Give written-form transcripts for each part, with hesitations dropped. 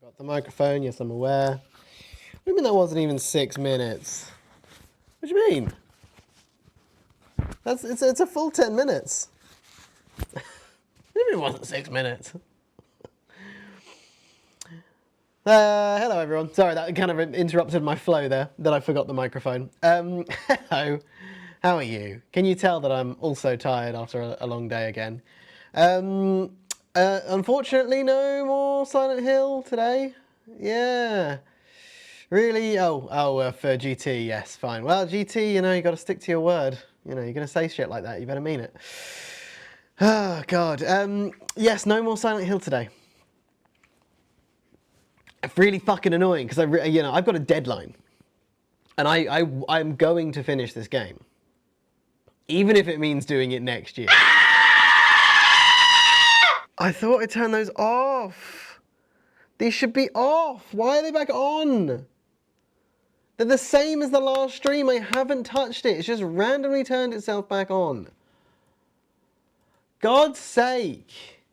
Forgot the microphone. Yes, I'm aware. What do you mean that wasn't even 6 minutes? What do you mean? It's a full 10 minutes. What do you mean it wasn't 6 minutes? Hello everyone. Sorry, that kind of interrupted my flow there, that I forgot the microphone. Hello. How are you? Can you tell that I'm also tired after a long day again? Unfortunately, no more Silent Hill today. Yeah. Really? For GT, yes, fine. Well, GT, you got to stick to your word. You're going to say shit like that, you better mean it. Oh, God. Yes, no more Silent Hill today. It's really fucking annoying because I've got a deadline, and I'm going to finish this game, even if it means doing it next year. I thought I turned those off. These should be off. Why are they back on? They're the same as the last stream. I haven't touched it. It's just randomly turned itself back on. God's sake.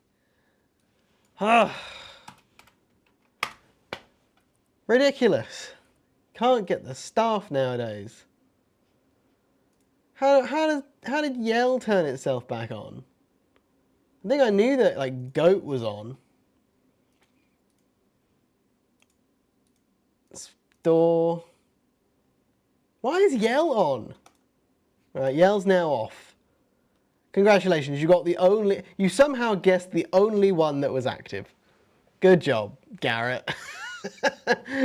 Ridiculous. Can't get the staff nowadays. How did Yell turn itself back on? I think I knew that like Goat was on. Store. Why is Yell on? Right, Yell's now off. Congratulations, you somehow guessed the only one that was active. Good job, Garrett.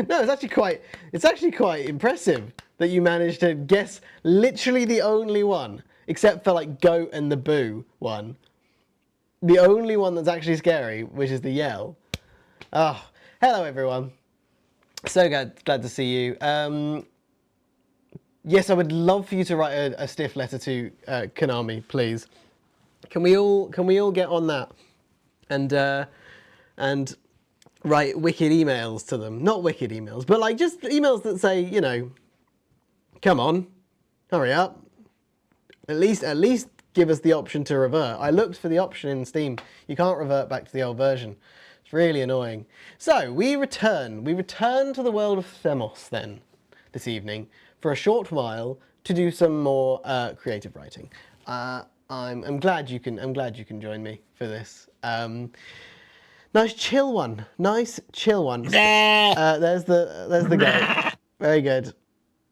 No, it's actually quite impressive that you managed to guess literally the only one, except for like Goat and the Boo one. The only one that's actually scary, which is the Yell. Oh, hello everyone. So glad to see you. Yes, I would love for you to write a stiff letter to Konami, please. Can we all get on that and write wicked emails to them? Not wicked emails, but like just emails that say, come on, hurry up. At least give us the option to revert. I looked for the option in Steam. You can't revert back to the old version. It's really annoying. So we return to the world of Themos then this evening for a short while to do some more creative writing. I'm glad you can join me for this. Nice chill one. There's the guy. Very good.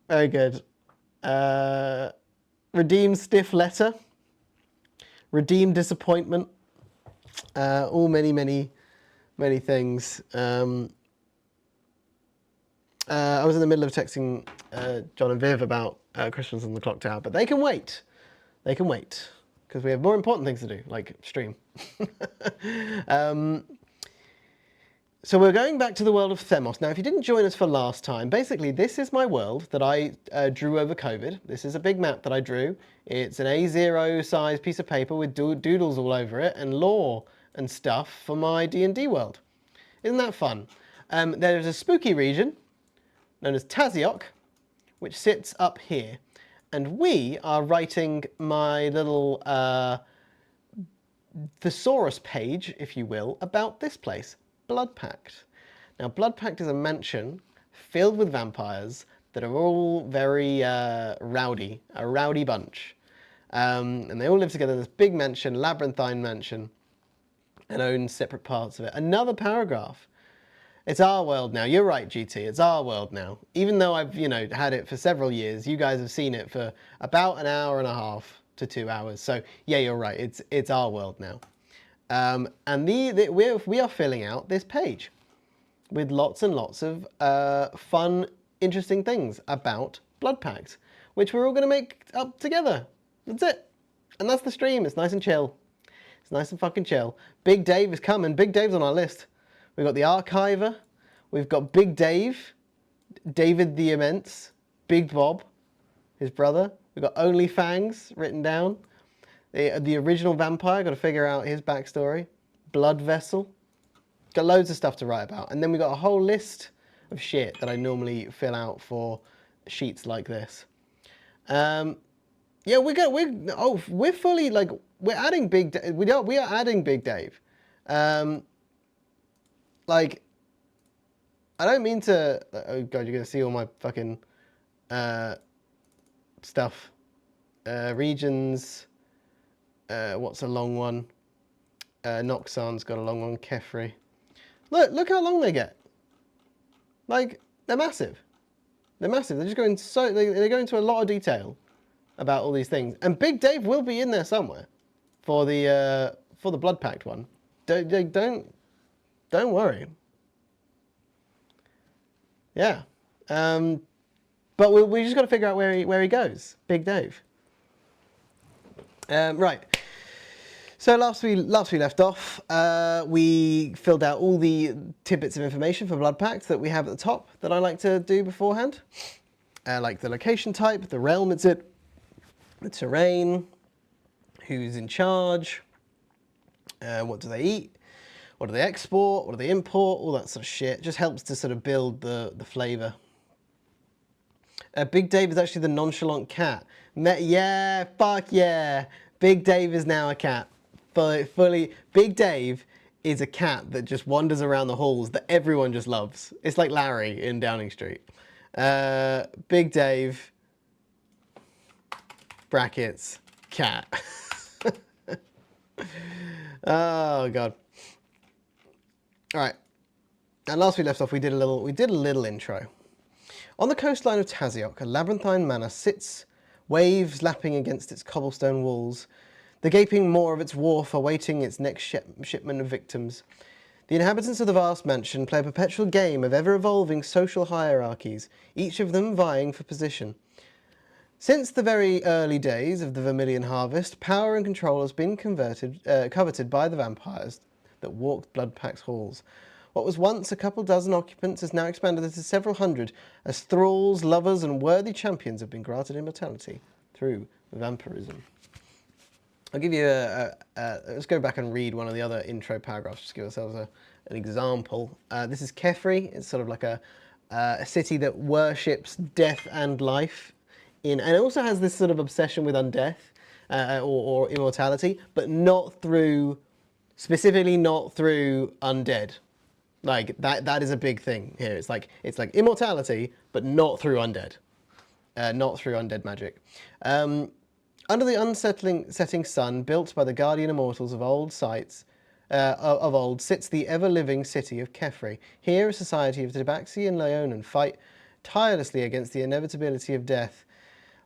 Very good. Redeem stiff letter. Redeem disappointment. All many things. I was in the middle of texting John and Viv about Christmas on the Clock Tower, but they can wait. They can wait because we have more important things to do, like stream. So we're going back to the world of Themos. Now, if you didn't join us for last time, basically this is my world that I drew over COVID. This is a big map that I drew. It's an A0 size piece of paper with doodles all over it and lore and stuff for my D&D world. Isn't that fun? There's a spooky region known as Taziok, which sits up here. And we are writing my little thesaurus page, if you will, about this place. Blood Pact. Now, Blood Pact is a mansion filled with vampires that are all very rowdy, a rowdy bunch. And they all live together in this big mansion, labyrinthine mansion, and own separate parts of it. Another paragraph. It's our world now. You're right, GT. It's our world now. Even though I've, had it for several years, you guys have seen it for about an hour and a half to 2 hours. So yeah, you're right. It's our world now. And we are filling out this page with lots and lots of fun, interesting things about Blood Pact, which we're all going to make up together. That's it. And that's the stream. It's nice and chill. It's nice and fucking chill. Big Dave is coming. Big Dave's on our list. We've got the Archiver. We've got Big Dave, David the Immense, Big Bob, his brother. We've got Only Fangs written down. The original vampire, got to figure out his backstory. Blood Vessel. Got loads of stuff to write about. And then we've got a whole list of shit that I normally fill out for sheets like this. Yeah, we're fully, like, we're adding Big Dave. We are adding Big Dave. Like, I don't mean to... Oh god, you're going to see all my fucking stuff. Regions. What's a long one? Noxan's got a long one. Kefri. Look how long they get. Like, they're massive. They're massive. They're just going so... They go into a lot of detail about all these things. And Big Dave will be in there somewhere for the Blood Pact one. Don't worry. Yeah. But we just got to figure out where he goes. Big Dave. Right. So last we left off, we filled out all the tidbits of information for Blood Pact that we have at the top that I like to do beforehand. Like the location type, the realm it's in, the terrain, who's in charge, what do they eat, what do they export, what do they import, all that sort of shit. It just helps to sort of build the flavour. Big Dave is actually the nonchalant cat. Yeah, fuck yeah. Big Dave is now a cat. Fully, Big Dave is a cat that just wanders around the halls that everyone just loves. It's like Larry in Downing Street. Big Dave, brackets, cat. Oh god. All right. And last we left off, we did a little intro. On the coastline of Taziok, a labyrinthine manor sits, waves lapping against its cobblestone walls, the gaping maw of its wharf awaiting its next shipment of victims. The inhabitants of the vast mansion play a perpetual game of ever-evolving social hierarchies, each of them vying for position. Since the very early days of the Vermilion Harvest, power and control has been coveted by the vampires that walked Blood Pact's halls. What was once a couple dozen occupants has now expanded into several hundred, as thralls, lovers, and worthy champions have been granted immortality through vampirism. I'll give you let's go back and read one of the other intro paragraphs, just to give ourselves an example. This is Kefri. It's sort of like a city that worships death and life, and it also has this sort of obsession with undeath or immortality, but specifically not through undead. Like that is a big thing here. It's like immortality, but not through undead, not through undead magic. Under the setting sun, built by the guardian immortals of old sits the ever-living city of Kefri. Here, a society of Tabaxi and Leonin fight tirelessly against the inevitability of death,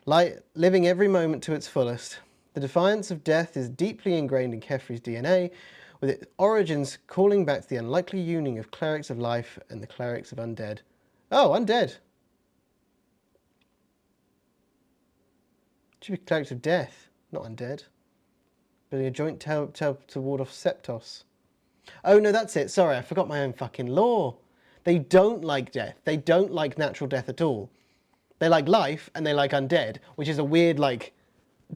living every moment to its fullest. The defiance of death is deeply ingrained in Kefri's DNA, with its origins calling back to the unlikely union of clerics of life and the clerics of undead. Oh, undead! Should be clerics of death, not undead. Building a joint to ward off Septos. Oh no, that's it. Sorry, I forgot my own fucking lore. They don't like death. They don't like natural death at all. They like life and they like undead, which is a weird like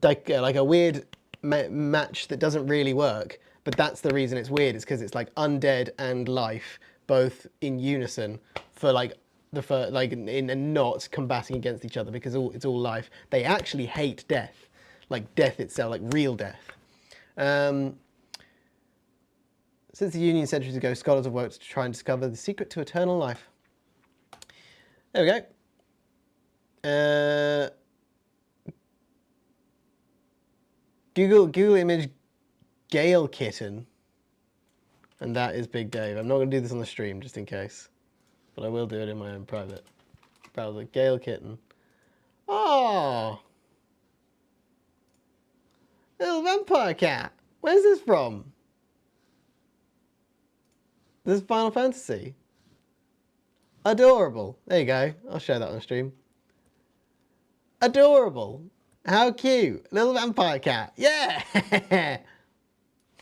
a weird match that doesn't really work. But that's the reason it's weird. It's because it's like undead and life both in unison for like. And not combating against each other because it's all life. They actually hate death, like death itself, like real death. Since the Union centuries ago, scholars have worked to try and discover the secret to eternal life. There we go. Google image Gale Kitten, and that is Big Dave. I'm not going to do this on the stream just in case. But I will do it in my own private browser. Gale Kitten. Oh! Little vampire cat. Where's this from? This is Final Fantasy. Adorable. There you go. I'll show that on the stream. Adorable. How cute. Little vampire cat. Yeah!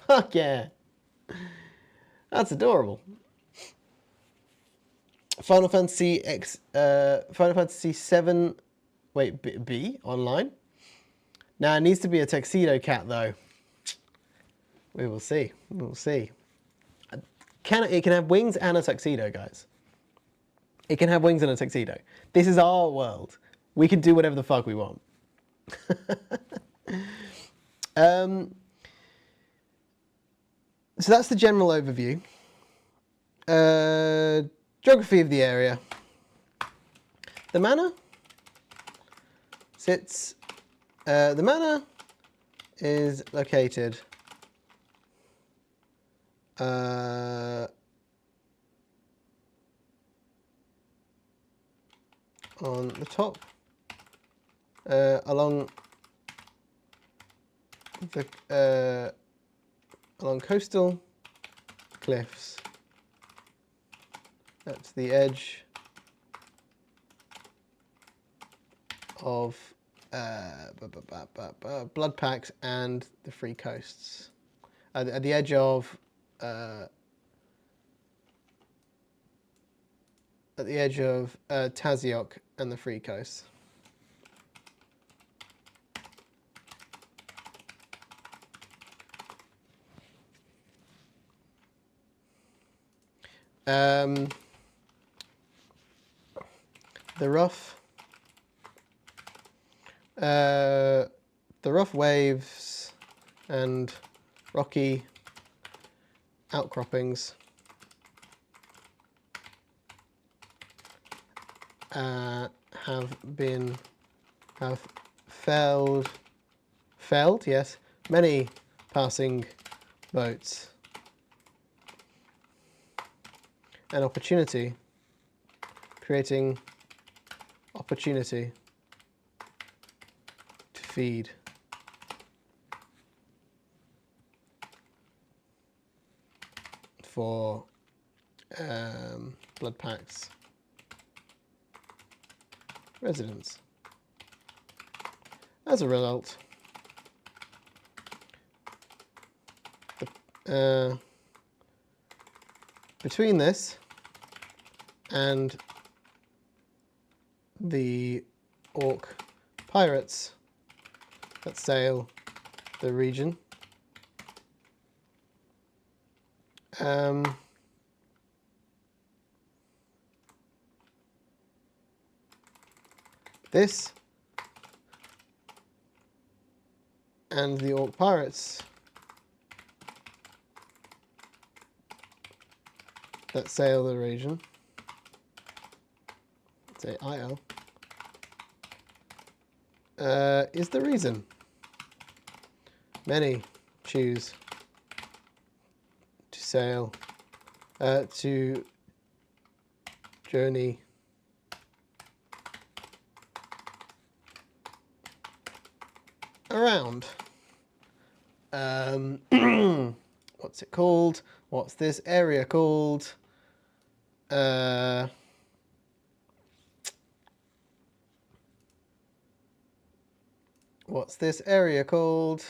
Fuck yeah. That's adorable. Final Fantasy VII, B online. Now it needs to be a tuxedo cat though. We will see. We will see. It can have wings and a tuxedo, guys. It can have wings and a tuxedo. This is our world. We can do whatever the fuck we want. So that's the general overview. Geography of the area. The manor sits. The manor is located on the top, along coastal cliffs at the edge of blood packs and the free coasts. At the edge of Taziok and the free coasts. The rough waves and rocky outcroppings have felled, yes, many passing boats. An opportunity, creating opportunity to feed. For blood packs residents. As a result, between this and the orc pirates that sail the region, this and the orc pirates that sail the region, say IL, is the reason many choose to sail, to journey around. What's it called? What's this area called? What's this area called?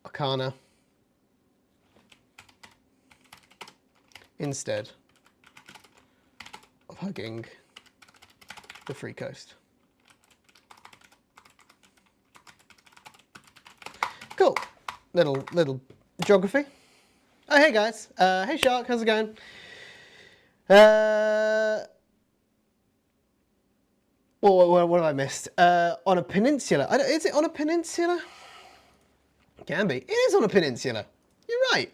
Arcana. Instead of hugging the free coast. Cool. Little geography. Oh, hey guys. Hey Shark, how's it going? What have I missed? On a peninsula. Is it on a peninsula? It can be. It is on a peninsula. You're right.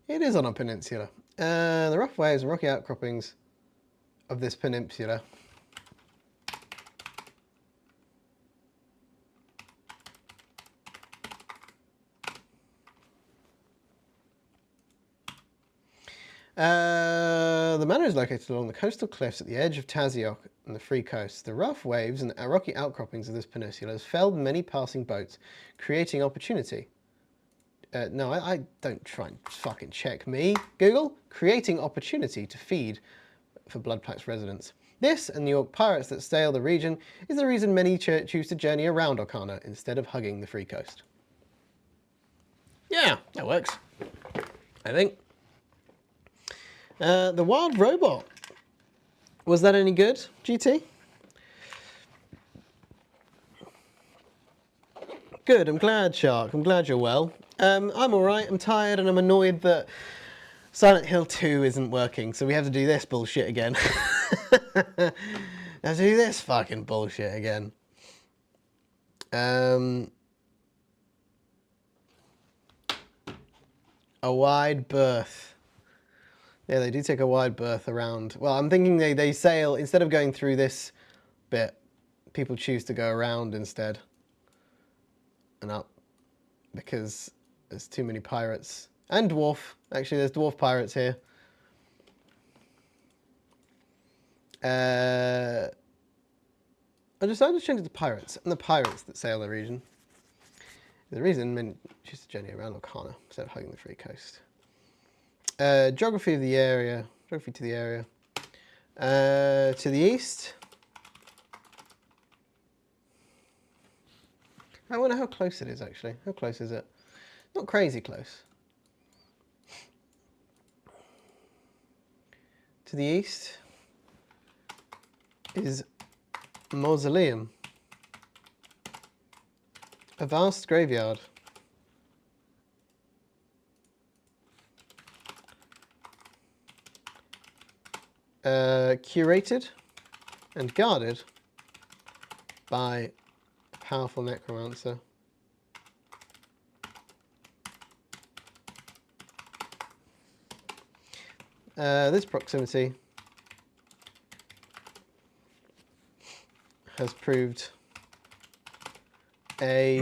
It is on a peninsula. The rough waves and rocky outcroppings of this peninsula the manor is located along the coastal cliffs at the edge of Taziok and the free coast. The rough waves and rocky outcroppings of this peninsula has felled many passing boats, creating opportunity. No, I don't try and fucking check me, Google. Creating opportunity to feed for Bloodpack's residents. This and the orc pirates that sail the region is the reason many choose to journey around Arcana instead of hugging the free coast. Yeah, that works, I think. The wild robot. Was that any good, GT? Good, I'm glad, Shark. I'm glad you're well. I'm alright, I'm tired and I'm annoyed that Silent Hill 2 isn't working, so we have to do this bullshit again. Have to do this fucking bullshit again. A wide berth. Yeah, they do take a wide berth around. Well, I'm thinking they sail, instead of going through this bit, people choose to go around instead. And up. Because there's too many pirates. And dwarf. Actually, there's dwarf pirates here. I decided to change it to pirates. And the pirates that sail the region. The reason meant choose a journey around Orkana instead of hugging the free coast. Geography of the area. Geography to the area. To the east. I wonder how close it is, actually. How close is it? Not crazy close. To the east is Mausoleum. A vast graveyard. Curated and guarded by a powerful necromancer. This proximity has proved a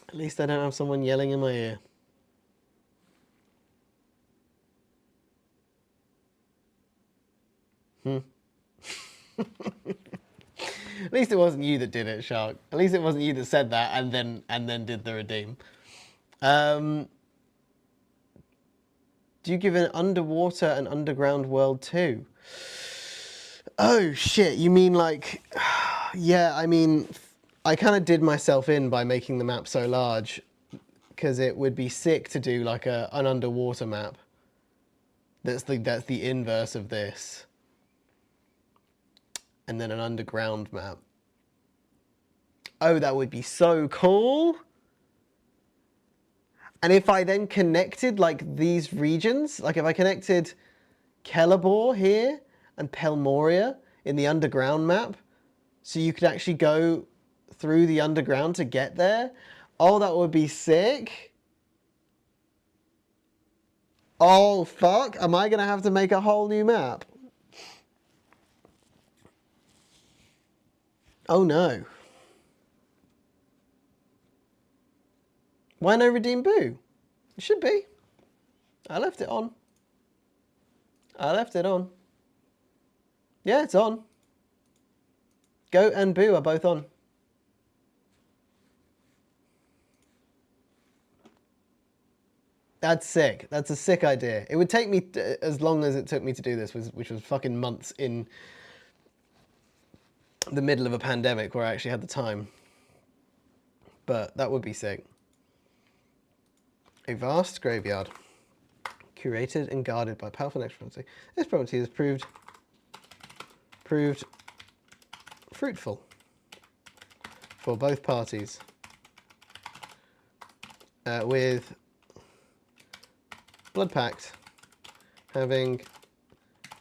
At least I don't have someone yelling in my ear. At least it wasn't you that did it, Shark. At least it wasn't you that said that and then did the redeem. Do you give an underwater and underground world too? Oh shit, you mean like... Yeah, I mean, I kind of did myself in by making the map so large, because it would be sick to do like an underwater map. That's the inverse of this. And then an underground map. Oh, that would be so cool. And if I then connected like these regions, like if I connected Celeborn here and Pelmoria in the underground map, so you could actually go through the underground to get there. Oh, that would be sick. Oh, fuck. Am I going to have to make a whole new map? Oh, no. Why no redeem boo? It should be. I left it on. I left it on. Yeah, it's on. Goat and boo are both on. That's sick. That's a sick idea. It would take me as long as it took me to do this, which was fucking months in the middle of a pandemic where I actually had the time. But that would be sick. A vast graveyard, curated and guarded by powerful necromancy. This property has proved fruitful for both parties, with Blood Pact having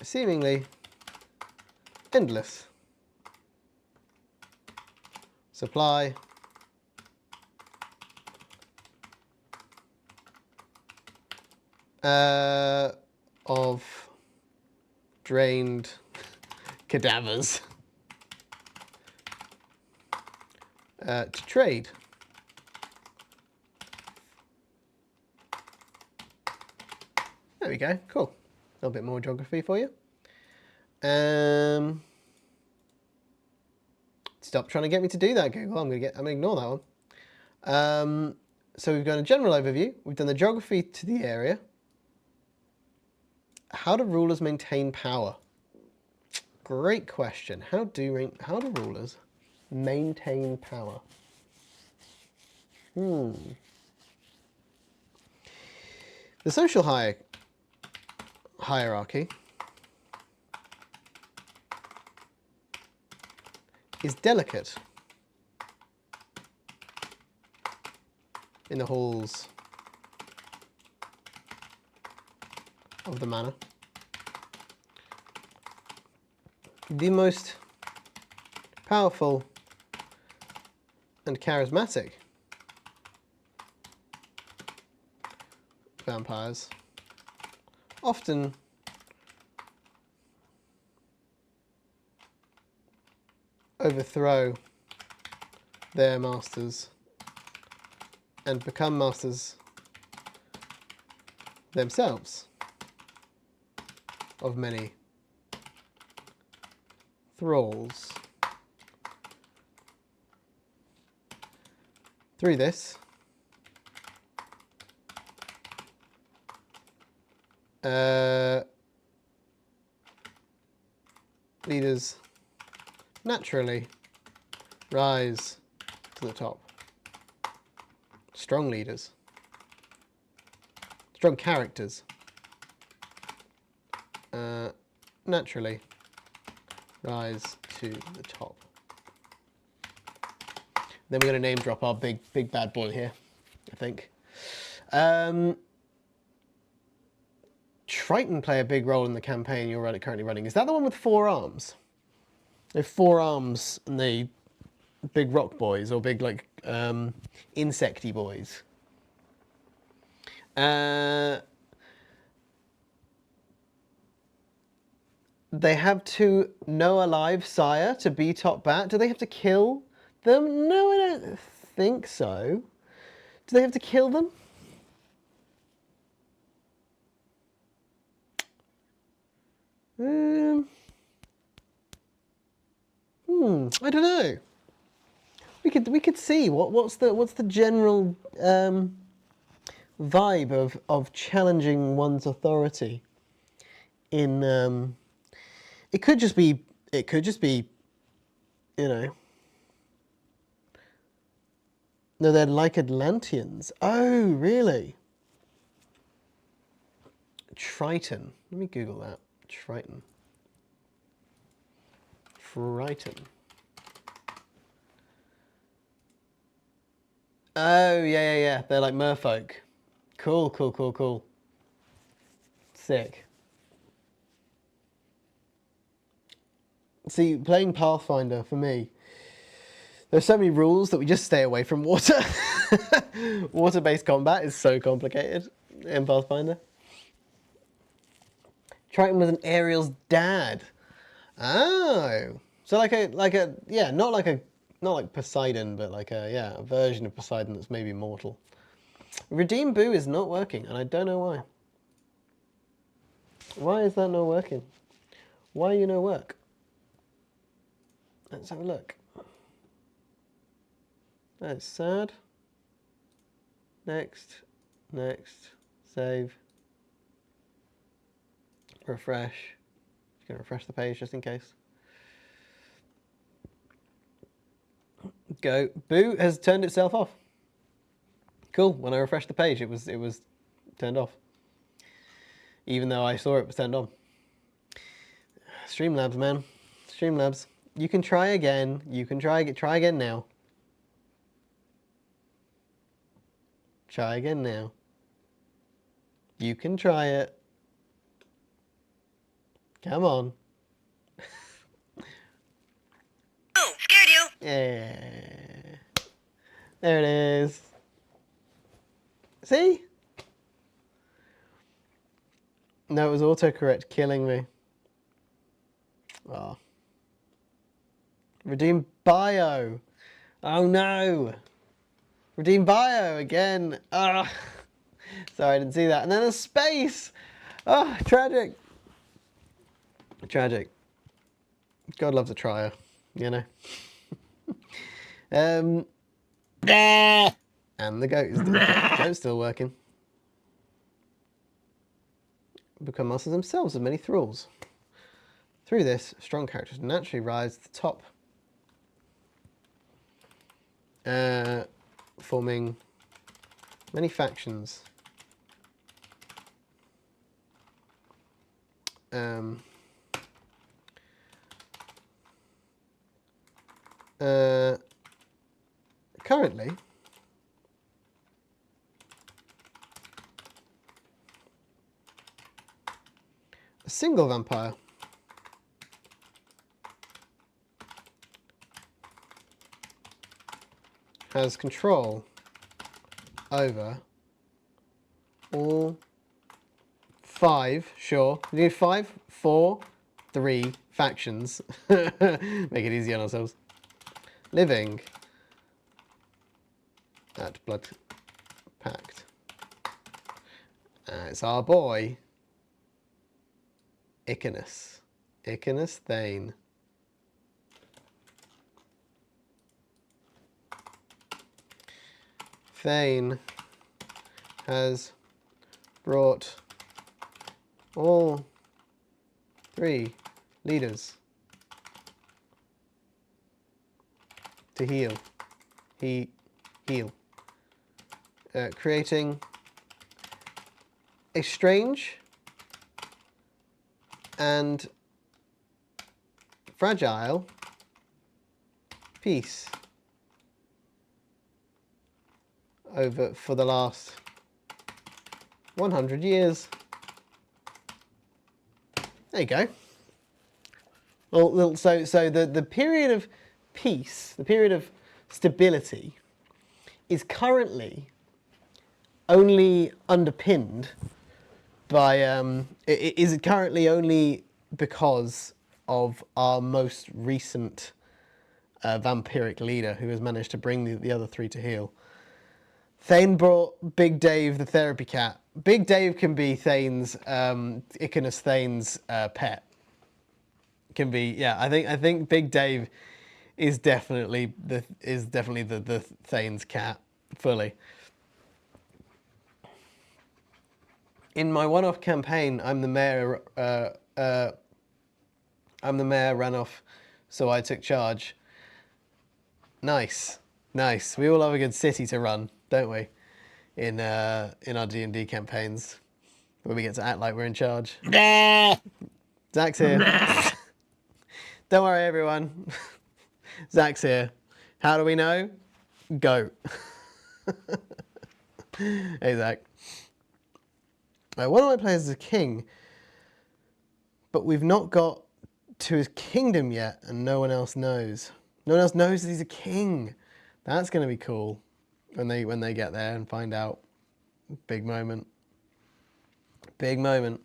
seemingly endless supply of drained cadavers to trade. There we go, cool. A little bit more geography for you. Stop trying to get me to do that, Google. I'm gonna ignore that one. So we've got a general overview. We've done the geography to the area. How do rulers maintain power? Great question. How do rulers maintain power? The social hierarchy is delicate in the halls of the manor. The most powerful, and charismatic vampires often overthrow their masters and become masters themselves of many thralls. Through this, leaders naturally rise to the top. Strong leaders, strong characters, naturally rise to the top. Then we're going to name drop our big bad boy here, I think. Triton play a big role in the campaign you're currently running. Is that the one with 4 arms? They have 4 arms and they big rock boys or big like insecty boys. They have to know alive sire to be top bat. Do they have to kill them? No, I don't think so. Do they have to kill them? I don't know. We could see what's the general vibe of challenging one's authority in it could just be you know. No, they're like Atlanteans. Oh, really? Triton. Let me Google that. Triton. Triton. Oh, yeah. They're like merfolk. Cool. Sick. See, playing Pathfinder, for me, there's so many rules that we just stay away from water. Water-based combat is so complicated in Pathfinder. Triton was an Ariel's dad. Oh. So like a yeah, not like Poseidon, but like a version of Poseidon that's maybe mortal. Redeem Boo is not working, and I don't know why. Why is that not working? Why you no work? Let's have a look. That's sad. Next, save, refresh. Just gonna refresh the page just in case. Go. Boo has turned itself off. Cool. When I refreshed the page, it was turned off, even though I saw it was turned on. Streamlabs, man. Streamlabs. You can try again. You can try again now. Try again now. You can try it. Come on. Oh, scared you. Yeah. There it is. See? No, it was autocorrect killing me. Oh. Redeem bio. Oh no. Redeem bio again. Ah. Sorry, I didn't see that. And then a space. Oh, tragic. Tragic. God loves a trier, you know. And the goat's still working. Become masters themselves of many thralls. Through this, strong characters naturally rise to the top, forming many factions. Currently, a single vampire has control over all 5, sure. We do 5, 4, 3 factions. Make it easy on ourselves. Living at Blood Pact. It's our boy, Icanus. Icanus Thane. Thane has brought all 3 leaders to heal. Heal. Creating a strange and fragile peace over for the last 100 years. There you go. Well, so the period of peace, the period of stability, is currently only underpinned by is currently only because of our most recent vampiric leader, who has managed to bring the other 3 to heal. Thane brought Big Dave, the therapy cat. Big Dave can be Thane's Icanus Thane's pet. Can be, yeah. I think Big Dave is definitely the Thane's cat fully. In my one-off campaign, I'm the mayor. Ran off, so I took charge. Nice. We all have a good city to run, don't we? In our D&D campaigns, where we get to act like we're in charge. Zach's here. Don't worry, everyone. Zach's here. How do we know? Go. Hey, Zach. One of my players is a king, but we've not got to his kingdom yet, and no one else knows. No one else knows that he's a king. That's going to be cool when they get there and find out. Big moment. Big moment.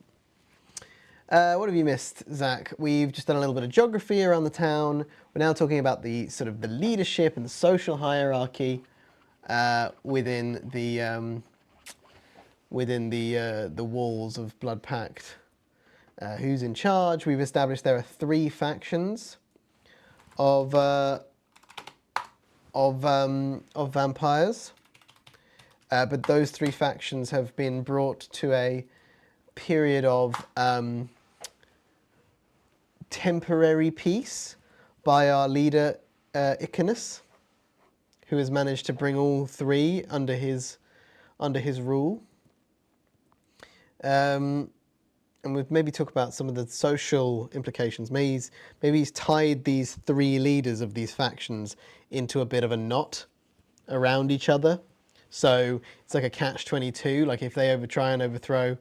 What have you missed, Zach? We've just done a little bit of geography around the town. We're now talking about the sort of the leadership and the social hierarchy within the walls of Blood Pact. Who's in charge? We've established there are 3 factions of vampires, but those 3 factions have been brought to a period of temporary peace by our leader Icanus, who has managed to bring all 3 under his rule. And we've maybe talk about some of the social implications. Maybe he's tied these 3 leaders of these factions into a bit of a knot around each other. So it's like a catch-22. Like if they try and overthrow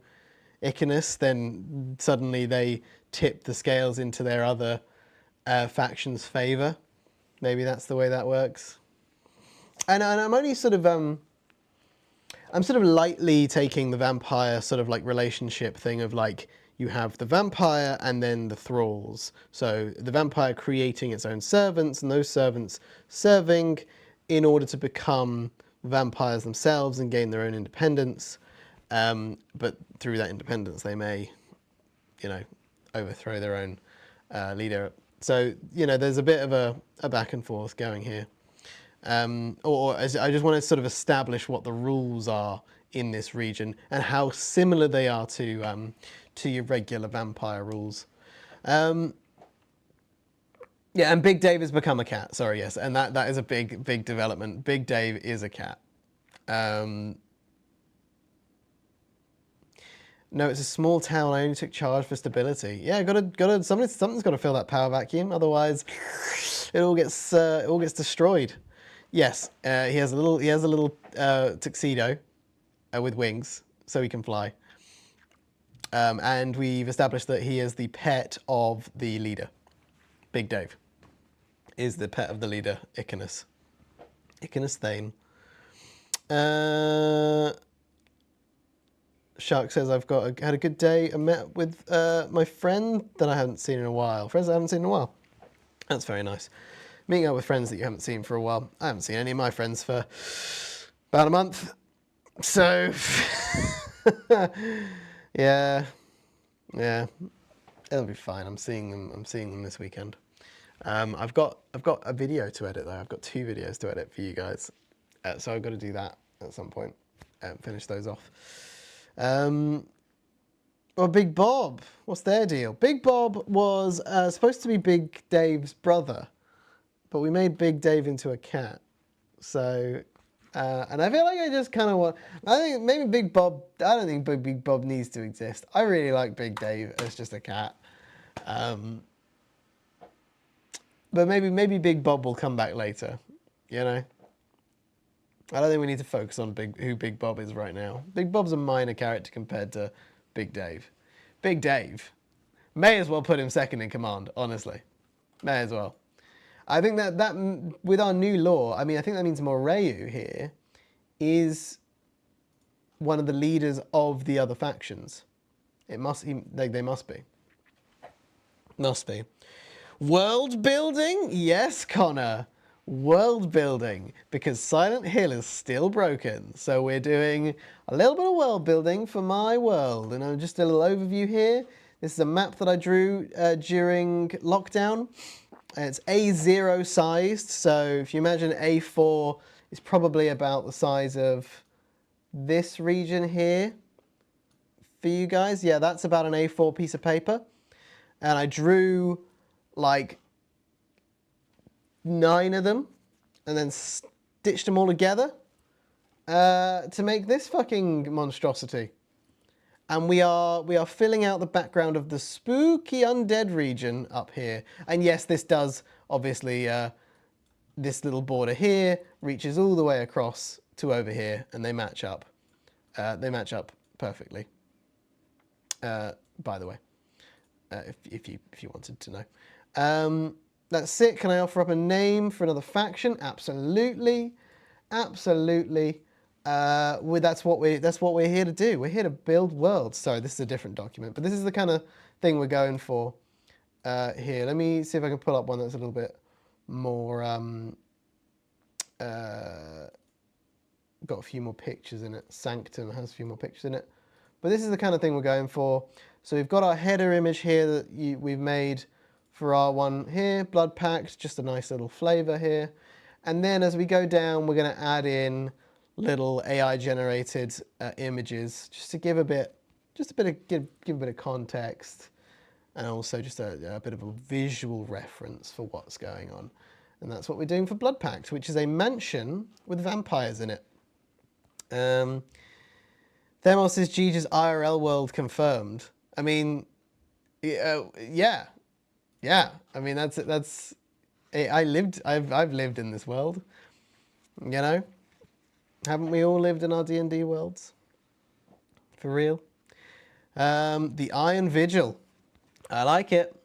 Icanus, then suddenly they tip the scales into their other faction's favour. Maybe that's the way that works. And I'm only sort of I'm sort of lightly taking the vampire sort of like relationship thing of like you have the vampire and then the thralls. So the vampire creating its own servants and those servants serving in order to become vampires themselves and gain their own independence. But through that independence, they may, overthrow their own leader. So, there's a bit of a back and forth going here. I just want to sort of establish what the rules are in this region and how similar they are to your regular vampire rules. And Big Dave has become a cat. Sorry, yes, and that is a big development. Big Dave is a cat. No, it's a small town. I only took charge for stability. Yeah, something's got to fill that power vacuum. Otherwise, it all gets destroyed. Yes, he has a little tuxedo with wings, so he can fly. And we've established that he is the pet of the leader. Big Dave is the pet of the leader, Icanus. Iconosthane. Shark says, had a good day. I met with my friend that I haven't seen in a while. Friends I haven't seen in a while. That's very nice. Meeting up with friends that you haven't seen for a while. I haven't seen any of my friends for about a month. So, yeah, it'll be fine. I'm seeing them this weekend. I've got a video to edit though. I've got 2 videos to edit for you guys. So I've got to do that at some point and finish those off. Well, Big Bob, what's their deal? Big Bob was supposed to be Big Dave's brother, but we made Big Dave into a cat. So, and I feel like I just kind of want, I think maybe Big Bob, I don't think Big Bob needs to exist. I really like Big Dave as just a cat. But maybe Big Bob will come back later, you know? I don't think we need to focus on who Big Bob is right now. Big Bob's a minor character compared to Big Dave. Big Dave. May as well put him second in command, honestly. May as well. I think that with our new law, I mean, I think that means Morayu here is one of the leaders of the other factions. They must be. Must be. World building? Yes, Connor. World building, because Silent Hill is still broken. So we're doing a little bit of world building for my world. And just a little overview here. This is a map that I drew during lockdown. It's A0 sized. So if you imagine A4 is probably about the size of this region here for you guys. Yeah, that's about an A4 piece of paper. And I drew like 9 of them and then stitched them all together to make this fucking monstrosity. And we are filling out the background of the spooky undead region up here. And yes, this does obviously, this little border here reaches all the way across to over here, and they match up. They match up perfectly. By the way, if you wanted to know. That's it. Can I offer up a name for another faction? Absolutely, absolutely. That's what we're here to do. We're here to build worlds. Sorry, this is a different document, but this is the kind of thing we're going for here. Let me see if I can pull up one that's a little bit more. Got a few more pictures in it. Sanctum has a few more pictures in it, but this is the kind of thing we're going for. So we've got our header image here that we've made for our one here, Blood Pact, just a nice little flavor here. And then as we go down, we're going to add in little AI generated images just to give a bit of context, and also just a bit of a visual reference for what's going on. And that's what we're doing for Blood Pact, which is a mansion with vampires in it. Themos is Gigi's IRL world confirmed. I mean, yeah. I mean, that's. I've lived in this world. You know, haven't we all lived in our D&D worlds? For real. The Iron Vigil. I like it.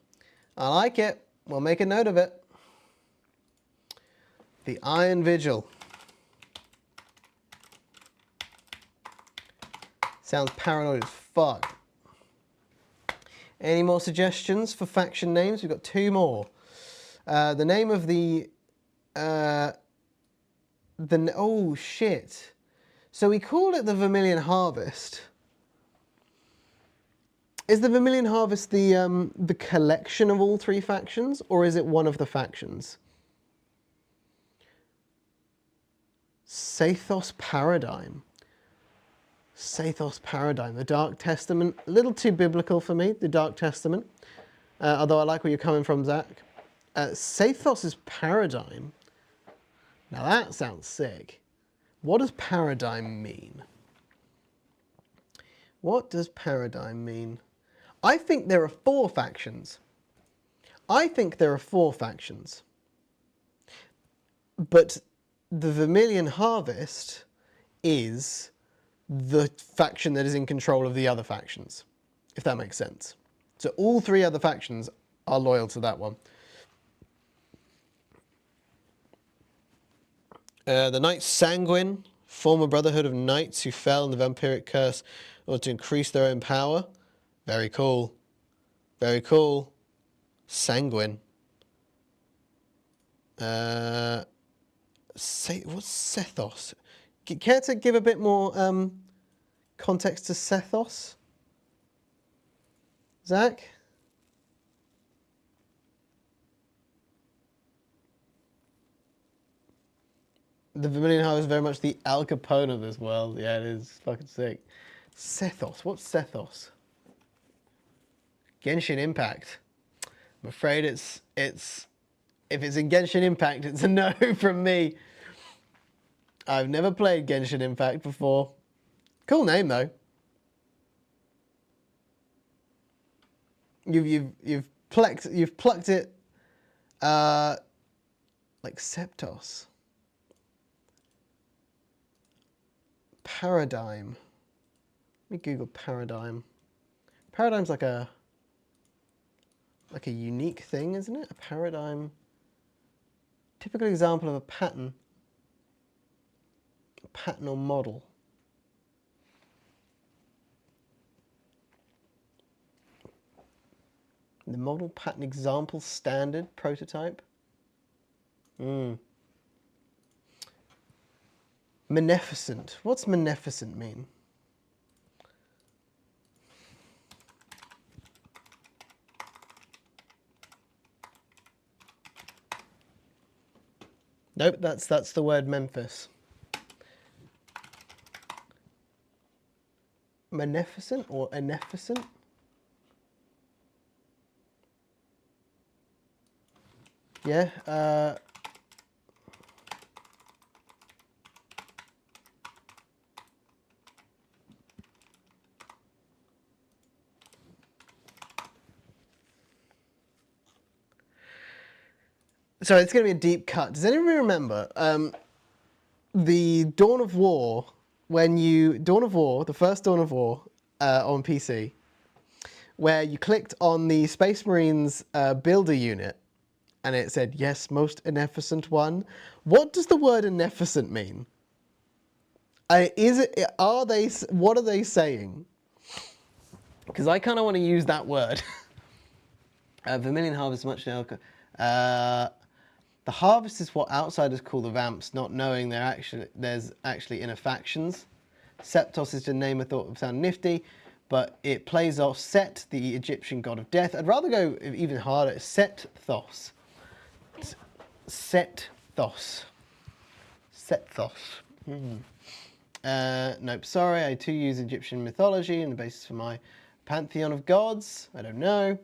We'll make a note of it. The Iron Vigil. Sounds paranoid as fuck. Any more suggestions for faction names? We've got 2 more. The name of oh shit. So we called it the Vermilion Harvest. Is the Vermilion Harvest the collection of all 3 factions, or is it one of the factions? Sathos Paradigm. Sathos Paradigm, the Dark Testament. A little too biblical for me, the Dark Testament. Although I like where you're coming from, Zach. Sathos' Paradigm. Now that sounds sick. What does Paradigm mean? What does Paradigm mean? I think there are 4 factions. But the Vermilion Harvest is the faction that is in control of the other factions, if that makes sense. So all 3 other factions are loyal to that one. The Knights Sanguine, former brotherhood of knights who fell in the vampiric curse in order to increase their own power. Very cool. Very cool. Sanguine. What's Sethos? Care to give a bit more context to Sethos? Zach? The Vermilion Hive is very much the Al Capone of this world. Yeah, it is fucking sick. Sethos. What's Sethos? Genshin Impact. I'm afraid it's if it's in Genshin Impact, it's a no from me. I've never played Genshin Impact before. Cool name though. You've plucked it like Septos. Paradigm. Let me Google paradigm. Paradigm's like a unique thing, isn't it? A paradigm. Typical example of a pattern. A pattern or model. The model, pattern, example, standard, prototype. Beneficent. What's beneficent mean? Nope, that's the word Memphis. Beneficent or beneficent? Yeah, so it's going to be a deep cut. Does anyone remember the Dawn of War, the first Dawn of War on PC, where you clicked on the Space Marines builder unit and it said, yes, most beneficent one? What does the word beneficent mean? What are they saying? Because I kind of want to use that word. Vermilion Harvest, much now. The Harvest is what outsiders call the Vamps, not knowing there's actually inner factions. Septos is the name I thought would sound nifty, but it plays off Set, the Egyptian god of death. I'd rather go even harder. Sethos. Sethos. Nope, sorry, I too use Egyptian mythology and the basis for my pantheon of gods. I don't know.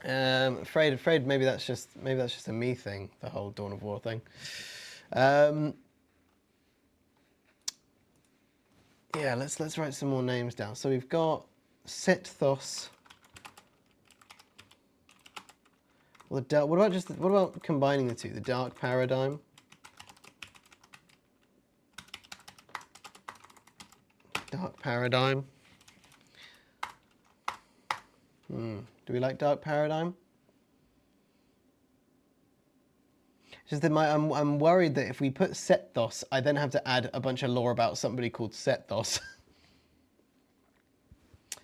Afraid maybe that's just a me thing, the whole Dawn of War thing. Yeah, let's write some more names down. So we've got Sethos. Well, what about combining the two? The Dark Paradigm. Dark Paradigm. Do we like Dark Paradigm? Just that I'm worried that if we put Sethos, I then have to add a bunch of lore about somebody called Sethos.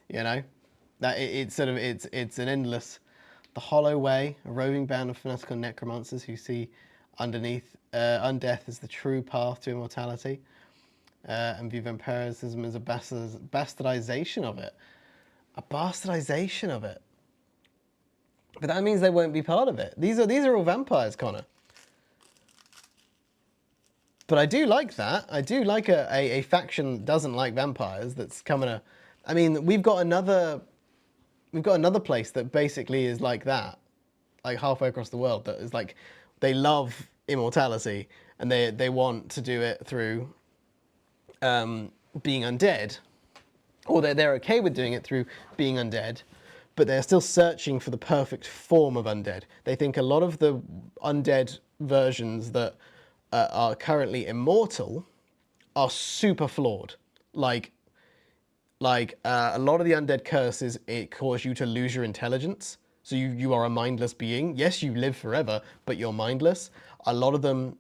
You know, that it's an endless. The Hollow Way, a roving band of fanatical necromancers who see underneath undeath as the true path to immortality, and view vampirism as a bastardization of it. A bastardization of it. But that means they won't be part of it. These are all vampires, Connor. But I do like that. I do like a faction that doesn't like vampires. That's coming to. I mean, we've got another place that basically is like that, like halfway across the world. That is like, they love immortality and they want to do it through being undead, or they're okay with doing it through being undead, but they're still searching for the perfect form of undead. They think a lot of the undead versions that are currently immortal are super flawed. Like a lot of the undead curses, it cause you to lose your intelligence. So you are a mindless being. Yes, you live forever, but you're mindless. A lot of them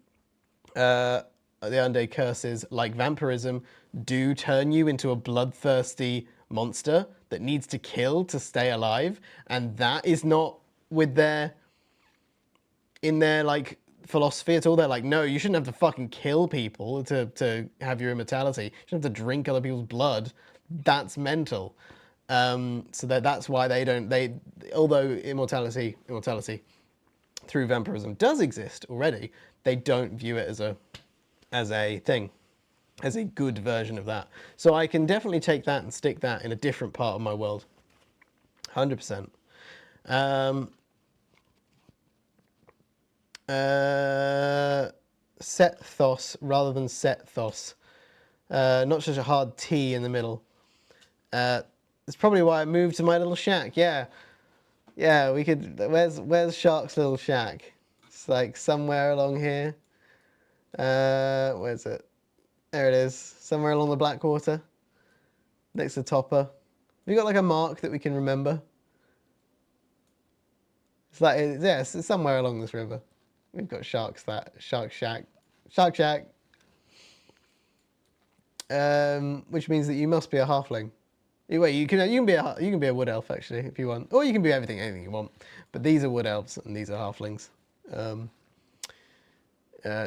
The undead curses, like vampirism, do turn you into a bloodthirsty monster that needs to kill to stay alive, and that is not with in their like philosophy at all. They're like, no, you shouldn't have to fucking kill people to have your immortality. You shouldn't have to drink other people's blood. That's mental. So that's why although immortality through vampirism does exist already, they don't view it as a thing, as a good version of that. So I can definitely take that and stick that in a different part of my world. 100%. Set-thos rather than set-thos. Not such a hard T in the middle. That's probably why I moved to my little shack. Yeah, we could. Where's Shark's little shack? It's like somewhere along here. Where's it? There it is. Somewhere along the Blackwater, next to Topper. Have you got like a mark that we can remember? It's like it's somewhere along this river. We've got Shark Shack. Which means that you must be a halfling. Wait, you can be a wood elf actually if you want, or you can be anything you want. But these are wood elves and these are halflings.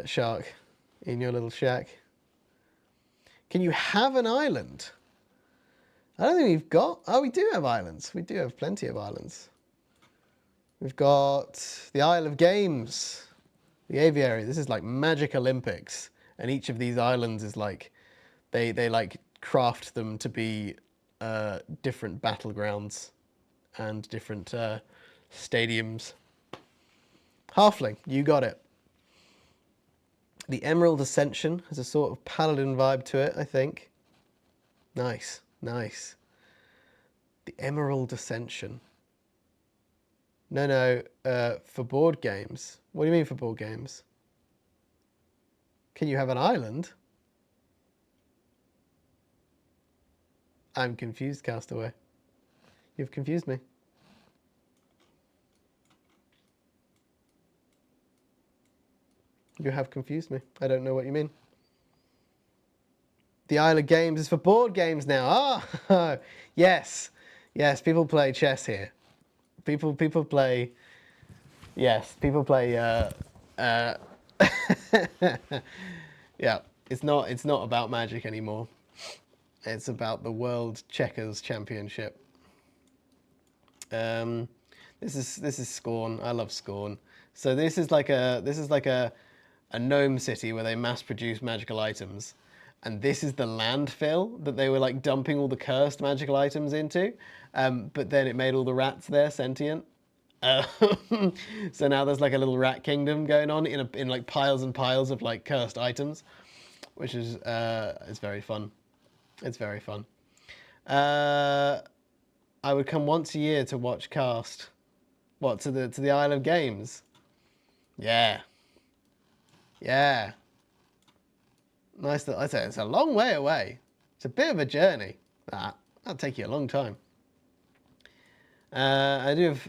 Shark, in your little shack. Can you have an island? I don't think we've got. Oh, we do have islands. We do have plenty of islands. We've got the Isle of Games, the aviary. This is like Magic Olympics, and each of these islands is like they like craft them to be different battlegrounds and different stadiums. Halfling, you got it. The Emerald Ascension has a sort of paladin vibe to it, I think. Nice. The Emerald Ascension. No, for board games. What do you mean for board games? Can you have an island? I'm confused, Castaway. You've confused me. You have confused me. I don't know what you mean. The Isle of Games is for board games now. Ah, yes. People play chess here. People play. Yes, people play. Yeah, it's not about magic anymore. It's about the World Checkers Championship. This is Scorn. I love Scorn. So this is like a gnome city where they mass produce magical items, and this is the landfill that they were like dumping all the cursed magical items into. But then it made all the rats there sentient. So now there's like a little rat kingdom going on in like piles and piles of like cursed items, which is it's very fun. It's very fun. I would come once a year to watch cast. What, to the Isle of Games? Yeah. Nice. I say it's a long way away. It's a bit of a journey. That'll take you a long time. I do have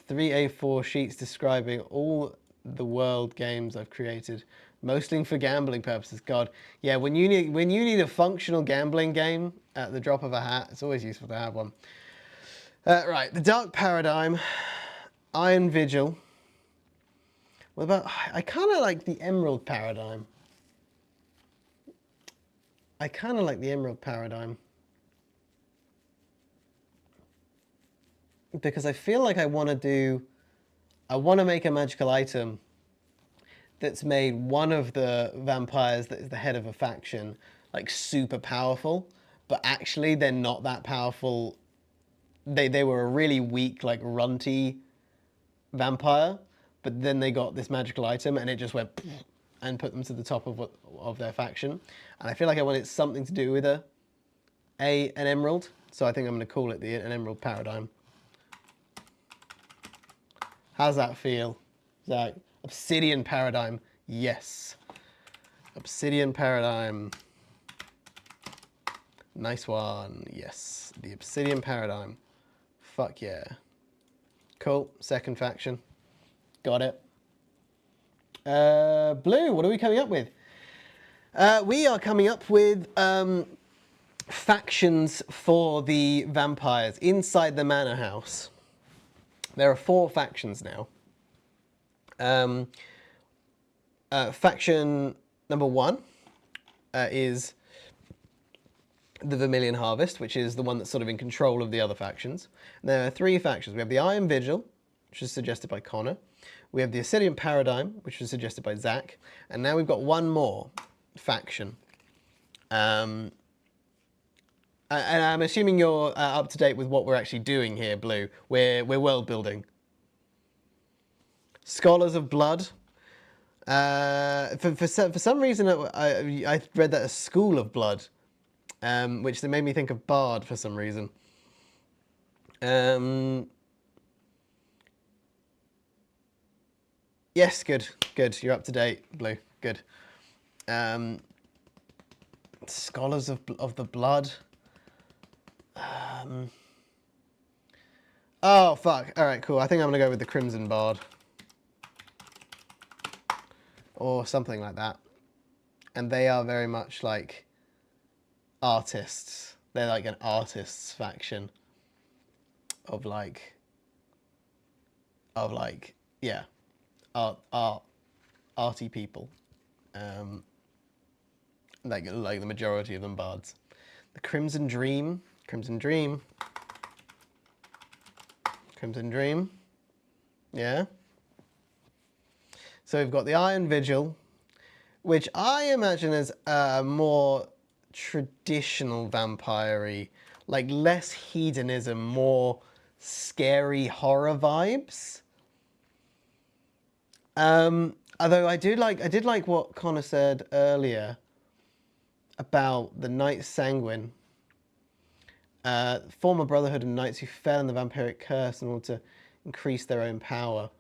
3 A4 sheets describing all the world games I've created, mostly for gambling purposes. God, yeah. When you need a functional gambling game at the drop of a hat, it's always useful to have one. Right, the Dark Paradigm, Iron Vigil. What about? I kind of like the Emerald Paradigm. Because I feel like I want to make a magical item that's made one of the vampires that is the head of a faction like super powerful, but actually they're not that powerful. They were a really weak, like runty vampire, but then they got this magical item and it just went and put them to the top of their faction. And I feel like I want it something to do with an emerald, so I think I'm going to call it an Emerald Paradigm. How's that feel? Zach? Obsidian Paradigm. Yes. Obsidian Paradigm. Nice one. Yes. The Obsidian Paradigm. Fuck yeah. Cool. Second faction. Got it. Blue, what are we coming up with? We are coming up with factions for the vampires inside the manor house. There are 4 factions now. Faction number 1 is the Vermilion Harvest, which is the one that's sort of in control of the other factions. And there are 3 factions. We have the Iron Vigil, which is suggested by Connor. We have the Assyrian Paradigm, which was suggested by Zach. And now we've got one more faction. And I'm assuming you're up to date with what we're actually doing here, Blue. We're world building. Scholars of Blood. For some reason, I read that as School of Blood, which made me think of Bard for some reason. Yes, good. You're up to date, Blue. Good. Scholars of the Blood. Oh, fuck. All right, cool. I think I'm going to go with the Crimson Bard. Or something like that. And they are very much like artists. They're like an artists faction of like, yeah, arty people. Like the majority of them bards. The Crimson Dream. Yeah. So we've got the Iron Vigil, which I imagine as more traditional vampire-y, like less hedonism, more scary horror vibes. Although I did like what Connor said earlier about the Knights Sanguine, former brotherhood of knights who fell in the vampiric curse in order to increase their own power.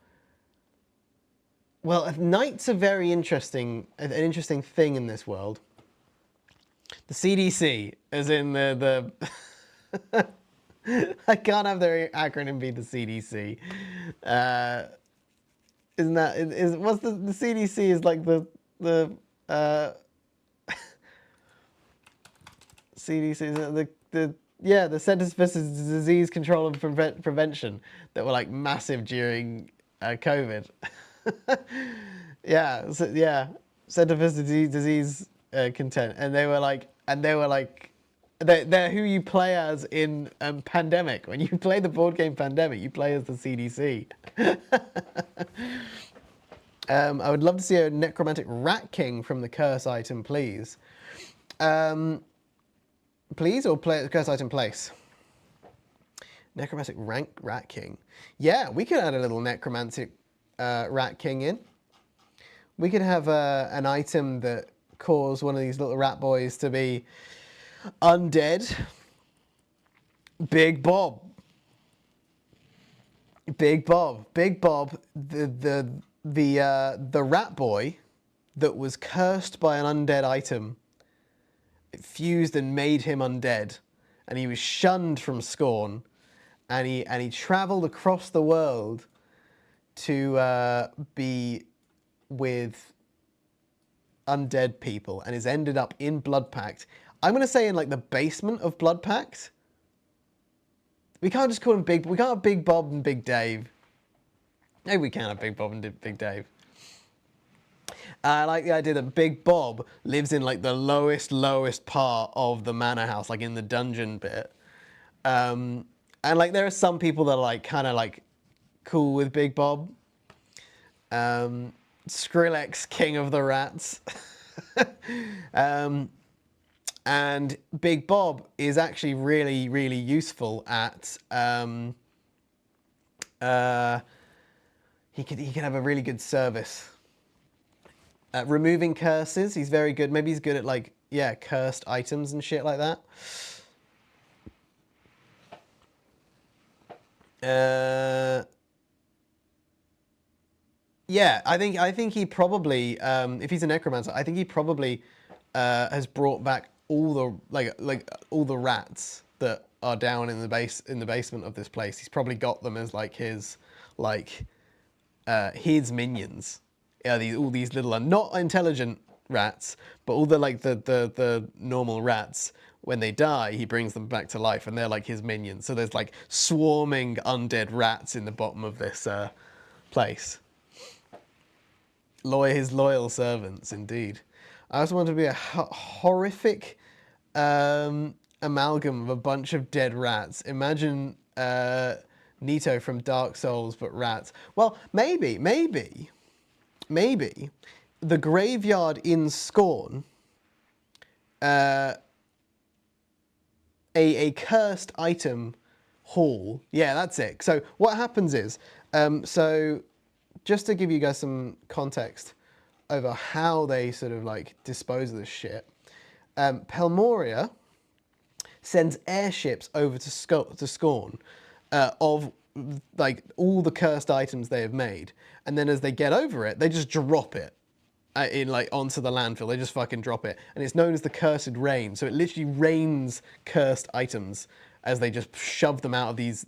Well, knights are very interesting, an interesting thing in this world. The CDC, as in the I can't have their acronym be the CDC. Isn't that what's the CDC is like the CDC is the Centers for Disease Control and Prevention that were like massive during COVID. Center for Disease Content, and they were like they're who you play as in Pandemic. When you play the board game Pandemic, you play as the CDC. I would love to see a necromantic rat king from the curse item, please. Please, or play curse item place. Necromantic rat king. Yeah, we could add a little necromantic rat king in. We could have an item that caused one of these little rat boys to be undead. Big Bob, the rat boy that was cursed by an undead item. It fused and made him undead, and he was shunned from Scorn, and he travelled across the world to be with undead people, and has ended up in Blood Pact. I'm gonna say in like the basement of Blood Pact. We can't just call him Big. We can't have Big Bob and Big Dave. Maybe we can have Big Bob and Big Dave. I like the idea that Big Bob lives in like the lowest part of the manor house, like in the dungeon bit. And like there are some people that are like kind of like cool with Big Bob. Skrillex, King of the Rats. And Big Bob is actually really useful at he can have a really good service. Removing curses, he's very good. Maybe he's good at like, yeah, cursed items and shit like that. Yeah, I think he probably, if he's a necromancer, I think he probably has brought back all the like all the rats that are down in the basement of this place. He's probably got them as like his minions. all these little not intelligent rats, but all the like the normal rats. When they die, he brings them back to life, and they're like his minions. So there's like swarming undead rats in the bottom of this place. His loyal servants, indeed. I also want to be a horrific amalgam of a bunch of dead rats. Imagine Nito from Dark Souls, but rats. Well, maybe the graveyard in Scorn, a cursed item hall. Yeah, that's it. So what happens is, so just to give you guys some context over how they sort of like dispose of this shit, Pelmoria sends airships over to Scorn of like all the cursed items they have made, and then as they get over it, they just drop it in like onto the landfill. They just fucking drop it, and it's known as the Cursed Rain. So it literally rains cursed items as they just shove them out of these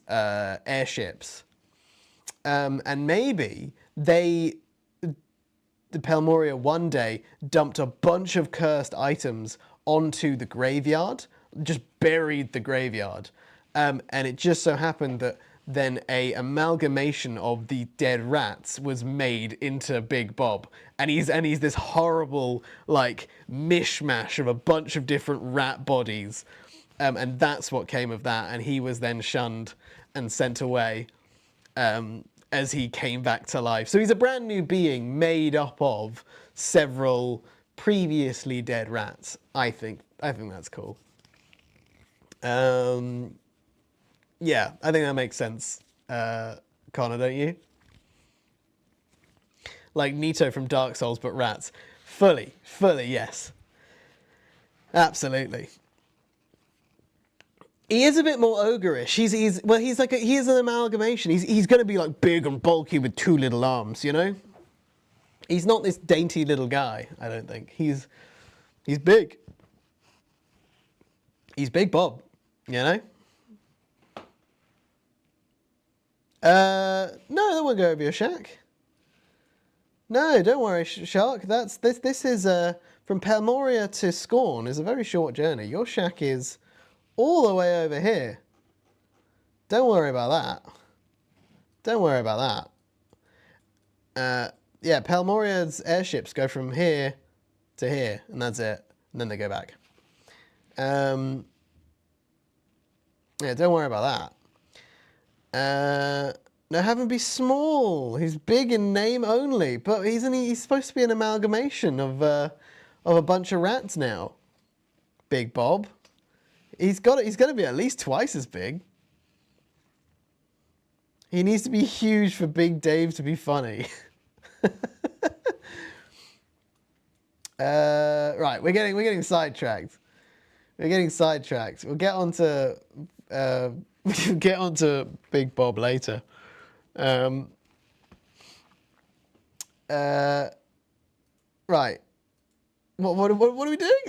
airships. And maybe the Pelmoria one day dumped a bunch of cursed items onto the graveyard, just buried the graveyard. And it just so happened that then a amalgamation of the dead rats was made into Big Bob. And he's this horrible, like, mishmash of a bunch of different rat bodies. And that's what came of that. And he was then shunned and sent away as he came back to life. So he's a brand new being made up of several previously dead rats. I think that's cool. Yeah, I think that makes sense, Connor, don't you? Like Nito from Dark Souls, but rats. Fully, yes. Absolutely. He is a bit more ogreish. He is an amalgamation. He's going to be like big and bulky with two little arms, you know? He's not this dainty little guy, I don't think. He's big. He's Big Bob, you know? No, that won't go over your shack. No, don't worry, Shark. This is from Pelmoria to Scorn is a very short journey. Your shack is all the way over here. Don't worry about that. Don't worry about that. Yeah, Pelmoria's airships go from here to here, and that's it. And then they go back. Yeah, don't worry about that. No, have him be small. He's big in name only, but he's supposed to be an amalgamation of a bunch of rats now. Big Bob. He's going to be at least twice as big. He needs to be huge for Big Dave to be funny. Right, we're getting sidetracked. We're getting sidetracked. We'll get onto Big Bob later. Right. What are we doing?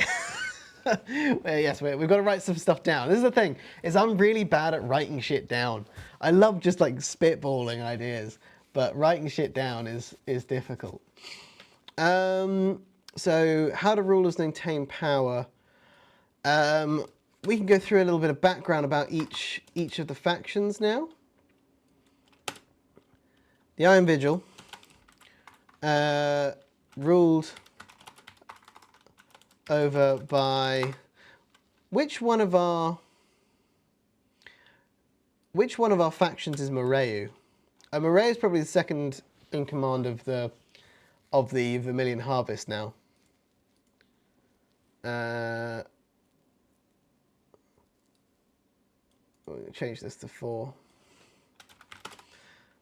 Yes, we've got to write some stuff down. This is the thing, is I'm really bad at writing shit down. I love just like spitballing ideas, but writing shit down is difficult. So how do rulers maintain power? We can go through a little bit of background about each of the factions now. The Iron Vigil ruled over by which one of our factions is Moreu? Moreu is probably the second in command of the Vermilion Harvest now. We'll change this to 4.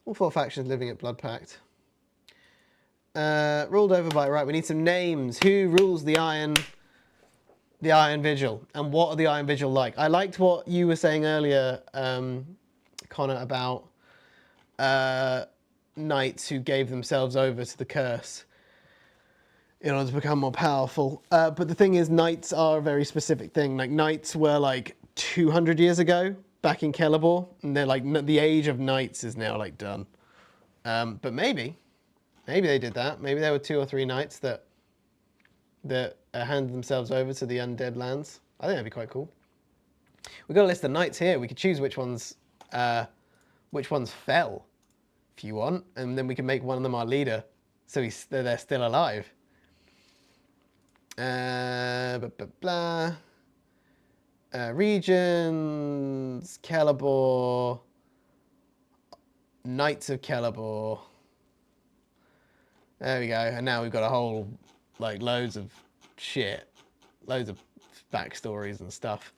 All 4 factions living at Blood Pact. Ruled over by, right, we need some names. Who rules the Iron Vigil? And what are the Iron Vigil like? I liked what you were saying earlier, Connor, about knights who gave themselves over to the curse in order to become more powerful. But the thing is, knights are a very specific thing. Like, knights were like 200 years ago, back in Celeborn, and they're like, the age of knights is now like done. But maybe they did that. Maybe there were 2 or 3 knights that handed themselves over to the undead lands. I think that'd be quite cool. We've got a list of knights here. We could choose which ones fell, if you want, and then we can make one of them our leader, so they're still alive. Regions, Celebor, Knights of Celebor. There we go. And now we've got a whole, like, loads of shit. Loads of backstories and stuff.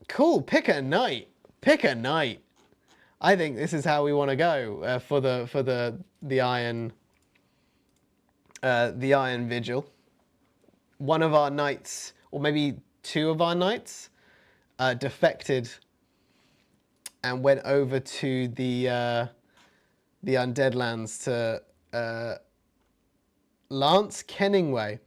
Cool. Pick a knight. Pick a knight. I think this is how we want to go for the Iron Vigil. One of our knights, or maybe 2 of our knights, defected and went over to the undead lands to Lance Kenningway.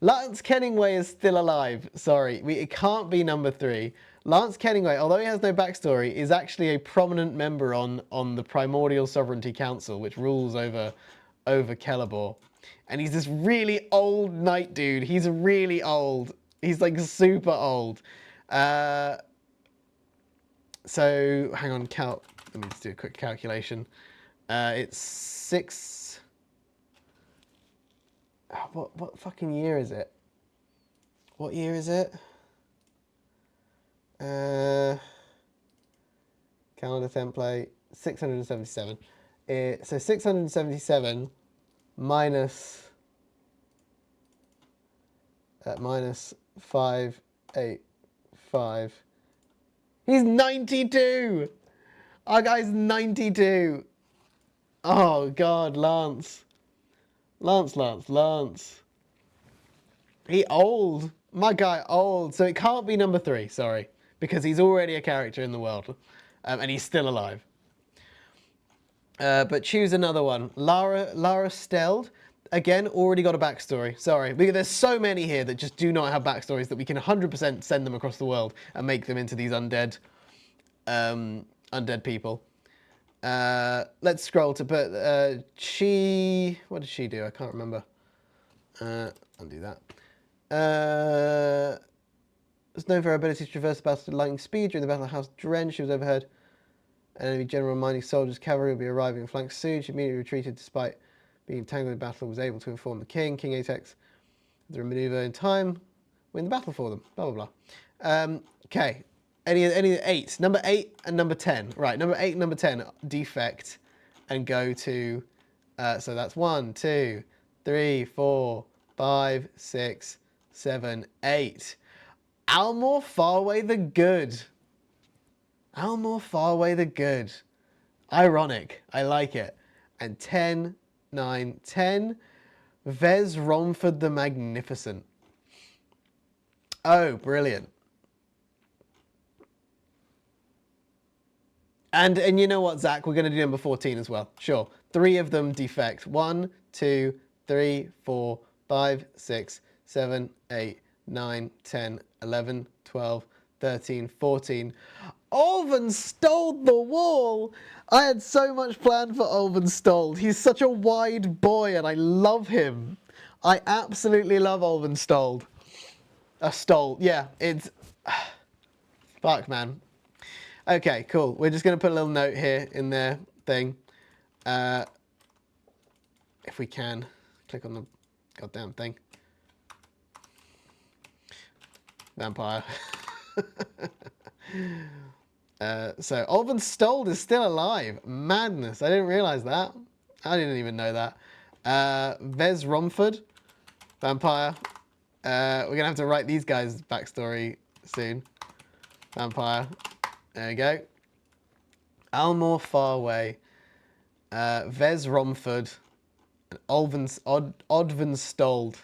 Lance Kenningway is still alive. Sorry, it can't be number 3. Lance Kenningway, although he has no backstory, is actually a prominent member on the Primordial Sovereignty Council, which rules over Celebor. And he's this really old knight dude. He's really old. He's like super old. So hang on, let me just do a quick calculation. It's 6. What fucking year is it? What year is it? Calendar template 677. So 677 minus 585. He's 92. Our guy's 92. Oh God, Lance. He old. My guy old. So it can't be number 3, sorry. Because he's already a character in the world. And he's still alive. But choose another one. Lara Steld. Again, already got a backstory. Sorry. There's so many here that just do not have backstories that we can 100% send them across the world and make them into these undead people. Let's scroll to put what did she do? I can't remember. Undo that. Was known for her ability to traverse the battle at lightning speed. During the Battle of House Dren, she was overheard an enemy general reminding soldiers cavalry would be arriving in flank soon. She immediately retreated despite being entangled in battle, was able to inform the king. King Atex, the maneuver in time, win the battle for them. Blah, blah, blah. Okay. Any 8? Number 8 and number 10. Right, number 8 and number 10 defect and go to, so that's 1, 2, 3, 4, 5, 6, 7, 8. Almor Farway the Good. Almor Farway the Good. Ironic. I like it. And 10, 9, 10. Vez Romford the Magnificent. Oh, brilliant. And you know what, Zach? We're going to do number 14 as well. Sure. 3 of them defect. 1, 2, 3, 4, 5, 6, 7, 8, 9, 10, 11, 12, 13, 14. Olven stole the wall! I had so much planned for Olven Stold. He's such a wide boy and I love him. I absolutely love Olven Stold. Stold, yeah, it's... Fuck, man. Okay, cool. We're just going to put a little note here in their thing. If we can. Click on the goddamn thing. Vampire. So Olven Stold is still alive. Madness. I didn't realize that. I didn't even know that. Vez Romford. Vampire. We're going to have to write these guys' backstory soon. Vampire. There we go. Almor Farway. Vez Romford. And Odven Stold.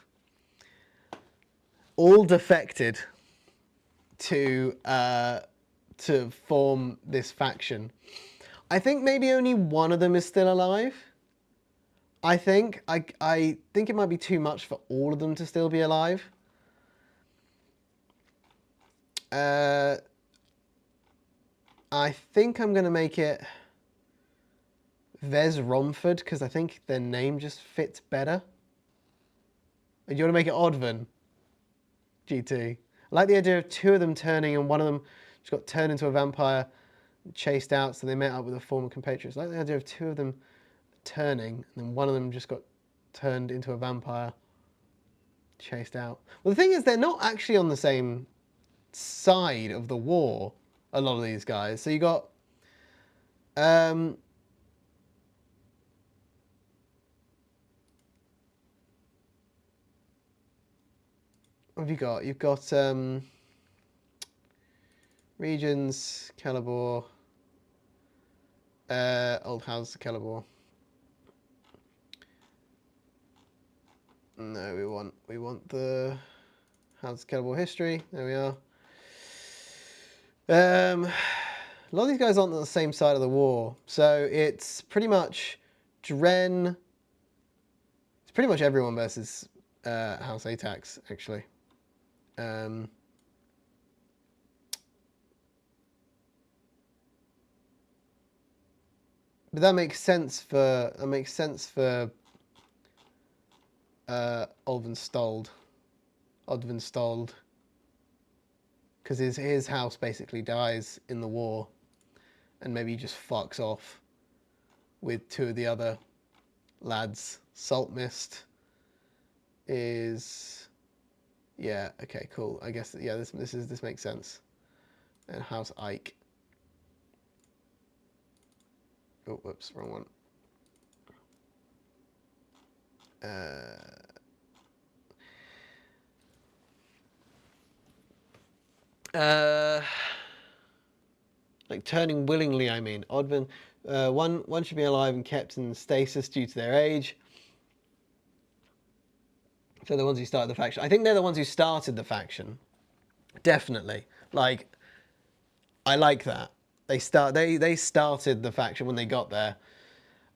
All defected to form this faction. I think maybe only one of them is still alive. I think it might be too much for all of them to still be alive. I think I'm going to make it Vez Romford, because I think their name just fits better. Do you want to make it Odvan? GT. I like the idea of two of them turning and one of them just got turned into a vampire, chased out, so they met up with a former compatriots. I like the idea of two of them turning and then one of them just got turned into a vampire, chased out. Well, the thing is, they're not actually on the same side of the war, a lot of these guys. So you got what have you got? You've got Regions, Calibor, Old House Calibor. No, we want the House Calibor history. There we are. A lot of these guys aren't on the same side of the war, so it's pretty much Dren. It's pretty much everyone versus House Atax, actually. But that makes sense for Odvan Stold, because his house basically dies in the war, and maybe he just fucks off with two of the other lads. Salt Mist is, yeah, okay, cool. I guess, yeah, this makes sense. And House Ike. Oh, whoops, wrong one. Like turning willingly, I mean. Odvan, one should be alive and kept in stasis due to their age. So the ones who started the faction. I think they're the ones who started the faction. Definitely. Like, I like that. They started the faction when they got there.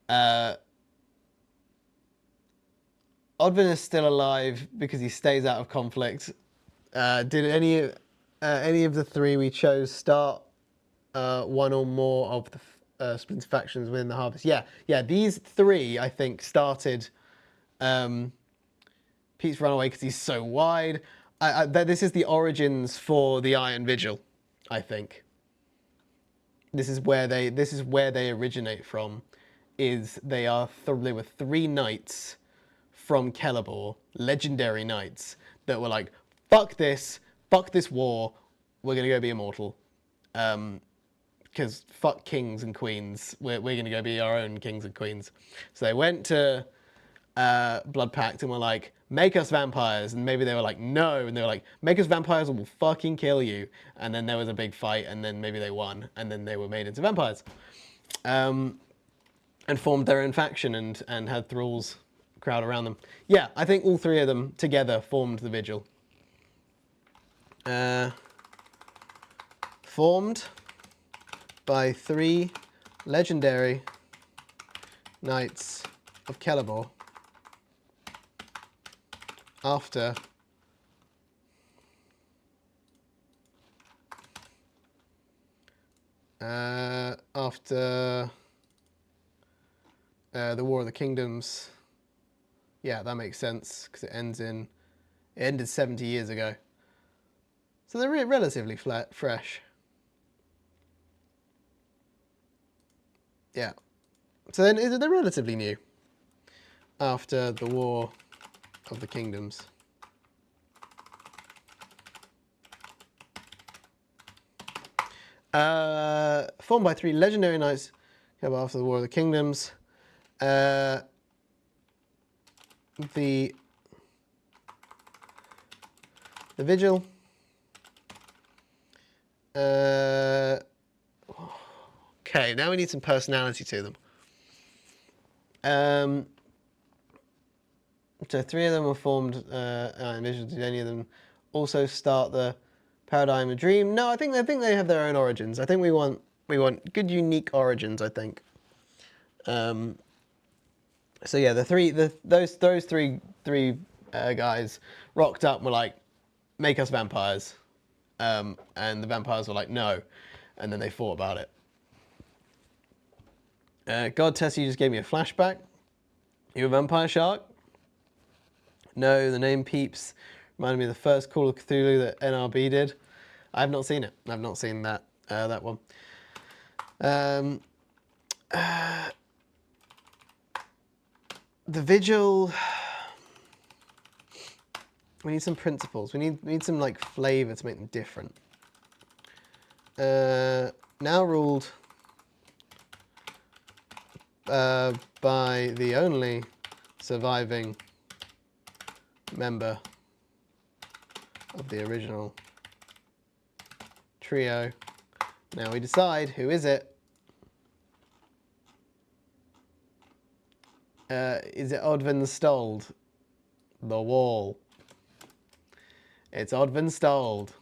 Odvan is still alive because he stays out of conflict. Did any of the three we chose start one or more of the splinter factions within the Harvest? Yeah. These three, I think, started. Pete's run away because he's so wide. This is the origins for the Iron Vigil, I think. This is where they originate from. They were three knights from Kelebor, legendary knights that were like, fuck this war, we're gonna go be immortal. Because fuck kings and queens, we're gonna go be our own kings and queens. So they went to Blood Pact and were like, make us vampires. And maybe they were like, no. And they were like, make us vampires or we'll fucking kill you. And then there was a big fight and then maybe they won. And then they were made into vampires. And formed their own faction and had thralls crowd around them. Yeah, I think all three of them together formed the Vigil. Formed by three legendary knights of Kelebor after the War of the Kingdoms. Yeah, that makes sense because it ended 70 years ago. So they're relatively fresh. Yeah. So then they're relatively new after the War of the Kingdoms. Formed by three legendary knights after the War of the Kingdoms. The Vigil. Okay, now we need some personality to them. So three of them were formed in Vigil. Did any of them also start the Paradigm of Dream? No, I think they have their own origins. I think we want good, unique origins, I think. So yeah, those three guys rocked up and were like, make us vampires. And the vampires were like, no. And then they fought about it. God Tess, you just gave me a flashback. You a vampire shark? No, the name Peeps reminded me of the first Call of Cthulhu that NRB did. I've not seen it. I've not seen that that one. The Vigil. We need some principles. We need some like flavor to make them different. Now ruled by the only surviving member of the original trio. Now we decide, who is it? Is it Odvin Stold? The Wall. It's Odvin Stold.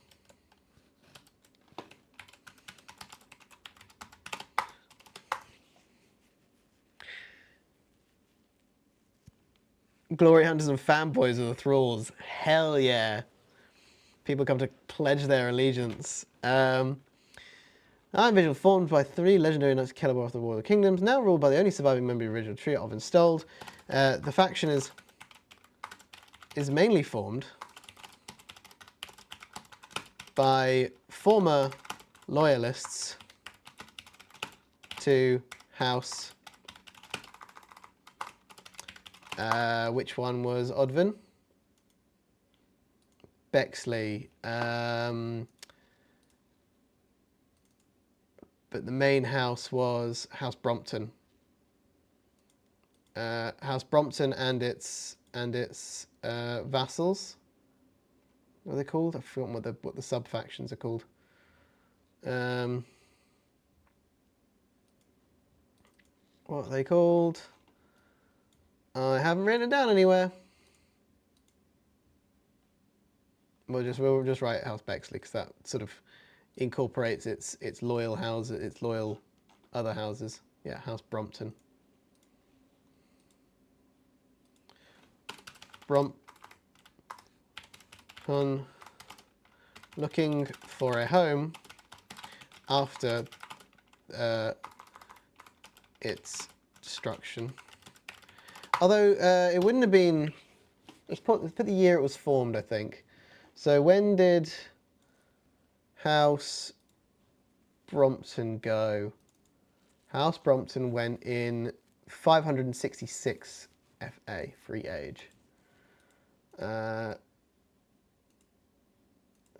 Glory hunters and fanboys are the thralls. Hell yeah. People come to pledge their allegiance. Iron Vigil, formed by 3 legendary knights of Celebar after the War of the Kingdoms, now ruled by the only surviving member of the original trio, Odvin Stold. The faction is mainly formed by former loyalists to House. Which one was Odvin? Bexley. But the main house was House Brompton. House Brompton and its vassals. What are they called? I've forgotten what the sub factions are called. What are they called? I haven't written it down anywhere. We'll just write House Bexley because that sort of incorporates its loyal houses, its loyal other houses. Yeah, House Brompton. Brompton, looking for a home after its destruction. Although it wouldn't have been. Let's put the year it was formed, I think. So when did House Brompton go? House Brompton went in 566 FA, free age.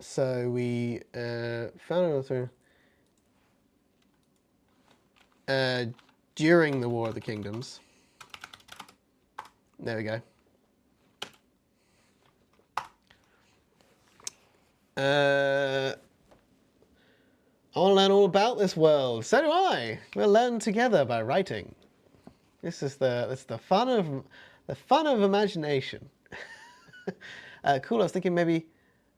So we found another during the War of the Kingdoms. There we go. I want to learn all about this world. So do I. We'll learn together by writing. This is the fun of imagination. Cool. I was thinking maybe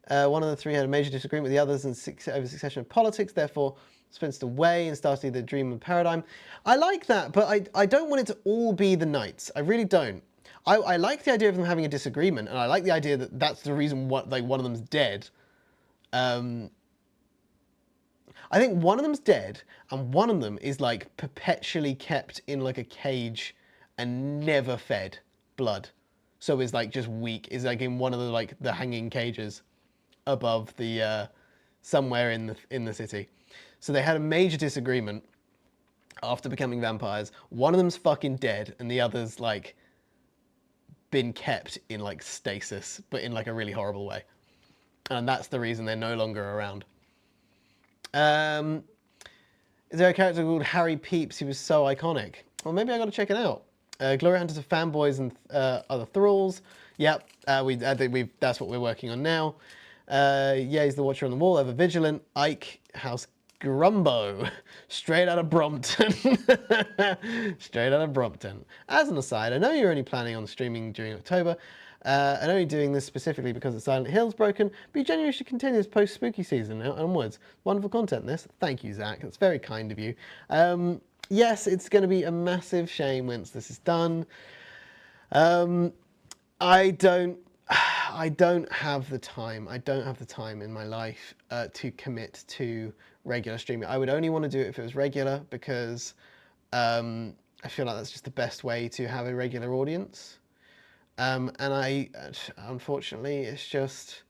one of the 3 had a major disagreement with the others and over succession of politics. Therefore, spent away and started the dream of paradigm. I like that, but I don't want it to all be the knights. I really don't. I like the idea of them having a disagreement, and I like the idea that that's the reason one of them's dead. I think one of them's dead, and one of them is like perpetually kept in like a cage and never fed blood. So is like just weak. Is like in one of the hanging cages above the somewhere in the city. So they had a major disagreement after becoming vampires. One of them's fucking dead, and the other's like been kept in like stasis, but in like a really horrible way. And that's the reason they're no longer around. Is there a character called Harry Peeps who was so iconic? Well, maybe I got to check it out. Glory Hunters are fanboys and other thralls. Yep, I think that's what we're working on now. Yeah, he's the Watcher on the Wall, ever vigilant. Ike, House Grumbo, straight out of Brompton. Straight out of Brompton. As an aside, I know you're only planning on streaming during October, and only doing this specifically because the Silent Hill's broken, but you genuinely should continue this post-spooky season onwards. Wonderful content, this. Thank you, Zach. That's very kind of you. Yes, it's going to be a massive shame once this is done. I don't have the time. I don't have the time in my life to commit to regular streaming. I would only want to do it if it was regular because I feel like that's just the best way to have a regular audience. And unfortunately, it's just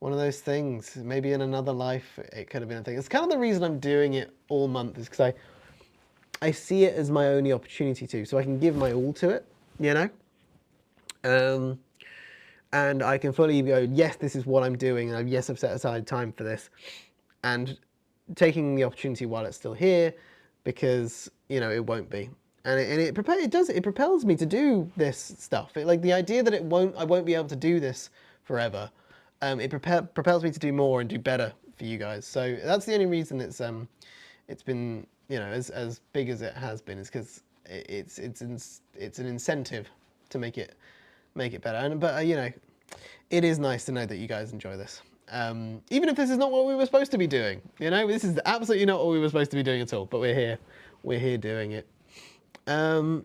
one of those things. Maybe in another life, it could have been a thing. It's kind of the reason I'm doing it all month, is because I see it as my only opportunity to, so I can give my all to it, you know? And I can fully go, yes, this is what I'm doing, and yes, I've set aside time for this. And taking the opportunity while it's still here, because, you know, it won't be. And it propels me to do this stuff. Like the idea that I won't be able to do this forever, it propels me to do more and do better for you guys. So that's the only reason it's been, you know, as big as it has been, is because it's an incentive to make it better. But you know, it is nice to know that you guys enjoy this. Even if this is not what we were supposed to be doing, you know, this is absolutely not what we were supposed to be doing at all. But we're here doing it. Oh,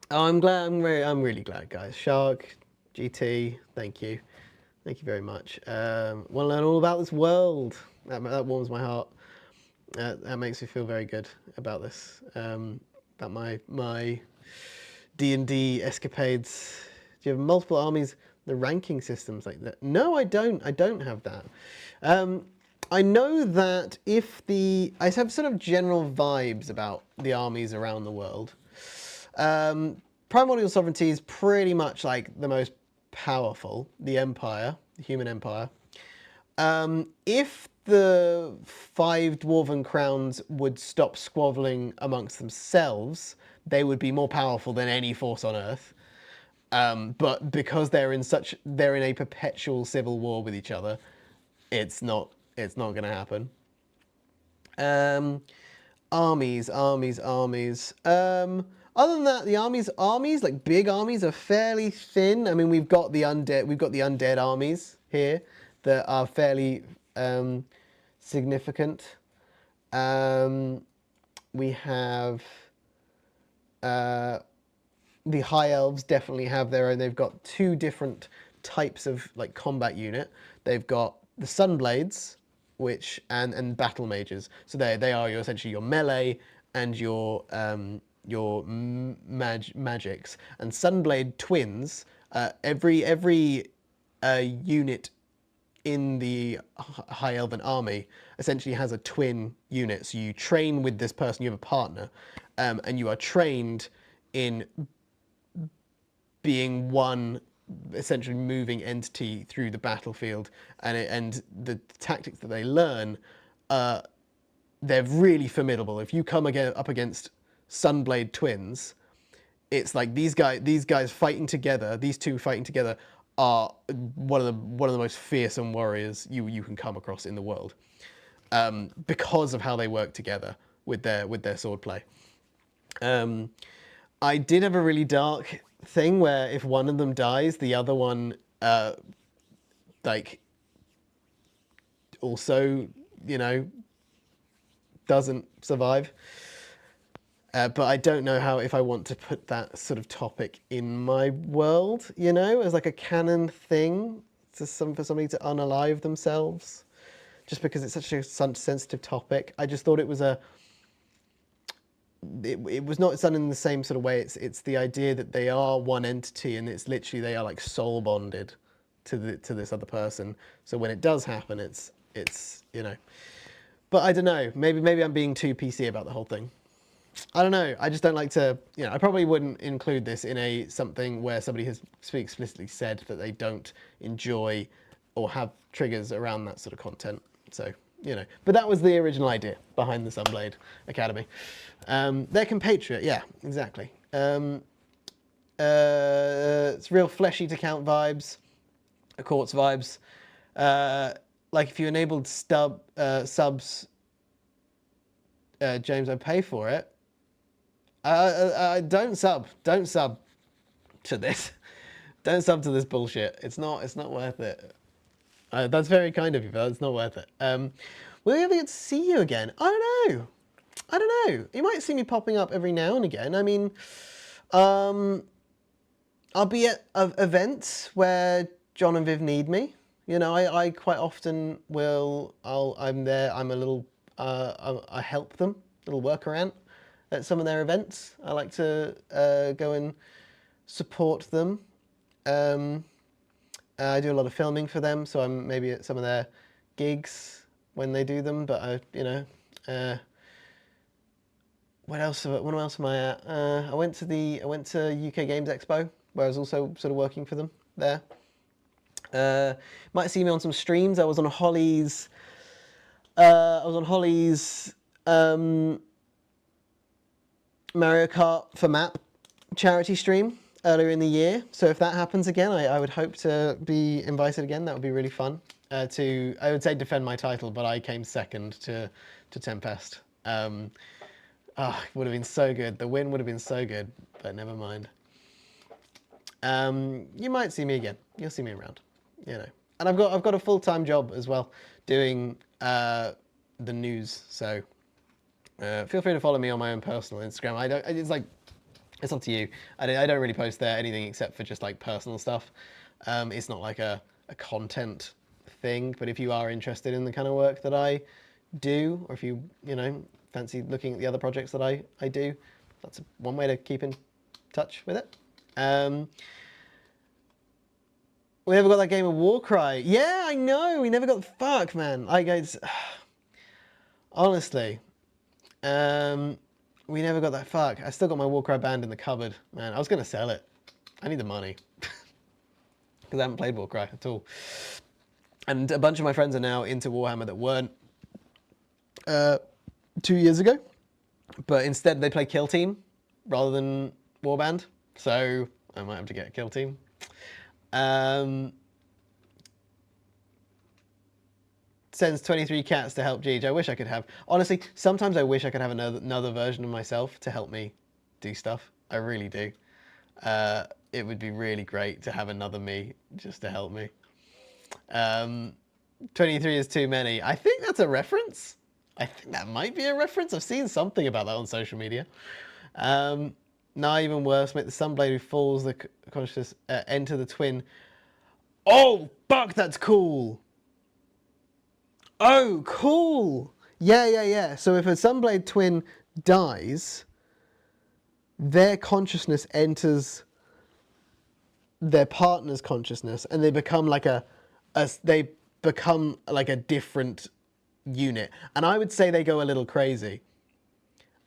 I'm glad. I'm really glad, guys. Shark, GT, thank you very much. Want to learn all about this world? That warms my heart. That makes me feel very good about this. About my D&D escapades. Do you have multiple armies? The ranking systems like that? No, I don't. I don't have that. I know that I have sort of general vibes about the armies around the world. Primordial Sovereignty is pretty much like the most powerful, the Empire, the human Empire. If the 5 Dwarven Crowns would stop squabbling amongst themselves, they would be more powerful than any force on Earth. But because they're in a perpetual civil war with each other, it's not going to happen. Armies. Other than that, the armies, like big armies, are fairly thin. I mean, we've got the undead armies here that are fairly significant. We have the High Elves definitely have their own. They've got 2 different types of like combat unit. They've got the Sunblades, and battle mages. So they are essentially your melee and your magics. And Sunblade twins. Every unit in the High Elven army essentially has a twin unit. So you train with this person. You have a partner, and you are trained in being one essentially moving entity through the battlefield, and the tactics that they learn, they're really formidable. If you come up against Sunblade twins, it's like these guys fighting together. These 2 fighting together are one of the most fearsome warriors you can come across in the world, because of how they work together with their swordplay. I did have a really dark thing where if one of them dies, the other one like also, you know, doesn't survive. But I don't know if I want to put that sort of topic in my world, you know, as like a canon thing for somebody to unalive themselves, just because it's such a sensitive topic. I just thought it was it was not done in the same sort of way. It's the idea that they are one entity, and it's literally they are like soul bonded to this other person. So when it does happen, it's you know. But I don't know. Maybe I'm being too PC about the whole thing. I don't know. I just don't like to. You know, I probably wouldn't include this in something where somebody has explicitly said that they don't enjoy or have triggers around that sort of content. So, you know, but that was the original idea behind the Sunblade Academy. Their compatriot, yeah, exactly. It's real Flesh Eater Count vibes, Quartz vibes. Like if you enabled subs, James, I'd pay for it. Don't sub to this. Don't sub to this bullshit. It's not worth it. That's very kind of you, but it's not worth it. Will we ever get to see you again? I don't know. You might see me popping up every now and again. I mean, I'll be at events where John and Viv need me. You know, I quite often will. I'm there. I'm a little. I help them. Little workaround. at some of their events. I like to go and support them. I do a lot of filming for them, so I'm maybe at some of their gigs when they do them. But what else am I at? I went to UK Games Expo, where I was also sort of working for them there. Might see me on some streams. I was on Holly's. Mario Kart for Map charity stream earlier in the year. So if that happens again, I would hope to be invited again. That would be really fun. I would say defend my title, but I came second to Tempest. It would have been so good. The win would have been so good, but never mind. You might see me again. You'll see me around, And I've got a full-time job as well, doing the news. So feel free to follow me on my own personal Instagram. It's up to you. I don't really post there anything except for just like personal stuff. It's not like a content thing, but if you are interested in the kind of work that I do, or if you fancy looking at the other projects that I do, that's one way to keep in touch with it. We never got that game of Warcry. Yeah, I know. We never got the fuck, man. Honestly, we never got that fuck. I still got my Warcry band in the cupboard, man. I was gonna sell it. I need the money because I haven't played Warcry at all. And a bunch of my friends are now into Warhammer that weren't 2 years ago, but instead they play Kill Team rather than Warband. So I might have to get a Kill Team. Sends 23 cats to help Jeej. I wish I could have. Honestly, sometimes I wish I could have another version of myself to help me do stuff. I really do. It would be really great to have another me just to help me. 23 is too many. I think that's a reference. I think that might be a reference. I've seen something about that on social media. Now even worse, make the Sunblade who falls the consciousness enter the twin. Oh, fuck, that's cool. Oh, cool. Yeah. So if a Sunblade twin dies, their consciousness enters their partner's consciousness, and they become like a different unit. And I would say they go a little crazy.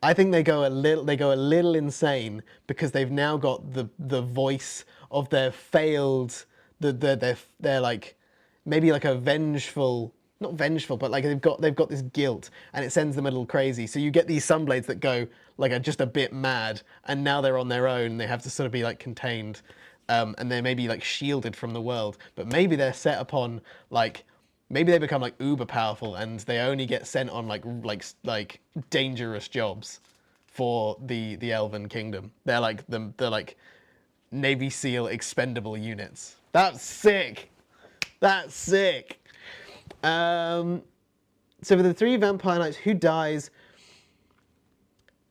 I think they go a little insane because they've now got the voice of their failed, they're like maybe like a vengeful, not vengeful, but like they've got this guilt, and it sends them a little crazy. So you get these Sunblades that go like just a bit mad, and now they're on their own. They have to sort of be like contained, and they're maybe like shielded from the world. But maybe they're set upon like. Maybe they become like uber powerful, and they only get sent on like dangerous jobs for the Elven Kingdom. They're like Navy SEAL expendable units. That's sick. That's sick. So for the 3 vampire knights, who dies?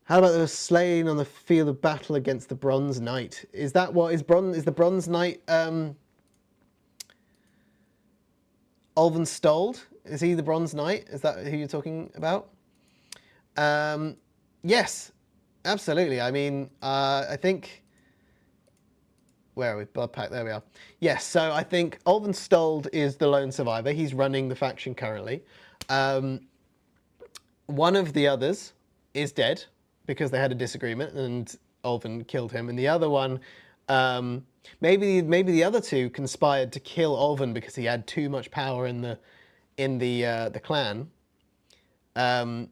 How about they were slain on the field of battle against the Bronze Knight? Is that what is bronze? Is the Bronze Knight? Ulven Stold, is he the Bronze Knight? Is that who you're talking about? Yes, absolutely. I mean, I think... Where are we? Blood Pact, there we are. Yes, so I think Ulven Stold is the lone survivor. He's running the faction currently. One of the others is dead because they had a disagreement and Ulven killed him. And the other one... maybe the other 2 conspired to kill Ulven because he had too much power in the clan. Ulven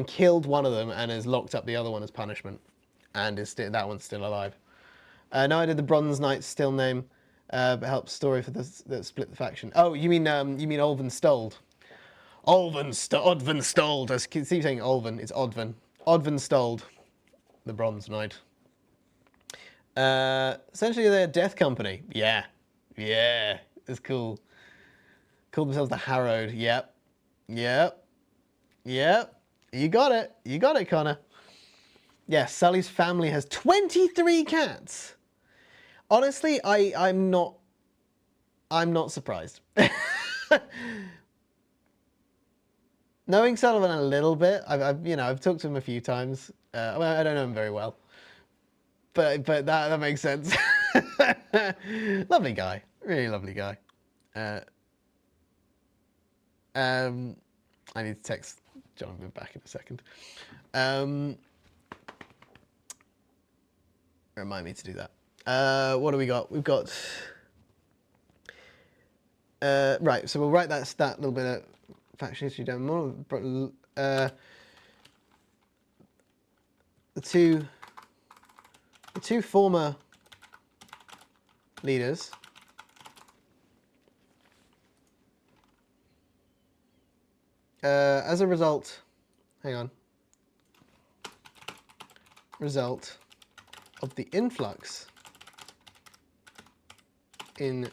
killed one of them and has locked up the other one as punishment, and that one's still alive. No, I did the Bronze Knight's still name, but helps story for that split the faction. Oh, you mean Ulven Stold? Odven Stold. I keep saying Ulven. It's Odven. Odven Stold, the Bronze Knight. Essentially, they're a death company. Yeah, it's cool. Called themselves the Harrowed. Yep. You got it, Connor. Yeah, Sully's family has 23 cats. Honestly, I'm not surprised. knowing Sullivan a little bit, I've talked to him a few times. Well, I don't know him very well, but that makes sense. Lovely guy, really lovely guy. I need to text Jonathan back in a second. Remind me to do that. What do we got? We've got. Right, so we'll write that little bit of faction history down more. The two former leaders as a result, result of the influx in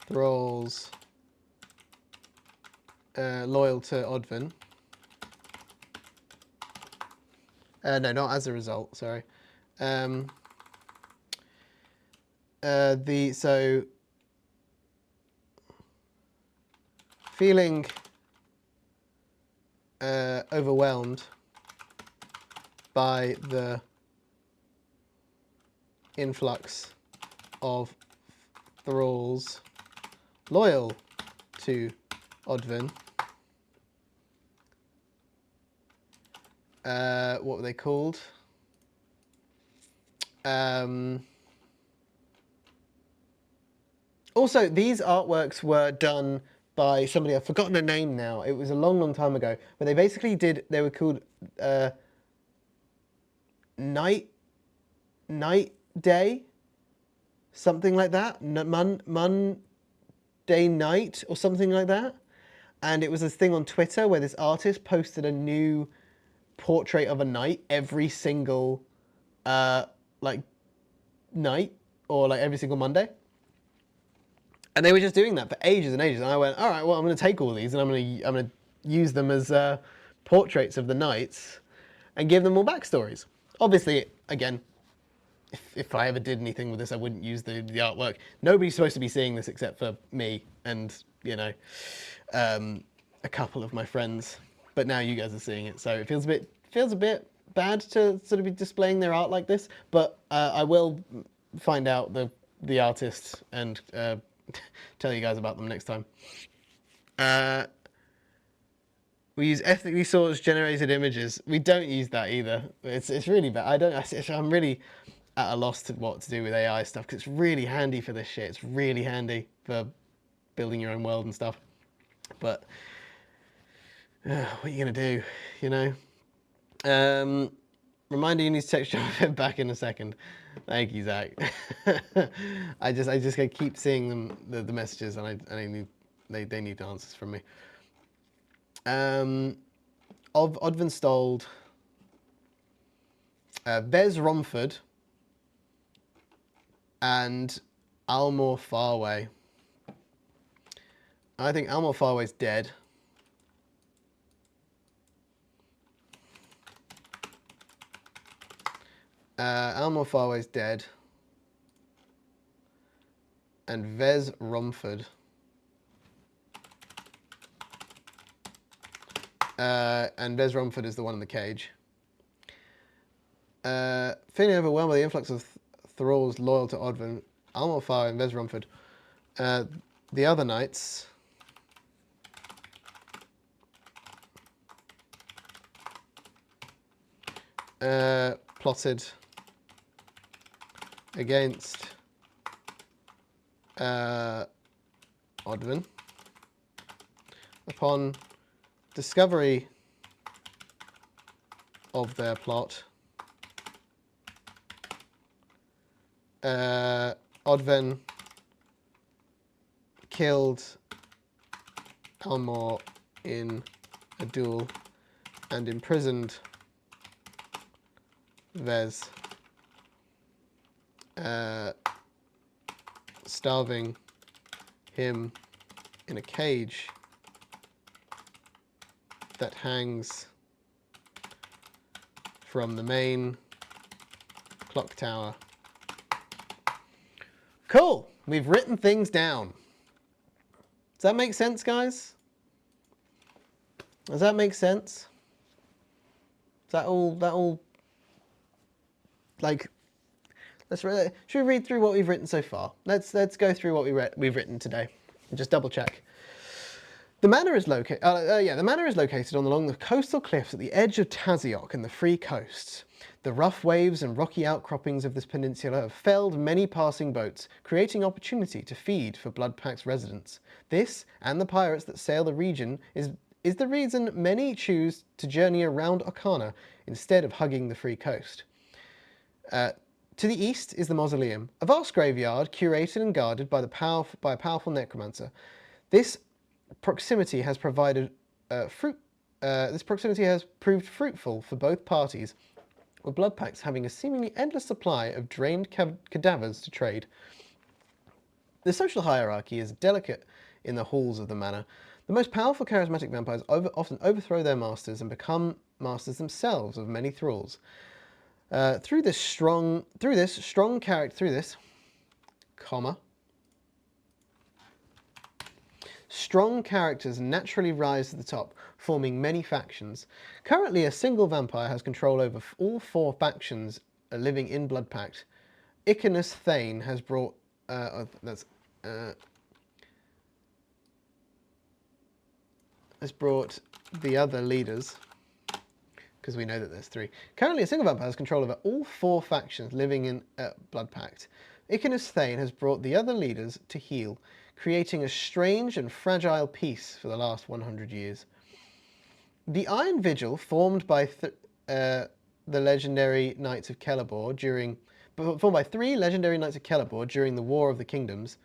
thralls loyal to Odvin. No, not as a result, sorry. Feeling overwhelmed by the influx of thralls loyal to Odvin. What were they called? Also, these artworks were done by somebody, I've forgotten their name now. It was a long, long time ago. But they basically they were called Night Day, something like that. Monday Night or something like that. And it was this thing on Twitter where this artist posted a new portrait of a knight every single night, or like every single Monday. And they were just doing that for ages and ages. And I went, all right, well, I'm going to take all these and I'm going to use them as portraits of the knights and give them all backstories. Obviously, again, if I ever did anything with this, I wouldn't use the artwork. Nobody's supposed to be seeing this except for me and, a couple of my friends. But now you guys are seeing it, so it feels a bit bad to sort of be displaying their art like this. But I will find out the artist and tell you guys about them next time. We use ethically sourced generated images. We don't use that either. It's really bad. I'm really at a loss to what to do with AI stuff because it's really handy for this shit. It's really handy for building your own world and stuff. But what are you gonna do? Reminder, you need to text Jonathan back in a second. Thank you, Zach. I just keep seeing them the messages, and they need answers from me. Of Odvinstold, Vez Romford, and Almor Farway. I think Almor Farway's dead. Almor Farway's dead. And Vez Romford. And Vez Romford is the one in the cage. Feeling overwhelmed by the influx of thralls loyal to Odvin, Almor Farway and Vez Romford. The other knights. Plotted against Odvin. Upon discovery of their plot, Odvin killed Almor in a duel and imprisoned Vez, starving him in a cage that hangs from the main clock tower. Cool, we've written things down. Does that make sense, guys? Does that make sense? Is that all, like, should we read through what we've written so far? Let's go through what we've written today and just double check. The manor is located. The manor is located along the coastal cliffs at the edge of Taziok and the Free Coast. The rough waves and rocky outcroppings of this peninsula have felled many passing boats, creating opportunity to feed for Bloodpack's residents. This, and the pirates that sail the region, is the reason many choose to journey around Okana instead of hugging the Free Coast. To the east is the Mausoleum, a vast graveyard curated and guarded by a powerful necromancer. This proximity has proved fruitful for both parties, with Bloodpacks having a seemingly endless supply of drained cadavers to trade. The social hierarchy is delicate in the halls of the manor. The most powerful charismatic vampires often overthrow their masters and become masters themselves of many thralls. Strong characters naturally rise to the top, forming many factions. Currently, a single vampire has control over all 4 factions living in Bloodpact. Icanus Thane has brought the other leaders, because we know that there's 3. Currently, a single vampire has control over all 4 factions living in Bloodpact. Icanus Thane has brought the other leaders to heel, creating a strange and fragile peace for the last 100 years. The Iron Vigil, formed by the legendary Knights of Celeborn formed by 3 legendary Knights of Celeborn during the War of the Kingdoms.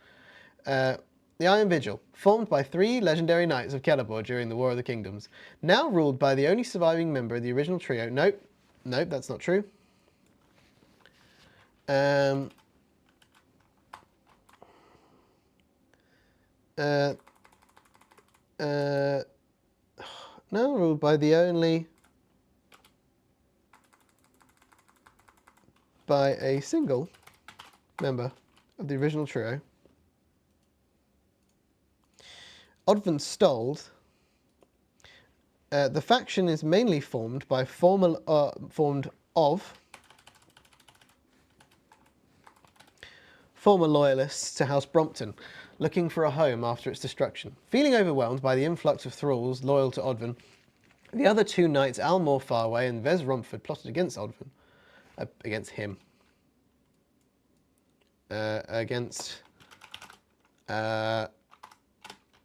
The Iron Vigil, formed by 3 legendary Knights of Celeborn during the War of the Kingdoms, now ruled by the only surviving member of the original trio. Nope, that's not true. Now ruled by a single member of the original trio. Odvan Stold. The faction is mainly formed of former loyalists to House Brompton, looking for a home after its destruction. Feeling overwhelmed by the influx of thralls loyal to Odvan, the other 2 knights, Almor Farway and Vez Romford, plotted against Odvan. Against him. Against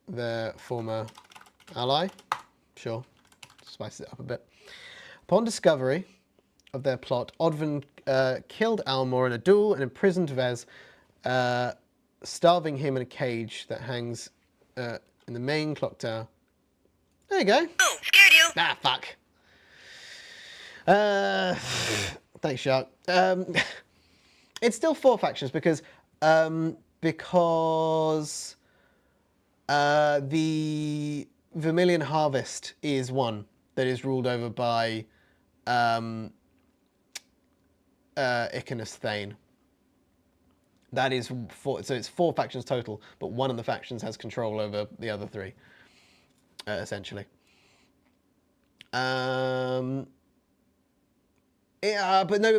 their former ally. Sure, spice it up a bit. Upon discovery of their plot, Odvan killed Almor in a duel and imprisoned Vez, starving him in a cage that hangs in the main clock tower. There you go. Oh, scared you. Ah, fuck. Thanks, Shark. It's still 4 factions because the Vermilion Harvest is one that is ruled over by Icanus Thane. That is 4, so it's 4 factions total, but one of the factions has control over the other 3, essentially. But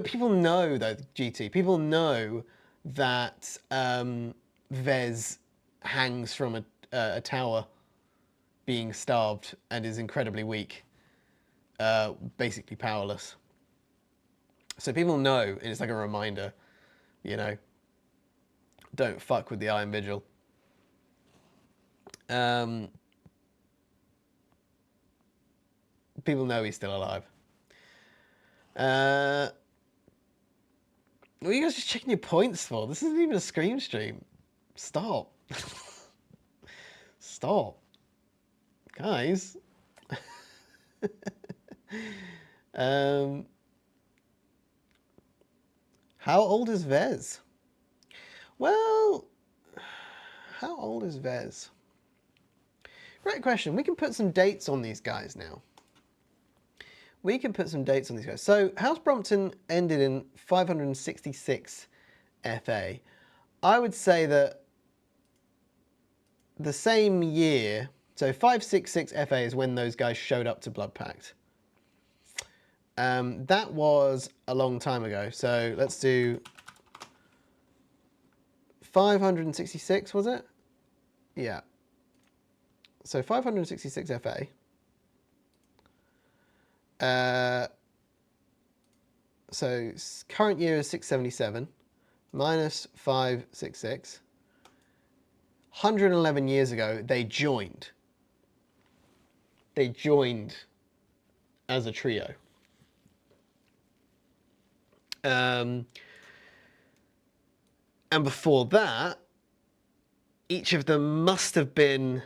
people know, though, GT. People know that Vez hangs from a tower being starved and is incredibly weak, basically powerless. So people know, and it's like a reminder, you know, don't fuck with the Iron Vigil. People know he's still alive. What are you guys just checking your points for? This isn't even a Scream stream. Stop. Stop. Guys. How old is Vez? Well, how old is Vez? Great question. We can put some dates on these guys now. So House Brompton ended in 566 FA. I would say that the same year So 566 FA is when those guys showed up to Blood Pact. That was a long time ago. So let's do 566, was it? Yeah. So 566 FA. So current year is 677 minus 566. 111 years ago, they joined. They joined as a trio. And before that, each of them must have been,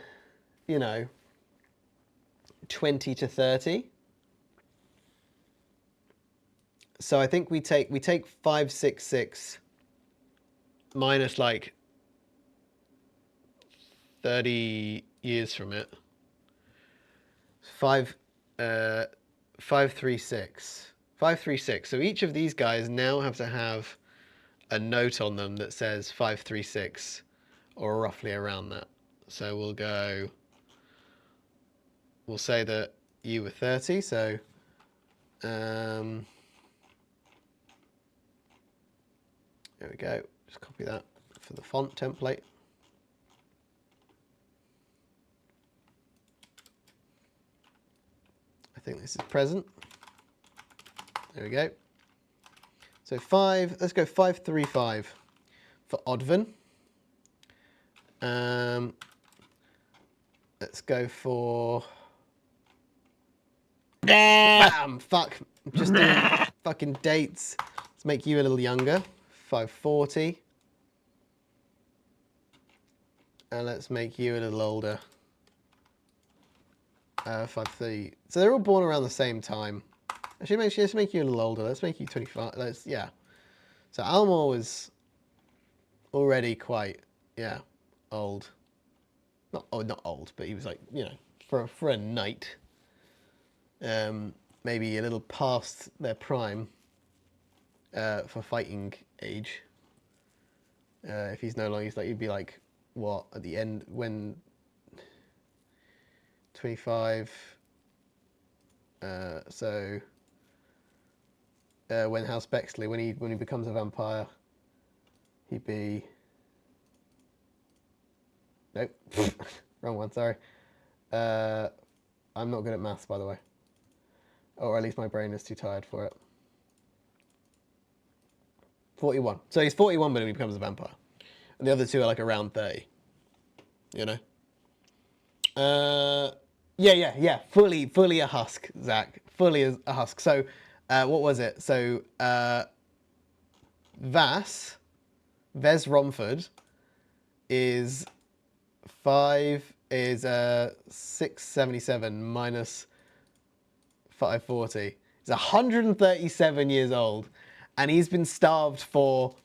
20 to 30. So I think we take 566 minus like 30 years from it. 536. 536. So each of these guys now have to have a note on them that says 536 or roughly around that. So we'll say that you were 30, so there we go. Just copy that for the font template. I think this is present. There we go. So let's go 535 for Odvin. Let's go for... Bam! Fuck. I'm just doing fucking dates. Let's make you a little younger. 540. And let's make you a little older. 530. So they're all born around the same time. Let's make you a little older. Let's make you 25. Yeah. So Almor was already quite, old. Not old, but he was like, for a knight. Maybe a little past their prime for fighting age. If he's no longer, he'd be like, what, at the end, when 25, when House Bexley, when he becomes a vampire, he'd be... Nope. Wrong one, sorry. I'm not good at maths, by the way. Or at least my brain is too tired for it. 41. So he's 41 when he becomes a vampire. And the other two are like around 30. Yeah. Fully a husk, Zach. Fully a husk. So, what was it? So, Vez Romford is 677 minus 540. He's 137 years old, and he's been starved for,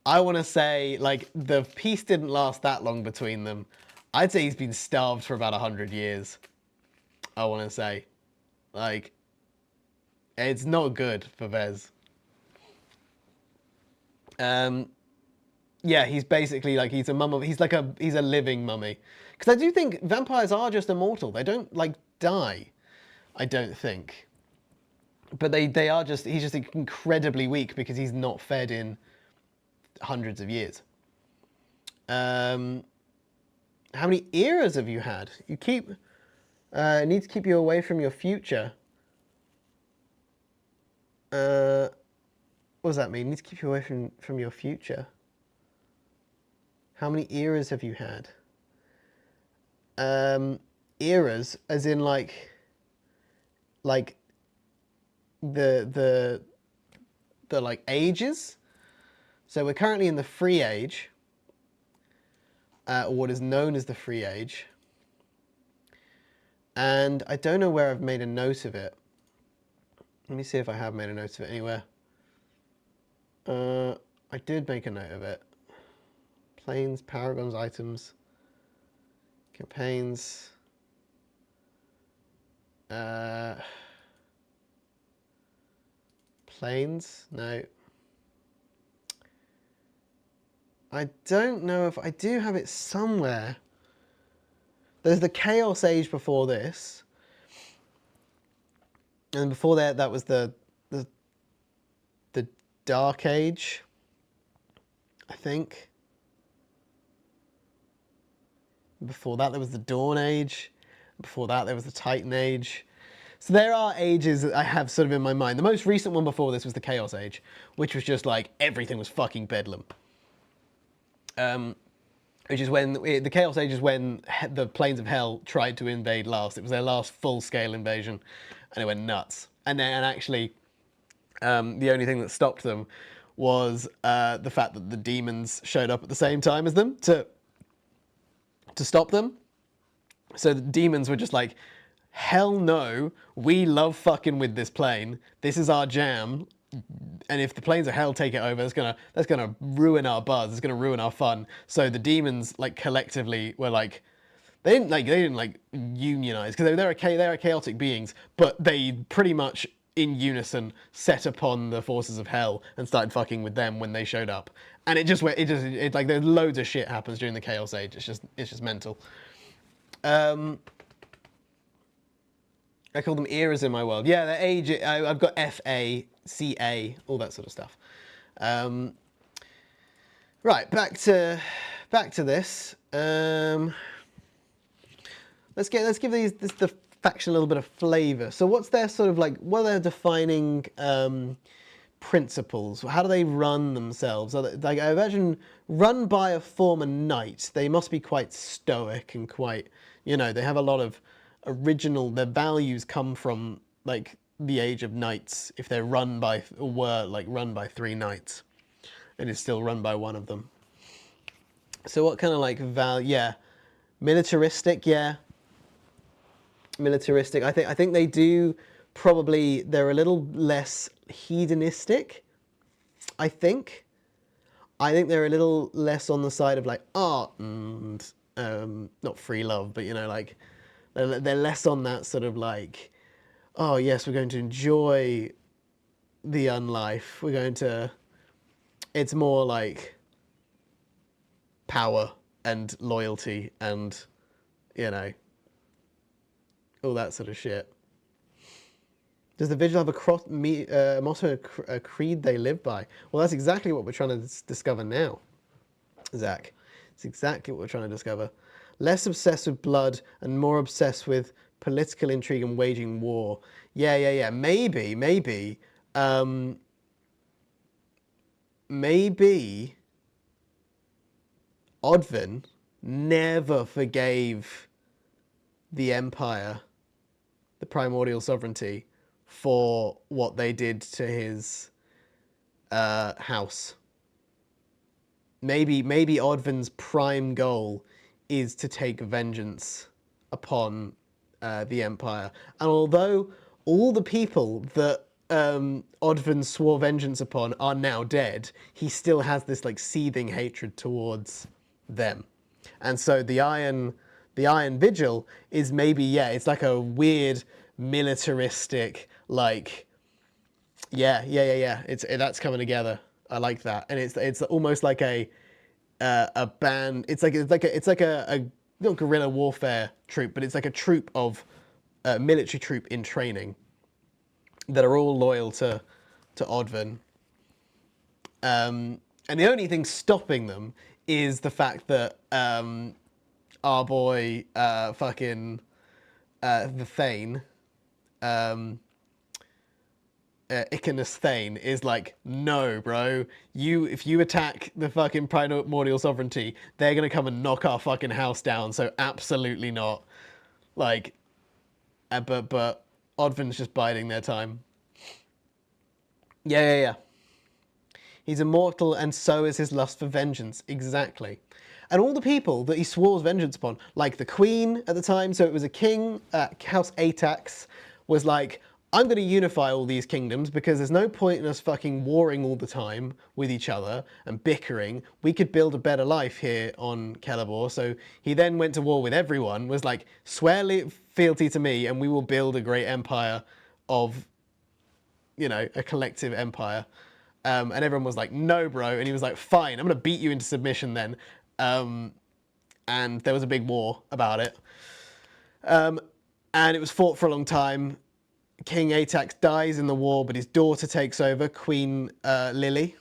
I want to say, like, the peace didn't last that long between them. I'd say he's been starved for about 100 years. I want to say. Like, it's not good for Vez. Yeah, he's basically like, he's a living mummy. Because I do think vampires are just immortal. They don't, like, die, I don't think. But they are just, he's just incredibly weak because he's not fed in hundreds of years. How many eras have you had? You need to keep you away from your future. What does that mean? Need to keep you away from your future. How many eras have you had? Eras, as in like the like ages. So we're currently in the free age, or what is known as the free age. And I don't know where I've made a note of it. Let me see if I have made a note of it anywhere. I did make a note of it. Planes, paragons, items, campaigns. Planes? No. I don't know if I do have it somewhere. There's the Chaos Age before this. And before that was the Dark Age, I think. Before that there was the Dawn Age. Before that there was the Titan Age. So there are ages that I have sort of in my mind. The most recent one before this was the Chaos Age, which was just like everything was fucking bedlam. Which is when the Chaos Age is when the Plains of Hell tried to invade last. It was their last full-scale invasion, and it went nuts. And actually, the only thing that stopped them was the fact that the demons showed up at the same time as them to stop them. So the demons were just like, hell no, we love fucking with this plane. This is our jam. And if the Plains of Hell take it over, that's gonna ruin our buzz. It's gonna ruin our fun. So the demons, like, collectively were like, they didn't unionize because they're chaotic beings, but they pretty much in unison set upon the forces of hell and started fucking with them when they showed up. And it like there's loads of shit happens during the Chaos Age. It's just mental. I call them eras in my world. Yeah, the age. I've got FA, CA, all that sort of stuff. Right, back to this. Let's give the faction a little bit of flavour. So what's their sort of like? What are their defining principles? How do they run themselves? Like, I imagine run by a former knight. They must be quite stoic and quite, they have a lot of original. Their values come from like the age of knights. If they're run by run by 3 knights, and is still run by one of them. So what kind of like value? Yeah, militaristic. Yeah. Militaristic. I think they do probably. They're a little less hedonistic. I think they're a little less on the side of like art and not free love, but like they're less on that sort of like, oh yes, we're going to enjoy the unlife. We're going to. It's more like power and loyalty and all that sort of shit. Does the Vigil have a motto, a creed they live by? Well, that's exactly what we're trying to discover now, Zach. It's exactly what we're trying to discover. Less obsessed with blood and more obsessed with political intrigue and waging war. Yeah. Maybe Odvin never forgave the Empire, the primordial sovereignty, for what they did to his house. Maybe Odvin's prime goal is to take vengeance upon the Empire. And although all the people that Odvin swore vengeance upon are now dead, he still has this like seething hatred towards them. And so the Iron Vigil is maybe, it's like a weird militaristic, like, that's coming together. I like that. And it's almost like a band. It's like a not guerrilla warfare troop, but it's like a troop of military troop in training that are all loyal to Odvin. And the only thing stopping them is the fact that our boy the Thane, Icanus Thane, is like, no, bro. If you attack the fucking primordial sovereignty, they're gonna come and knock our fucking house down. So absolutely not. Like, but Odvin's just biding their time. Yeah. He's immortal, and so is his lust for vengeance. Exactly. And all the people that he swore vengeance upon, like the Queen at the time, so it was a king, House Atax, was like, I'm going to unify all these kingdoms because there's no point in us fucking warring all the time with each other and bickering. We could build a better life here on Celeborn. So he then went to war with everyone, was like, swear fealty to me and we will build a great empire of, a collective empire. And everyone was like, no, bro. And he was like, fine, I'm going to beat you into submission then. And there was a big war about it. And it was fought for a long time. King Atax dies in the war, but his daughter takes over, Queen Lily.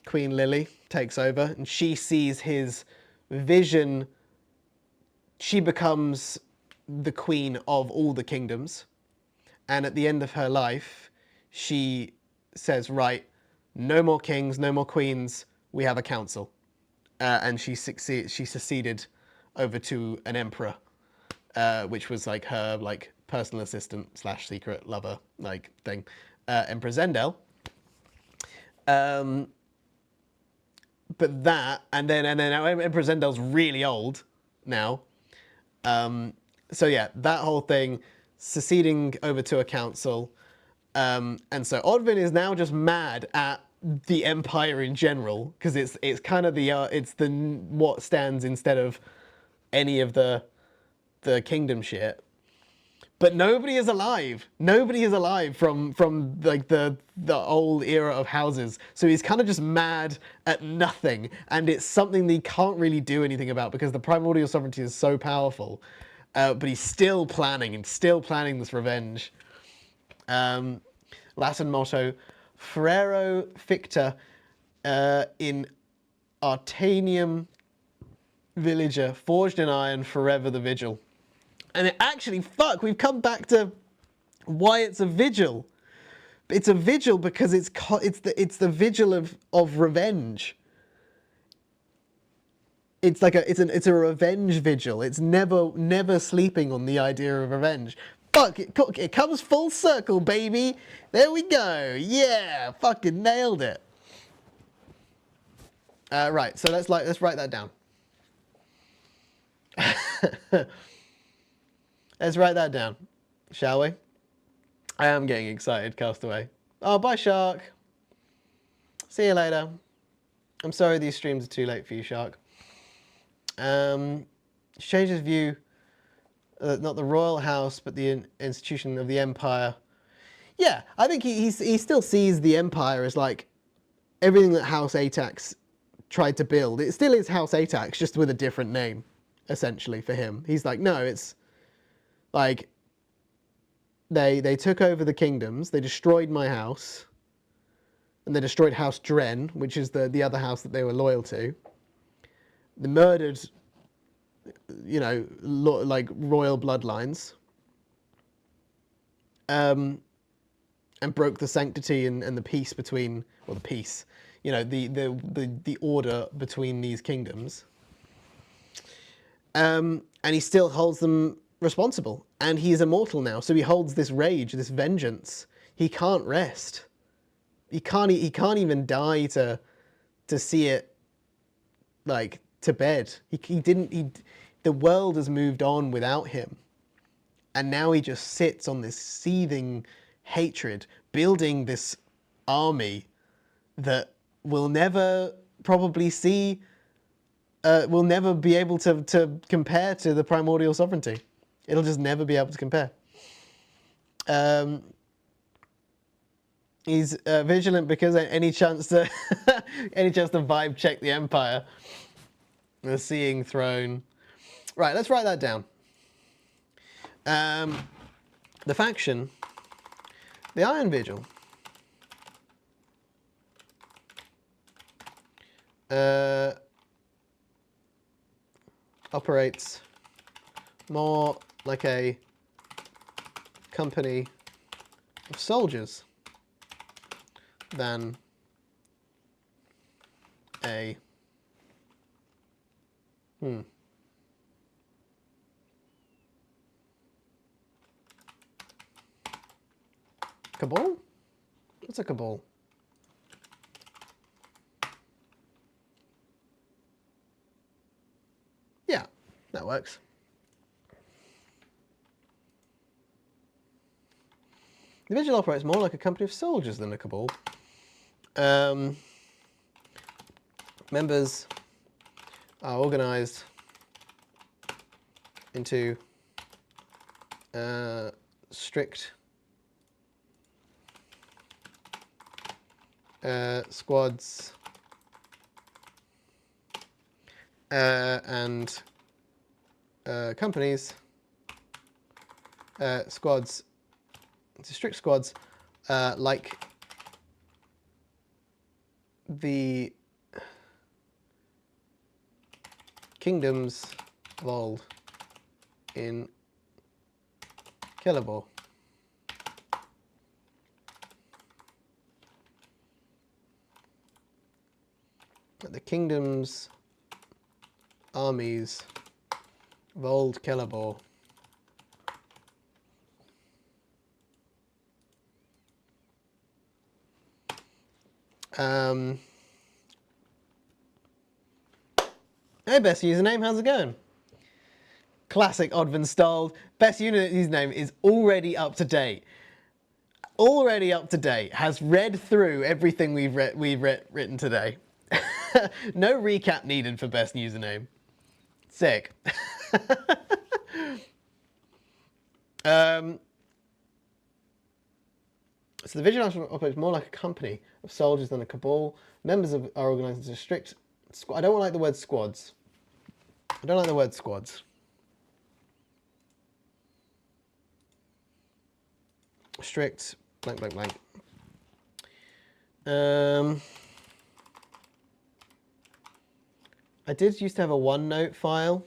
Queen Lily takes over, and she sees his vision. She becomes the queen of all the kingdoms. And at the end of her life, she says, right, no more kings, no more queens, we have a council. And she succeeded over to an emperor, which was like her like personal assistant / secret lover like thing, Emperor Zendel. But that, and then Emperor Zendel's really old now. So yeah, that whole thing, seceding over to a council. And so Odvin is now just mad at the Empire in general, because it's kind of it's the what stands instead of any of the kingdom shit. But nobody is alive. Nobody is alive from like the old era of houses. So he's kind of just mad at nothing, and it's something that he can't really do anything about because the primordial sovereignty is so powerful. But he's still planning this revenge. Latin motto: Ferrero Ficta in Artanium Villager, forged in iron, forever the vigil. And it actually, fuck, we've come back to why it's a vigil. It's a vigil because it's the vigil of revenge. It's like it's a revenge vigil. It's never sleeping on the idea of revenge. Fuck, it comes full circle, baby. There we go. Yeah, fucking nailed it. Right, so let's write that down. Let's write that down, shall we? I am getting excited, Castaway. Oh, bye, Shark. See you later. I'm sorry these streams are too late for you, Shark. Changes view, not the royal house, but the institution of the empire. Yeah, I think he still sees the empire as like everything that House Atax tried to build. It still is House Atax, just with a different name, essentially, for him. He's like, no, it's like they took over the kingdoms, they destroyed my house, and they destroyed House Dren, which is the other house that they were loyal to. They murdered, you know, like royal bloodlines, and broke the sanctity and the peace between, well, the peace, you know, the order between these kingdoms. And he still holds them responsible, and he is immortal now, so he holds this rage, this vengeance. He can't rest. He can't even die to see it like to bed. The world has moved on without him, and now he just sits on this seething hatred, building this army that will never probably see. Will never be able to compare to the primordial sovereignty. It'll just never be able to compare. He's vigilant because any chance to vibe check the Empire. The Seeing Throne. Right, let's write that down. The faction, the Iron Vigil. Operates more like a company of soldiers than a cabal? What's a cabal? Yeah, that works. The Vigil operates more like a company of soldiers than a cabal. Members are organized into strict squads and companies squads, into strict squads, like the kingdoms of old in killable. The kingdoms, armies of old killable. Hey, best username, how's it going? Classic Oddvan Stalled. Best username is already up to date. Already up to date. Has read through everything we've written today. No recap needed for best username. Sick. So the vigilance operates more like a company of soldiers than a cabal. Members are organised into strict squad. I don't like the word squads. I don't like the word squads. Strict blank blank blank. I did used to have a OneNote file.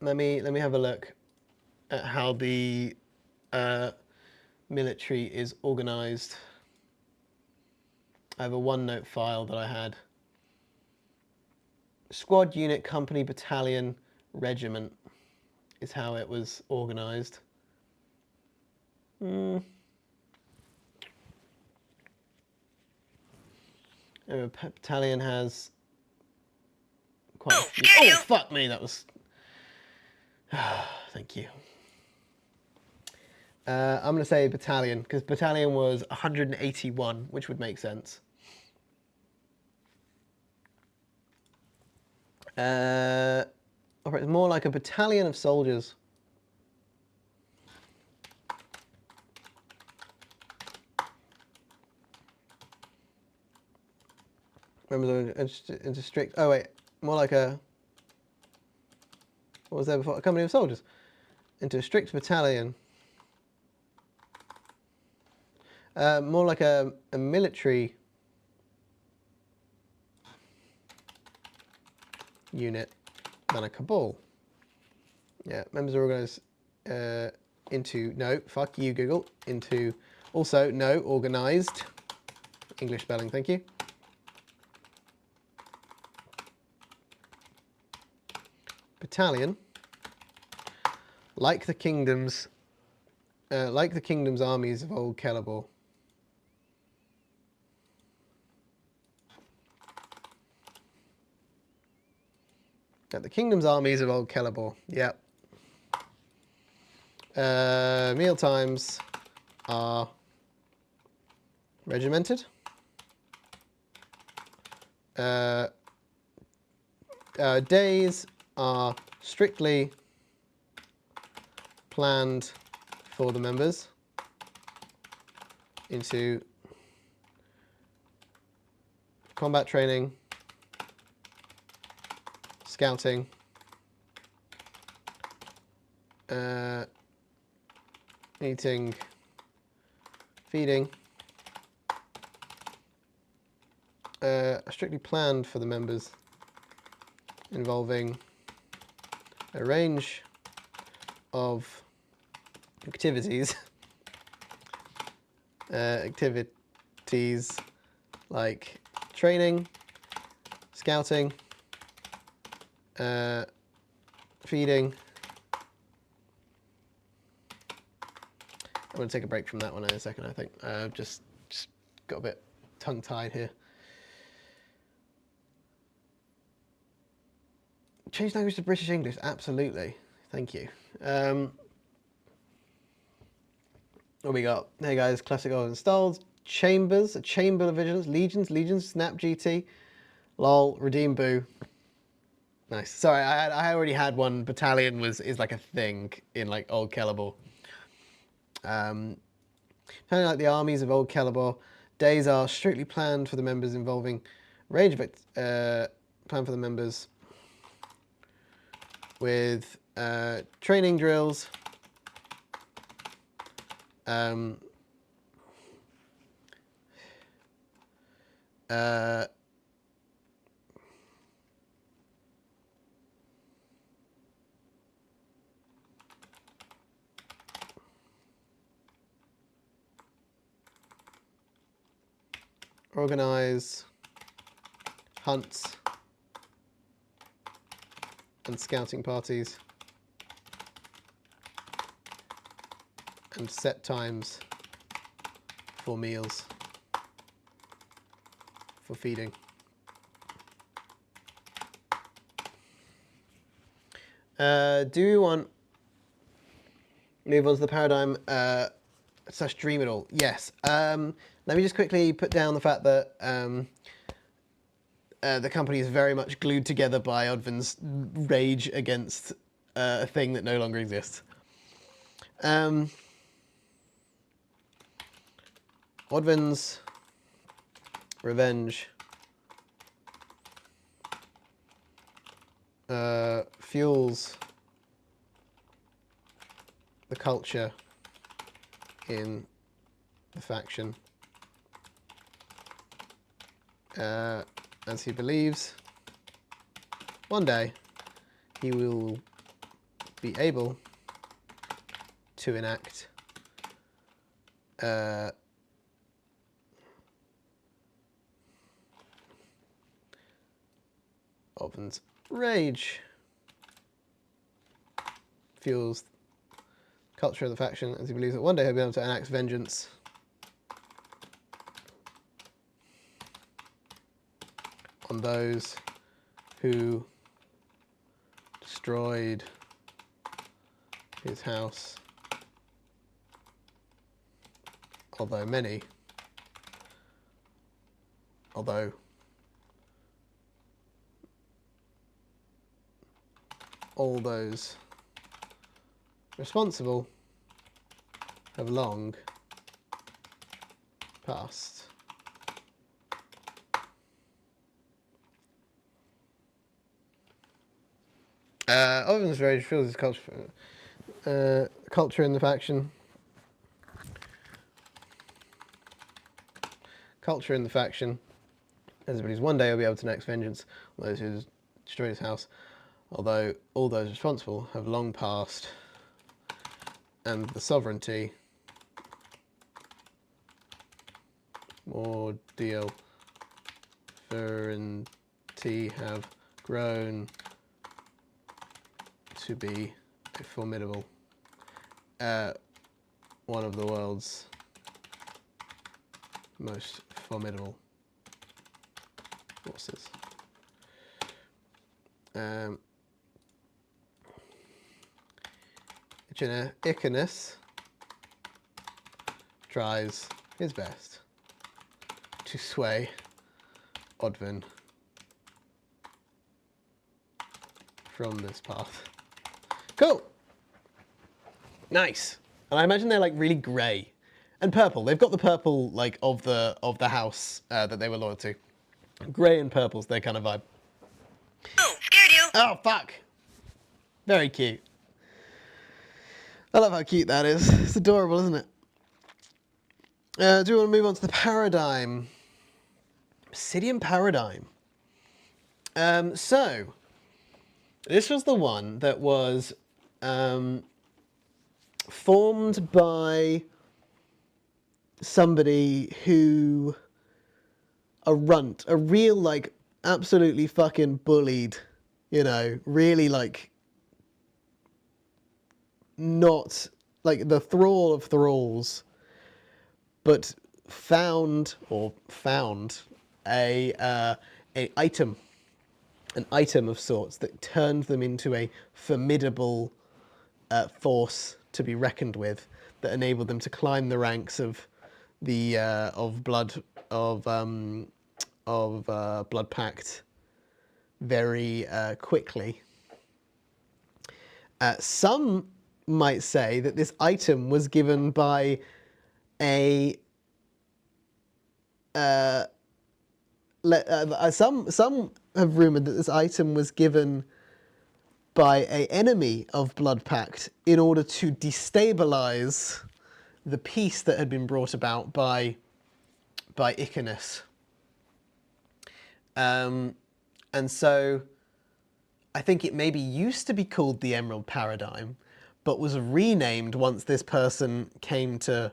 Let me have a look at how the military is organised. I have a OneNote file that I had. Squad, unit, company, battalion, regiment is how it was organised. A battalion has quite a few. Oh, fuck me, that was... Thank you. I'm going to say battalion, because battalion was 181, which would make sense. Operates more like a battalion of soldiers. Remember into strict... Oh, wait. More like a... What was there before? A company of soldiers. Into a strict battalion. More like a military unit than a cabal. Yeah, members are organised into... No, fuck you, Google. Into... Also, no, organised. English spelling, thank you. Battalion. Like the kingdoms armies of old Kelebor. At the kingdom's armies of old Kelebor. Yep. Meal times are regimented. Days are strictly planned for the members into combat training, scouting, eating, feeding, strictly planned for the members, involving a range of activities like training, scouting, feeding. I'm going to take a break from that one in a second, I think. Just got a bit tongue-tied here. Change language to British English, absolutely. Thank you. What we got? Hey guys, classic old installs. Chambers, a chamber of vigilance. Legions, snap GT. Lol, redeem boo. Nice. Sorry, I already had one. Battalion is like a thing in like old Kelebor. Kind of like the armies of old Kelebor. Days are strictly planned for the members, involving range of planned for the members. with training drills, organize hunts and scouting parties, and set times for meals, for feeding. Do we want move on to the paradigm / dream it all? Yes. Let me just quickly put down the fact that the company is very much glued together by Odvin's rage against a thing that no longer exists. Odvin's revenge fuels the culture in the faction, as he believes one day he will be able to enact Odvin's rage fuels culture of the faction, as he believes that one day he'll be able to enact vengeance on those who destroyed his house, although all those responsible have long passed. Odvin's rage fuels his culture in the faction. Culture in the faction. Everybody's one day will be able to enact vengeance on those who destroyed his house, although all those responsible have long passed, and the sovereignty have grown to be a formidable, one of the world's most formidable forces. Icarus tries his best to sway Odvin from this path. Cool. Nice. And I imagine they're like really grey and purple. They've got the purple like of the house that they were loyal to. Grey and purple's their kind of vibe. Oh, scared you. Oh fuck. Very cute. I love how cute that is. It's adorable, isn't it? Do we want to move on to the paradigm? Obsidian paradigm. So, this was the one that was formed by somebody who, a runt, a real, like, absolutely fucking bullied, you know, really, like, not, like, the thrall of thralls, but found an item of sorts that turned them into a formidable force to be reckoned with, that enabled them to climb the ranks of the Blood Pact very quickly. Some might say that this item was given by some have rumoured that this item was given by an enemy of Blood Pact in order to destabilize the peace that had been brought about by Icanus. And so I think it maybe used to be called the Emerald Paradigm, but was renamed once this person came to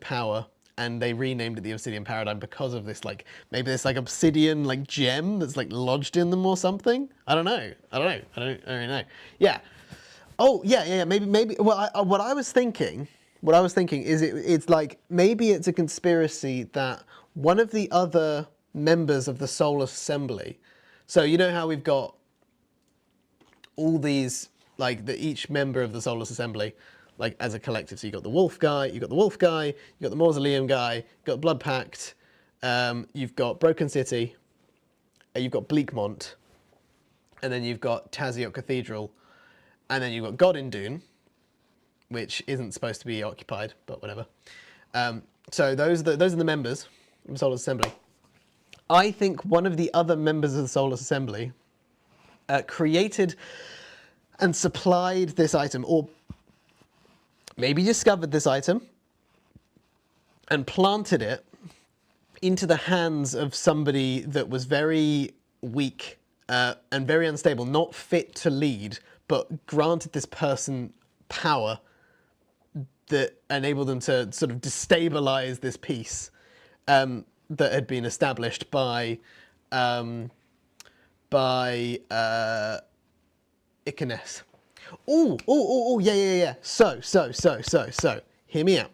power, and they renamed it the Obsidian Paradigm because of this, like, maybe this like obsidian like gem that's like lodged in them or something. I don't really know. Yeah. Oh yeah. Maybe. Well, what I was thinking is it's like maybe it's a conspiracy that one of the other members of the Solar Assembly. So you know how we've got all these, like, each member of the Solar Assembly, like, as a collective. So you got the Wolf guy, you got the Mausoleum guy, you got Blood Pact, you've got Broken City, you've got Bleakmont, and then you've got Taziot Cathedral, and then you've got God in Dune, which isn't supposed to be occupied, but whatever. So those are the members of the Solar Assembly. I think one of the other members of the Solar Assembly created and supplied this item, or maybe discovered this item and planted it into the hands of somebody that was very weak and very unstable, not fit to lead, but granted this person power that enabled them to sort of destabilize this peace that had been established by Icanus. Yeah. So, hear me out.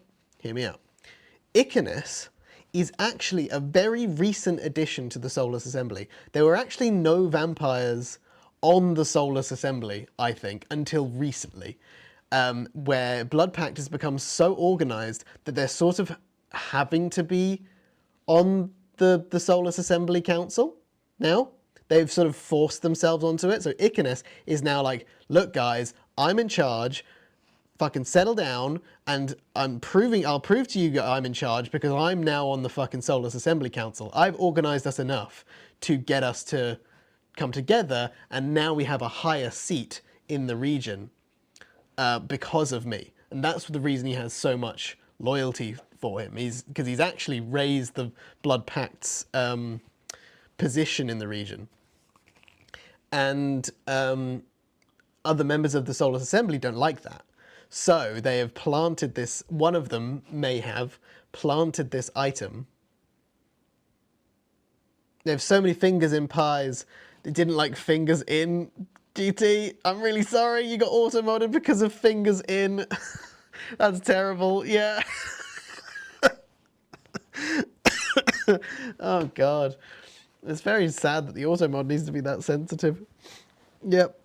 Icanus is actually a very recent addition to the Solus Assembly. There were actually no vampires on the Solus Assembly, I think, until recently, where Blood Pact has become so organized that they're sort of having to be on the Solus Assembly Council now. They've sort of forced themselves onto it. So Icanus is now like, look guys, I'm in charge, fucking settle down, and I'll prove to you I'm in charge because I'm now on the fucking Solus Assembly Council. I've organized us enough to get us to come together, and now we have a higher seat in the region because of me. And that's the reason he has so much loyalty for him. Because he's actually raised the Blood Pact's position in the region. And other members of the Solus Assembly don't like that. So they have planted this, one of them may have planted this item. They have so many fingers in pies. They didn't like fingers in. GT, I'm really sorry you got auto-modded because of fingers in. That's terrible, yeah. Oh God. It's very sad that the auto mod needs to be that sensitive. Yep.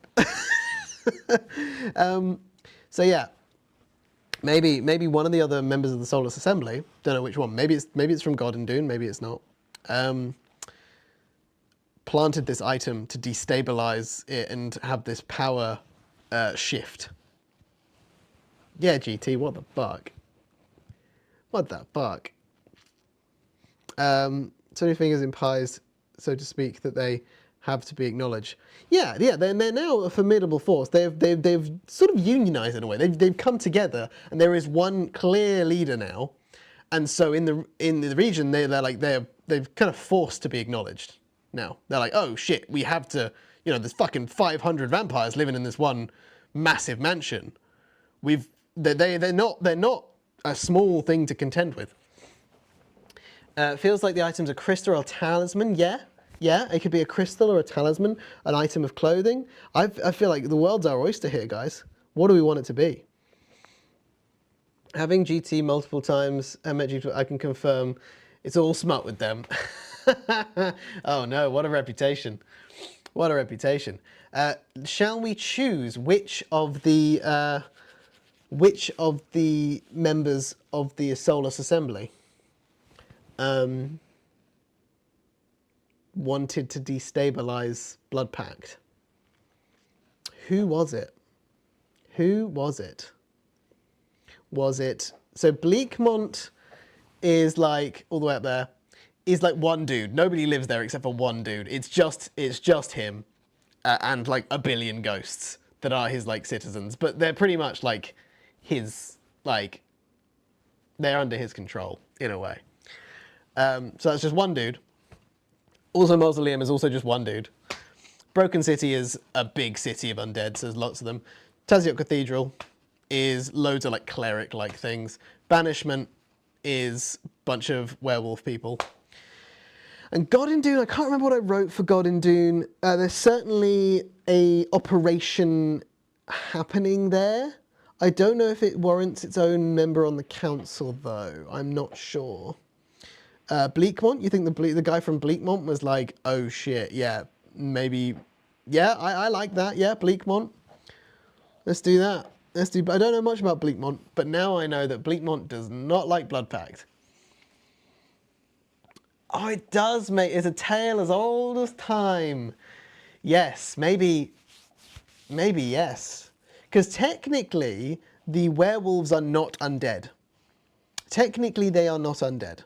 So yeah, maybe one of the other members of the Solus Assembly, don't know which one. Maybe it's from God and Dune. Maybe it's not. Planted this item to destabilize it and have this power shift. Yeah, GT. What the fuck? What the fuck? So many fingers in pies, so to speak, that they have to be acknowledged. Yeah, they're now a formidable force. They've sort of unionized in a way. They've come together, and there is one clear leader now, and so in the region they're kind of forced to be acknowledged now. They're like, oh shit, we have to. You know, there's fucking 500 vampires living in this one massive mansion. They're not a small thing to contend with. Feels like the item's a crystal or a talisman. Yeah, it could be a crystal or a talisman, an item of clothing. I feel like the world's our oyster here, guys. What do we want it to be? Having GT multiple times, I met GT, I can confirm it's all smut with them. Oh no, what a reputation. What a reputation. Shall we choose which of the members of the Solus Assembly wanted to destabilize Blood Pact? Who was it? Was it... So Bleakmont is like, all the way up there, is like one dude. Nobody lives there except for one dude. It's just him. and like a billion ghosts that are his like citizens, but they're pretty much like his like they're under his control in a way. So that's just one dude. Also, Mausoleum is also just one dude. Broken City is a big city of undead, so there's lots of them. Taziot Cathedral is loads of like cleric-like things. Banishment is a bunch of werewolf people. And God in Dune, I can't remember what I wrote for God in Dune. There's certainly a operation happening there. I don't know if it warrants its own member on the council, though. I'm not sure. Bleakmont, you think the guy from Bleakmont was like, oh shit, yeah, maybe, yeah, I like that, yeah, Bleakmont. Let's do that. I don't know much about Bleakmont, but now I know that Bleakmont does not like Blood Pact. Oh, it does, mate. It's a tale as old as time. Yes, maybe yes. Because technically, the werewolves are not undead. Technically, they are not undead.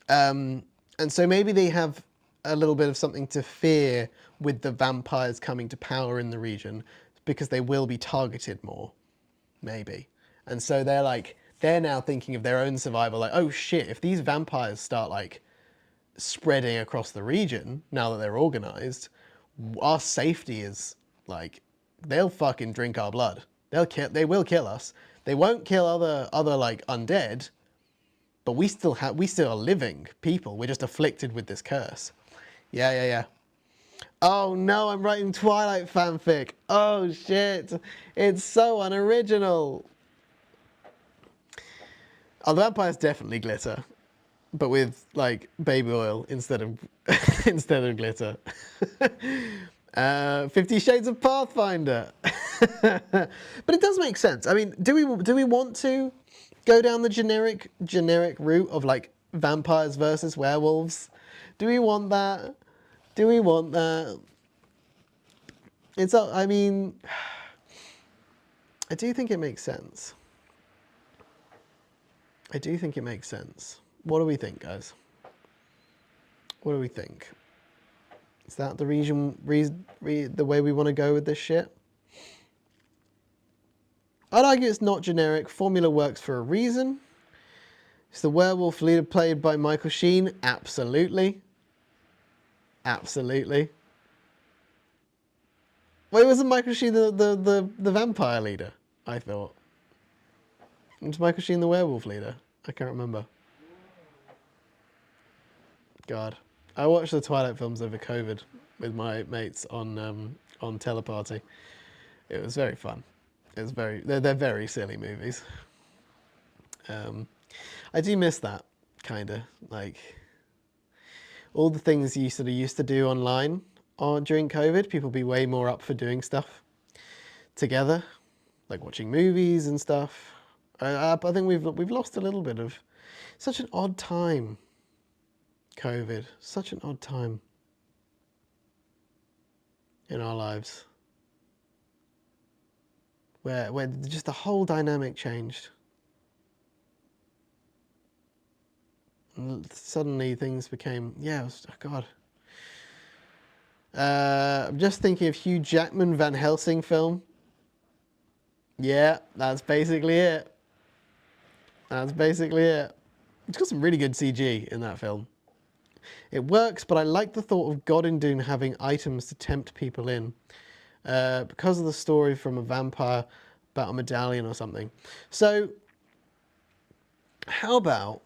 And so maybe they have a little bit of something to fear with the vampires coming to power in the region because they will be targeted more, maybe. And so they're now thinking of their own survival, like, oh shit, if these vampires start like spreading across the region now that they're organized, our safety is like, they'll fucking drink our blood. They will kill us. They won't kill other like undead, but we still are living people. We're just afflicted with this curse. Yeah. Oh no, I'm writing Twilight fanfic. Oh shit. It's so unoriginal. Oh, the vampires definitely glitter, but with like baby oil instead of glitter. 50 Shades of Pathfinder. But it does make sense. I mean, do we want to go down the generic route of like vampires versus werewolves? Do we want that? I mean, I do think it makes sense. What do we think, guys? What do we think? Is that the the way we want to go with this shit? I'd argue it's not generic. Formula works for a reason. Is the werewolf leader played by Michael Sheen? Absolutely. Wait, wasn't Michael Sheen the vampire leader? I thought. Was Michael Sheen the werewolf leader? I can't remember. God. I watched the Twilight films over COVID with my mates on Teleparty. It was very fun. They're very silly movies. I do miss that, kinda. Like, all the things you sort of used to do online during COVID, people be way more up for doing stuff together, like watching movies and stuff. I think we've lost a little bit of such an odd time. COVID, such an odd time in our lives, where just the whole dynamic changed. And suddenly things became, God. I'm just thinking of Hugh Jackman Van Helsing film. Yeah, that's basically it. It's got some really good CG in that film. It works, but I like the thought of God in Dune having items to tempt people in. Because of the story from a vampire about a medallion or something. So, how about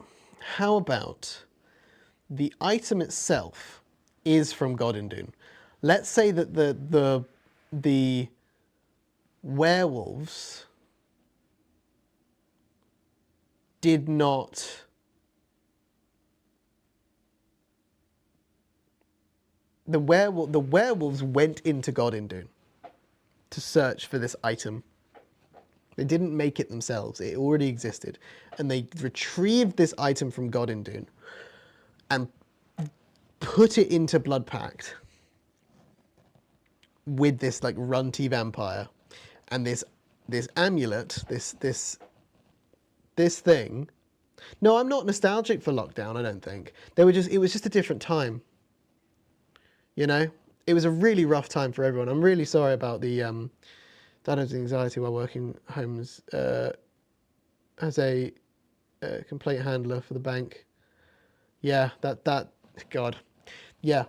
the item itself is from God in Dune? Let's say that the werewolves did not the werewolves went into God in Dune to search for this item. They didn't make it themselves. It already existed. And they retrieved this item from God in Dune and put it into Blood Pact with this like runty vampire and this amulet, this thing. No, I'm not nostalgic for lockdown, I don't think. It was just a different time. You know? it was a really rough time for everyone. I'm really sorry about the diagnosed anxiety while working homes as a complaint handler for the bank. Yeah, that God, yeah,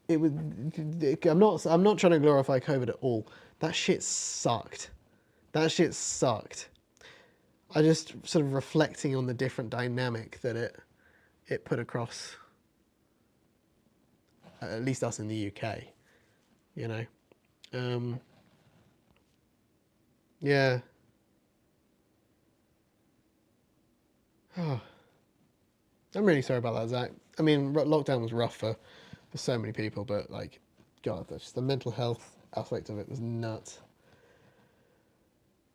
it was. I'm not trying to glorify COVID at all. That shit sucked. That shit sucked. I just sort of reflecting on the different dynamic that it put across, at least us in the UK, you know. Yeah. Oh, I'm really sorry about that, Zach. I mean, lockdown was rough for so many people, but like, God, that's just the mental health aspect of it was nuts.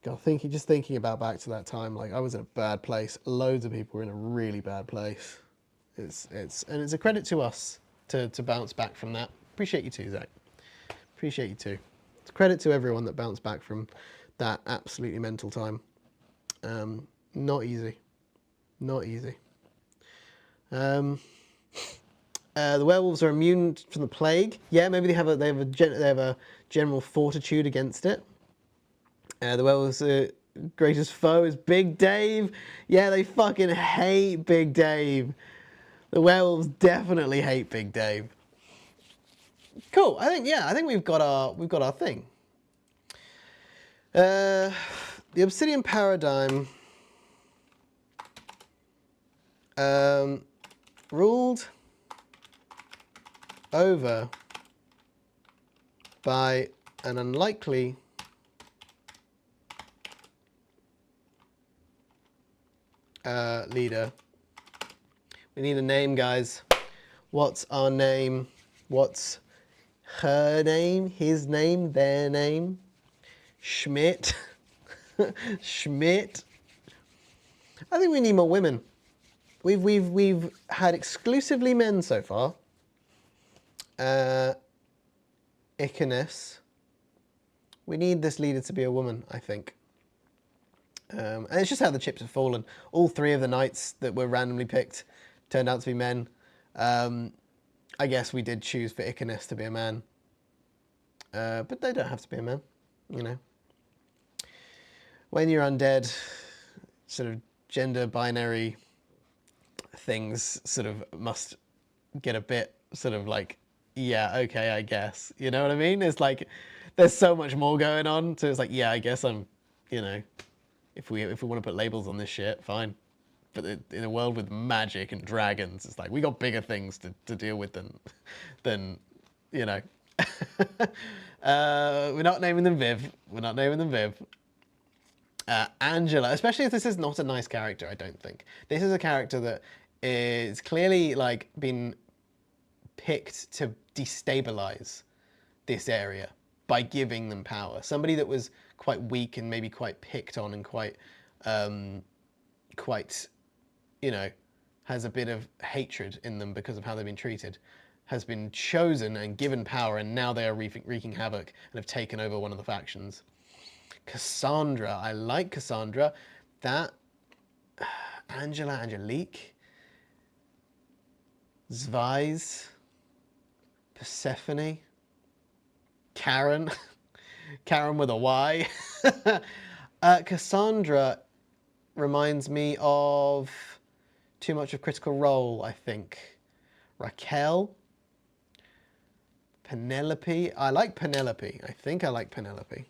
God, just thinking about back to that time, like I was in a bad place. Loads of people were in a really bad place. It's a credit to us to bounce back from that. Appreciate you too, Zach. Appreciate you too. It's a credit to everyone that bounced back from that absolutely mental time. Not easy. Not easy. The werewolves are immune from the plague. Yeah, maybe they have a general fortitude against it. The werewolves' greatest foe is Big Dave. Yeah, they fucking hate Big Dave. The werewolves definitely hate Big Dave. Cool. I think we've got our thing. The obsidian paradigm ruled over by an unlikely leader. We need a name, guys. What's our name? What's her name? His name? Their name? Schmidt. Schmidt. I think we need more women. We've had exclusively men so far. Icarus. We need this leader to be a woman, I think. And it's just how the chips have fallen. All three of the knights that were randomly picked turned out to be men. I guess we did choose for Icarus to be a man. But they don't have to be a man, you know. When you're undead, sort of gender binary things sort of must get a bit sort of like, yeah, okay, I guess. You know what I mean? It's like there's so much more going on. So it's like, yeah, I guess I'm, you know, if we want to put labels on this shit, fine. But in a world with magic and dragons, it's like we got bigger things to deal with than you know. We're not naming them Viv. We're not naming them Viv. Angela, especially if this is not a nice character, I don't think. This is a character that is clearly like been picked to destabilize this area by giving them power. Somebody that was quite weak and maybe quite picked on and quite, you know, has a bit of hatred in them because of how they've been treated, has been chosen and given power, and now they are wreaking havoc and have taken over one of the factions. Cassandra, I like Cassandra. That Angelique, Zvise, Persephone, Karen, Karen with a Y. Cassandra reminds me of too much of Critical Role, I think. Raquel, Penelope. I like Penelope. I think I like Penelope.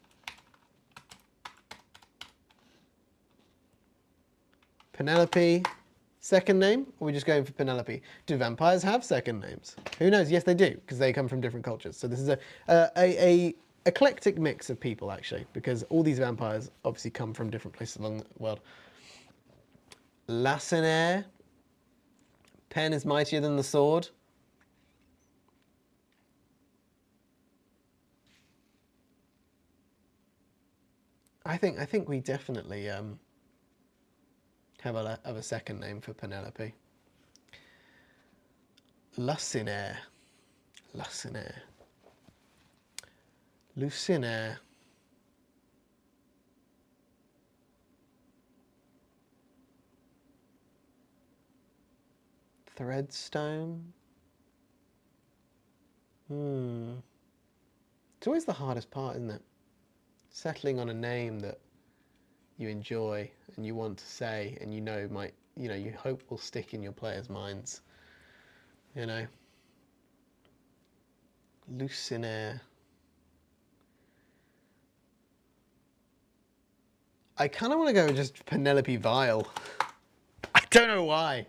Penelope, second name? Or are we just going for Penelope? Do vampires have second names? Who knows? Yes, they do, because they come from different cultures. So this is a eclectic mix of people, actually, because all these vampires obviously come from different places along the world. Lacenaire. Pen is mightier than the sword. I think we definitely have a second name for Penelope. Lucinaire. Lucinaire. Lucinaire. Threadstone. It's always the hardest part, isn't it? Settling on a name that you enjoy and you want to say and you hope will stick in your players' minds. You know? Lucinaire. I kind of want to go with just Penelope Vile. I don't know why.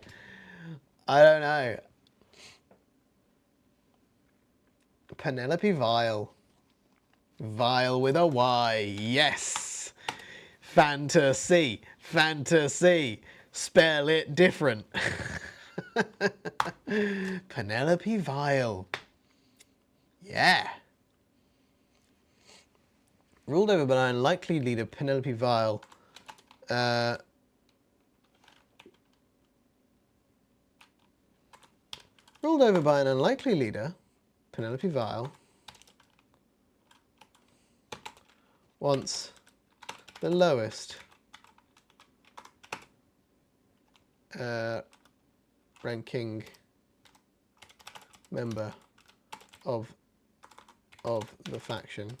I don't know. Penelope Vile. Vile with a Y. Yes. Fantasy. Fantasy. Spell it different. Penelope Vile. Yeah. Ruled over by an unlikely leader, Penelope Vile. Ruled over by an unlikely leader, Penelope Vile wants the lowest ranking member of the faction.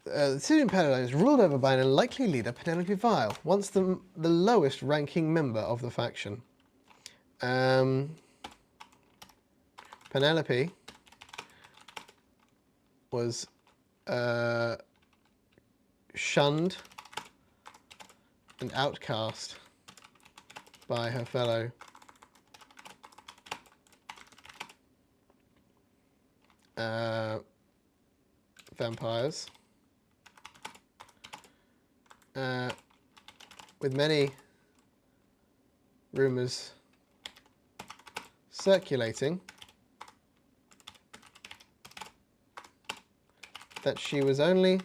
The Syrian paradigm is ruled over by an unlikely leader, Penelope Vile, once the lowest ranking member of the faction. Penelope was shunned and outcast by her fellow vampires, with many rumours circulating that she was only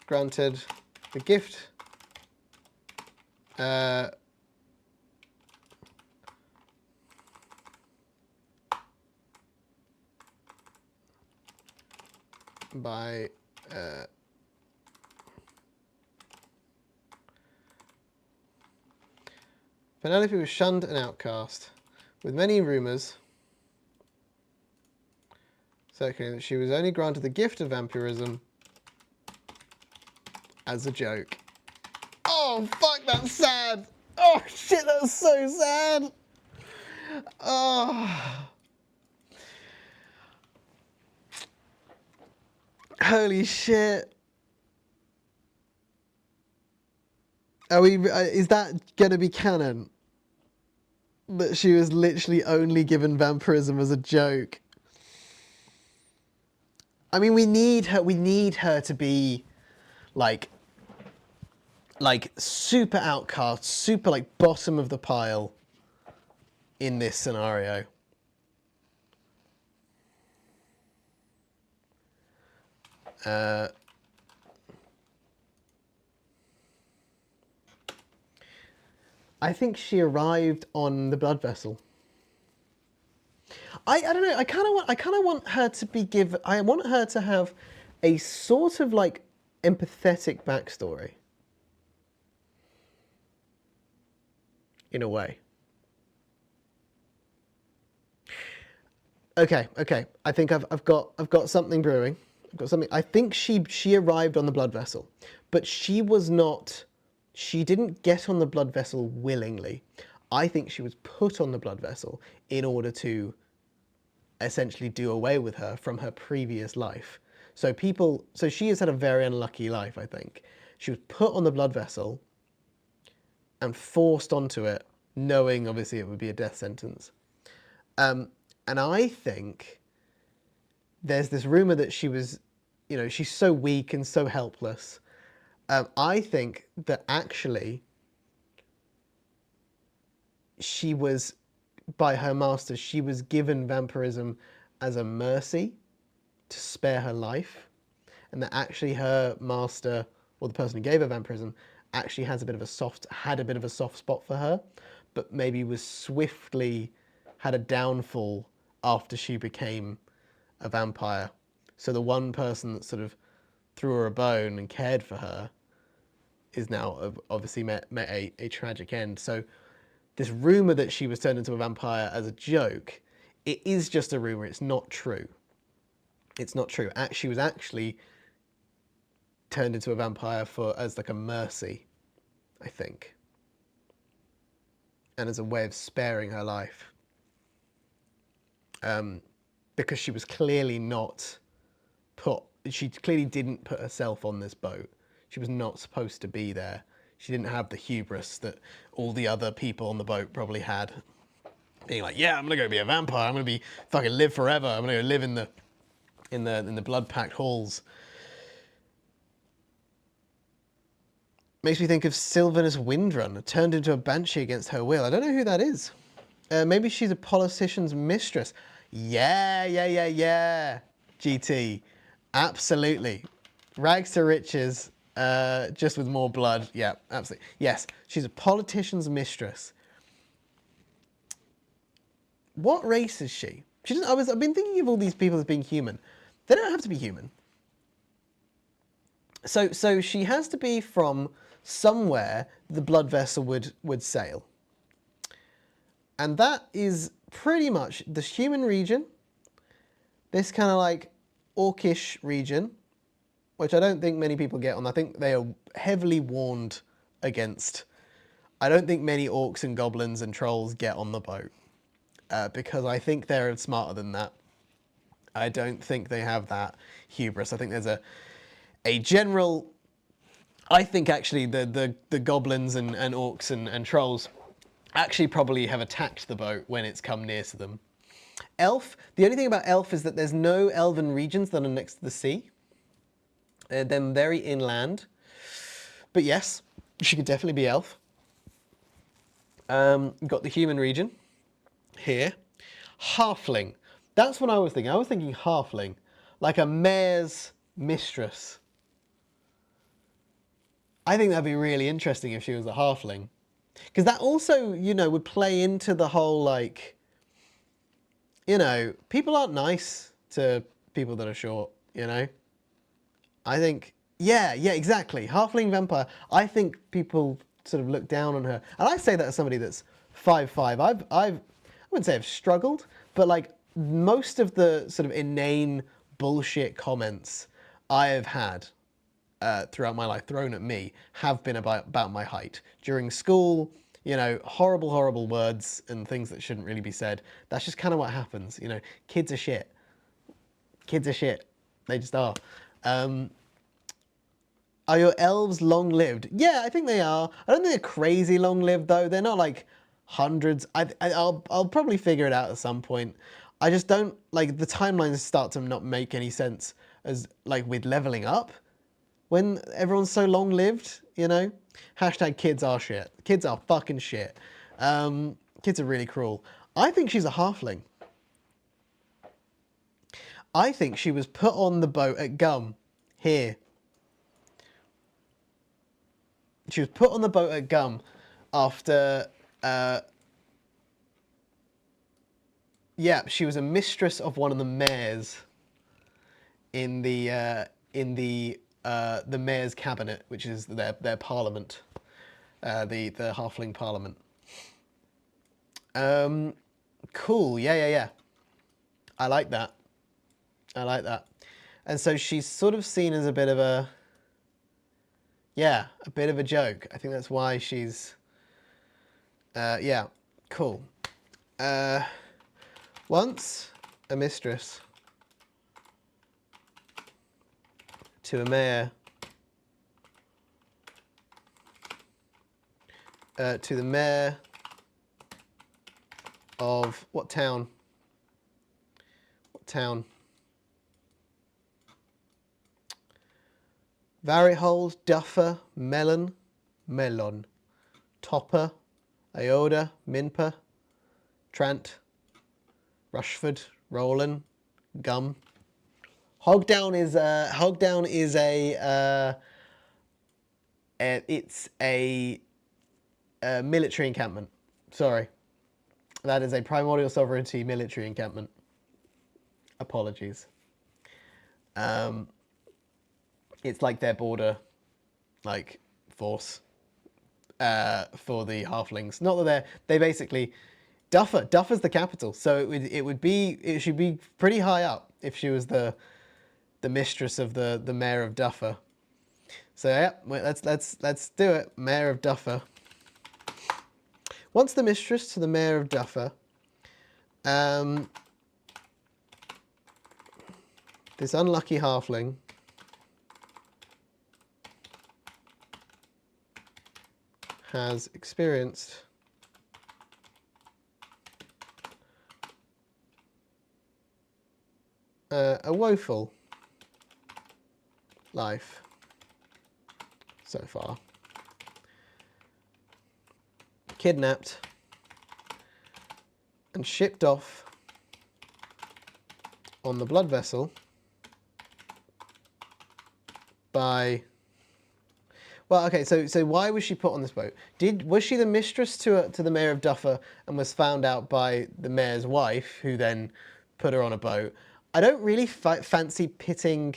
granted the gift by Penelope was shunned and outcast, with many rumours circulating that she was only granted the gift of vampirism as a joke. Oh, fuck, that's sad. Oh, shit, that's so sad. Oh. Holy shit. Is that gonna be canon? That she was literally only given vampirism as a joke? I mean, we need her to be like super outcast, super like bottom of the pile in this scenario. I think she arrived on the blood vessel. I don't know. I kind of want her to be given. I want her to have a sort of like empathetic backstory. In a way. Okay. I think I've got something brewing. I've got something. I think she arrived on the blood vessel, but she was not. She didn't get on the blood vessel willingly. I think she was put on the blood vessel in order to essentially do away with her from her previous life. So she has had a very unlucky life, I think. She was put on the blood vessel and forced onto it, knowing obviously it would be a death sentence. And I think there's this rumor that she was, she's so weak and so helpless. I think that actually she was, by her master, she was given vampirism as a mercy to spare her life. And that actually her master, or the person who gave her vampirism, actually had a bit of a soft spot for her, but maybe had a downfall after she became a vampire. So the one person that sort of threw her a bone and cared for her is now obviously met a tragic end. So this rumor that she was turned into a vampire as a joke, it is just a rumor. It's not true. It's not true. She was actually turned into a vampire as like a mercy, I think, and as a way of sparing her life, because she was clearly not she clearly didn't put herself on this boat. She was not supposed to be there. She didn't have the hubris that all the other people on the boat probably had, being like, yeah, I'm gonna go be a vampire. I'm gonna be fucking live forever. I'm gonna go live in the blood-packed halls. Makes me think of Sylvanus Windrun, turned into a banshee against her will. I don't know who that is. Maybe she's a politician's mistress. Yeah. GT. Absolutely. Rags to riches, just with more blood. Yeah, absolutely. Yes, she's a politician's mistress. What race is she? I've been thinking of all these people as being human. They don't have to be human. So she has to be from somewhere the blood vessel would sail. And that is pretty much the human region, this kind of like orcish region, which I don't think many people get on. I think they are heavily warned against. I don't think many orcs and goblins and trolls get on the boat, because I think they're smarter than that. I don't think they have that hubris. I think there's a general... I think actually the goblins and orcs and trolls actually probably have attacked the boat when it's come near to them. Elf, the only thing about elf is that there's no elven regions that are next to the sea. They're very inland. But yes, she could definitely be elf. Got the human region here. Halfling. That's what I was thinking. I was thinking halfling. Like a mayor's mistress. I think that'd be really interesting if she was a halfling. Because that also, would play into the whole, like, people aren't nice to people that are short, I think, yeah, exactly. Halfling vampire. I think people sort of look down on her. And I say that as somebody that's 5'5". I wouldn't say I've struggled, but like most of the sort of inane bullshit comments I have had throughout my life thrown at me have been about my height. During school, horrible words and things that shouldn't really be said. That's just kind of what happens, Kids are shit. Kids are shit. They just are. Are your elves long-lived? Yeah, I think they are. I don't think they're crazy long-lived, though. They're not, like, hundreds. I'll probably figure it out at some point. I just don't... Like, the timelines start to not make any sense as, like, with leveling up. When everyone's so long-lived, Hashtag kids are shit. Kids are fucking shit. Kids are really cruel. I think she's a halfling. I think she was put on the boat at Gum. Here. She was put on the boat at Gum after... she was a mistress of one of the mayors in the mayor's cabinet, which is their parliament, the halfling parliament. Cool. Yeah. I like that. And so she's sort of seen as a bit of a... Yeah, a bit of a joke. I think that's why she's... yeah, cool. Once a mistress to a mayor, to the mayor of... What town? Varihold, Duffer, Melon, Topper, Ioda, Minper, Trant, Rushford, Roland, Gum. Hogdown is it's a military encampment. Sorry, that is a primordial sovereignty military encampment. Apologies. It's like their border, like, force for the halflings. Not that they basically Duffer's the capital, so it should be pretty high up if she was the mistress of the mayor of Duffer. So yeah, let's do it. Mayor of Duffer. Once the mistress to the mayor of Duffer, this unlucky halfling has experienced a woeful life so far. Kidnapped and shipped off on the blood vessel by... Well, okay, so why was she put on this boat? Was she the mistress to the mayor of Duffer and was found out by the mayor's wife, who then put her on a boat? I don't really fancy pitting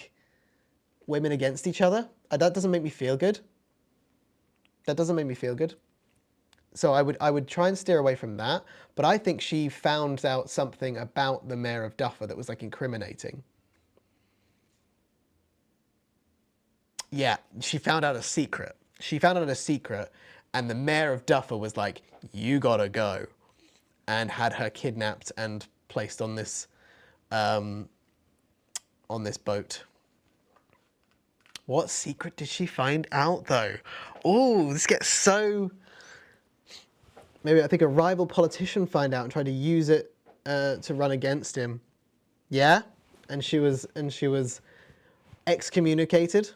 women against each other. That doesn't make me feel good. That doesn't make me feel good. So I would try and steer away from that. But I think she found out something about the mayor of Duffer that was like incriminating. Yeah, she found out a secret. She found out a secret, and the mayor of Duffer was like, "You gotta go," and had her kidnapped and placed on this boat. What secret did she find out, though? Oh, this gets so... Maybe I think a rival politician find out and tried to use it to run against him. Yeah, and she was excommunicated.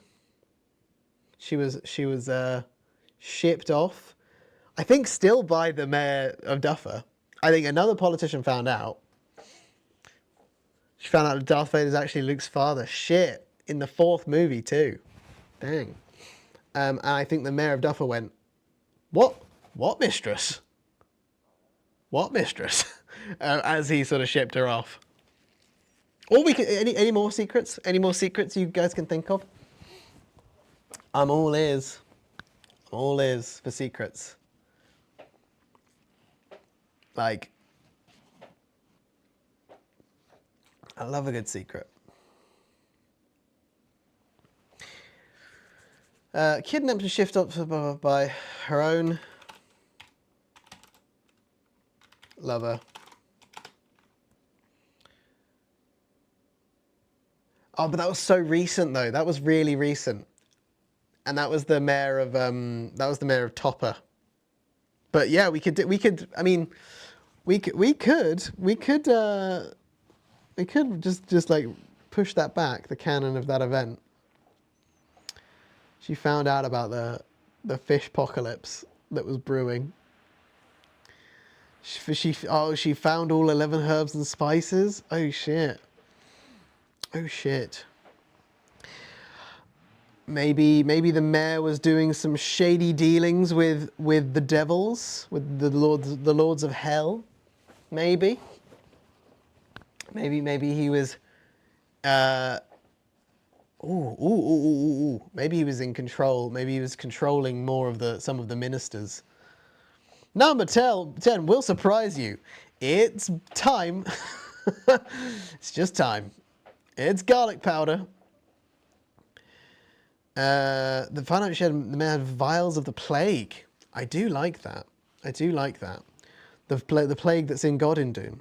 She was shipped off. I think still by the mayor of Duffer. I think another politician found out. She found out that Darth Vader is actually Luke's father. Shit. In the 4th movie too. Dang. And I think the mayor of Duffer went, What mistress? What mistress? As he sort of shipped her off. Or we could, any more secrets? Any more secrets you guys can think of? I'm all ears. I'm all ears for secrets. Like, I love a good secret. Kidnapped and shipped up by her own lover. Oh, but that was so recent though. That was really recent, and that was the mayor of Topper. But yeah, we could just like push that back, the canon of that event. She found out about the fish apocalypse that was brewing. She found all 11 herbs and spices. Oh shit. Oh shit. Maybe the mayor was doing some shady dealings with the devils, with the lords of hell. Maybe he was. Maybe he was in control. Maybe he was controlling more of some of the ministers. Number 10 will surprise you. It's time. It's just time. It's garlic powder. The finance shed, the man had vials of the plague. I do like that. The plague that's in Godindoom.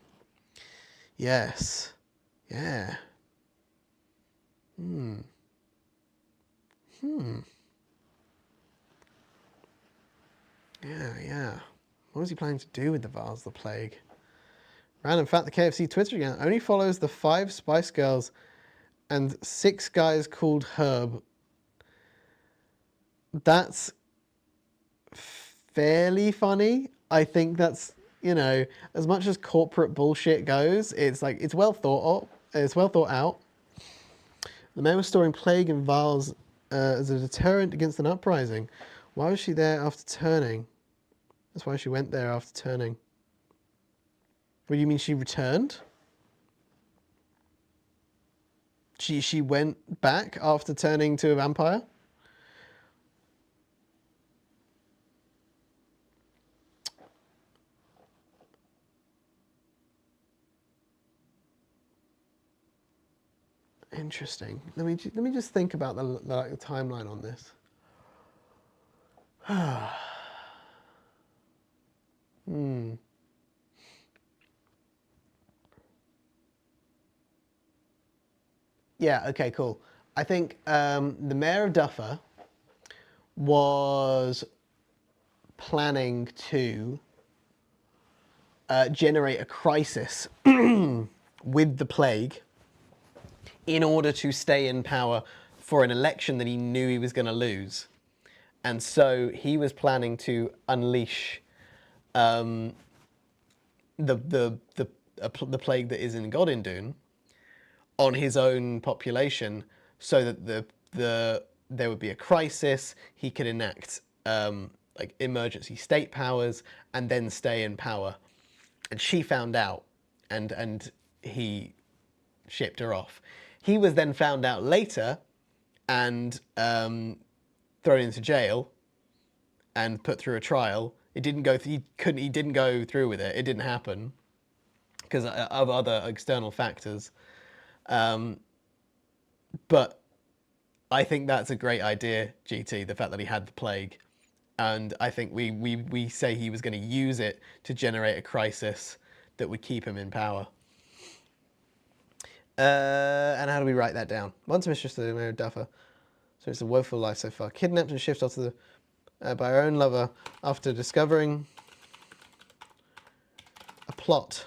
Yes. Yeah. Yeah. What was he planning to do with the vials of the plague? Random fact, the KFC Twitter account only follows the 5 Spice Girls and 6 guys called Herb. That's fairly funny. I think that's, as much as corporate bullshit goes, it's like, it's well thought out. The man was storing plague in vials as a deterrent against an uprising. Why was she there after turning? That's why she went there after turning. What do you mean she returned? She went back after turning to a vampire? Interesting. Let me just think about the timeline on this. Yeah, okay, cool. I think the mayor of Duffer was planning to generate a crisis with the plague in order to stay in power for an election that he knew he was going to lose. And so he was planning to unleash the plague that is in Godindoon on his own population, so that there would be a crisis. He could enact like emergency state powers and then stay in power. And she found out, and he shipped her off. He was then found out later and thrown into jail and put through a trial. It didn't go. He didn't go through with it. It didn't happen because of other external factors. But I think that's a great idea, GT. The fact that he had the plague, and I think we say he was going to use it to generate a crisis that would keep him in power. And how do we write that down? Once mistress to the mayor of Duffer, so it's a woeful life so far. Kidnapped and shipped off to by her own lover after discovering a plot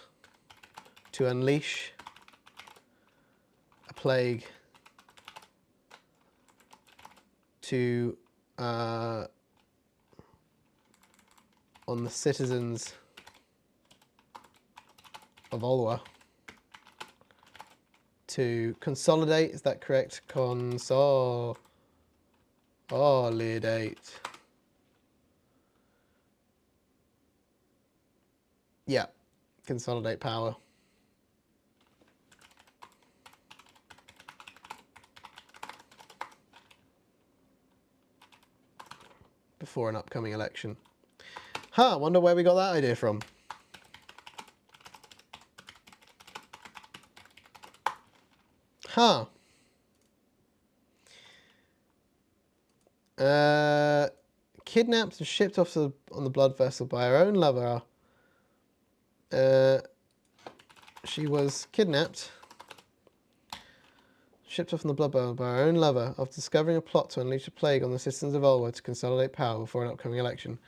to unleash a plague to on the citizens of Olwa to consolidate. Is that correct? Consolidate. Yeah, consolidate power. Before an upcoming election. Huh, wonder where we got that idea from. Huh. Kidnapped and shipped off on the blood vessel by her own lover. She was kidnapped, shipped off on the blood vessel by her own lover after discovering a plot to unleash a plague on the citizens of Olwa to consolidate power before an upcoming election.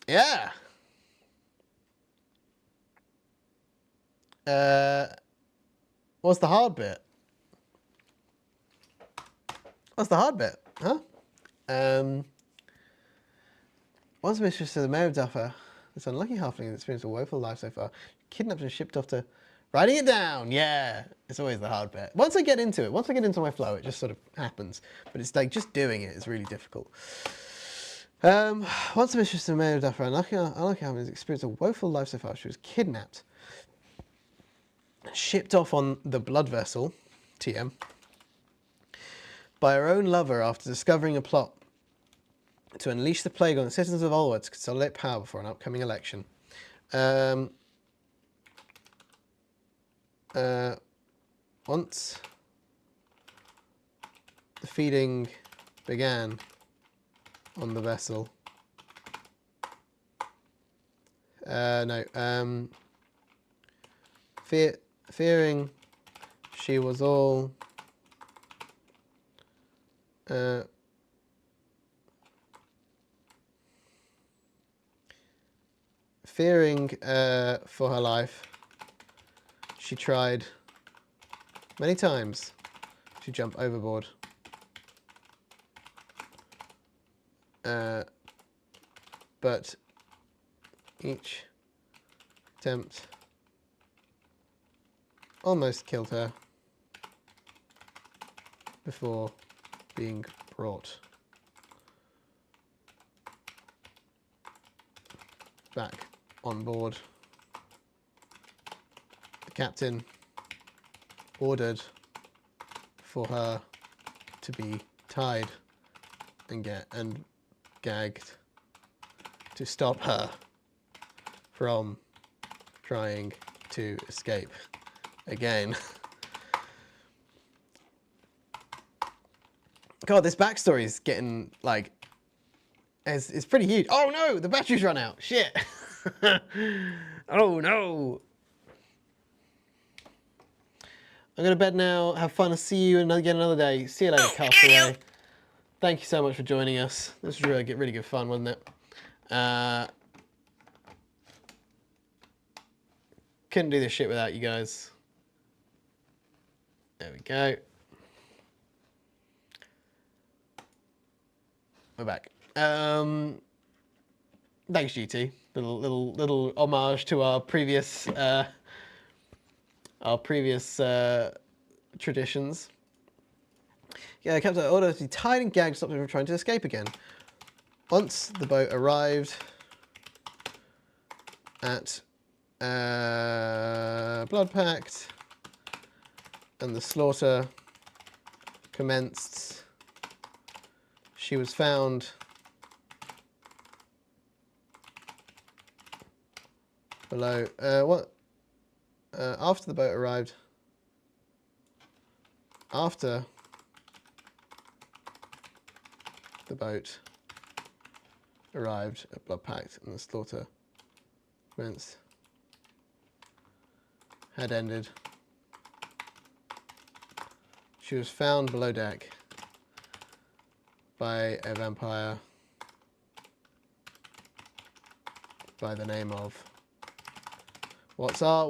Yeah. What's the hard bit? What's the hard bit? Huh? Once mistress of the mayor of Duffer, this unlucky halfling has experienced a woeful life so far. Kidnapped and shipped off to... Writing it down! Yeah! It's always the hard bit. Once I get into it, once I get into my flow, it just sort of happens. But it's like, just doing it is really difficult. Once mistress of the mayor of Duffer, unlucky halfling has experienced a woeful life so far. She was kidnapped, shipped off on the blood vessel, TM, by her own lover after discovering a plot to unleash the plague on the citizens of Olwa to consolidate power before an upcoming election. Once the feeding began on the vessel, fearing she was all fearing for her life, she tried many times to jump overboard. But each attempt almost killed her before being brought back on board. The captain ordered for her to be tied and gagged to stop her from trying to escape again. God, this backstory is getting like, it's pretty huge. Oh no, the battery's run out. Shit. Oh no. I'm going to bed now. Have fun. I'll see you again another day. See you later, Castaway. Thank you so much for joining us. This was really good fun, wasn't it? Couldn't do this shit without you guys. There we go. We're back. Thanks, GT. Little homage to our previous traditions. Yeah, Captain ordered to be tied and gagged to stop him from trying to escape again. Once the boat arrived at Blood Pact and the slaughter commenced, she was found below. After the boat arrived. After the boat arrived at Blood Pact and the slaughter commenced, had ended, she was found below deck by a vampire by the name of what's our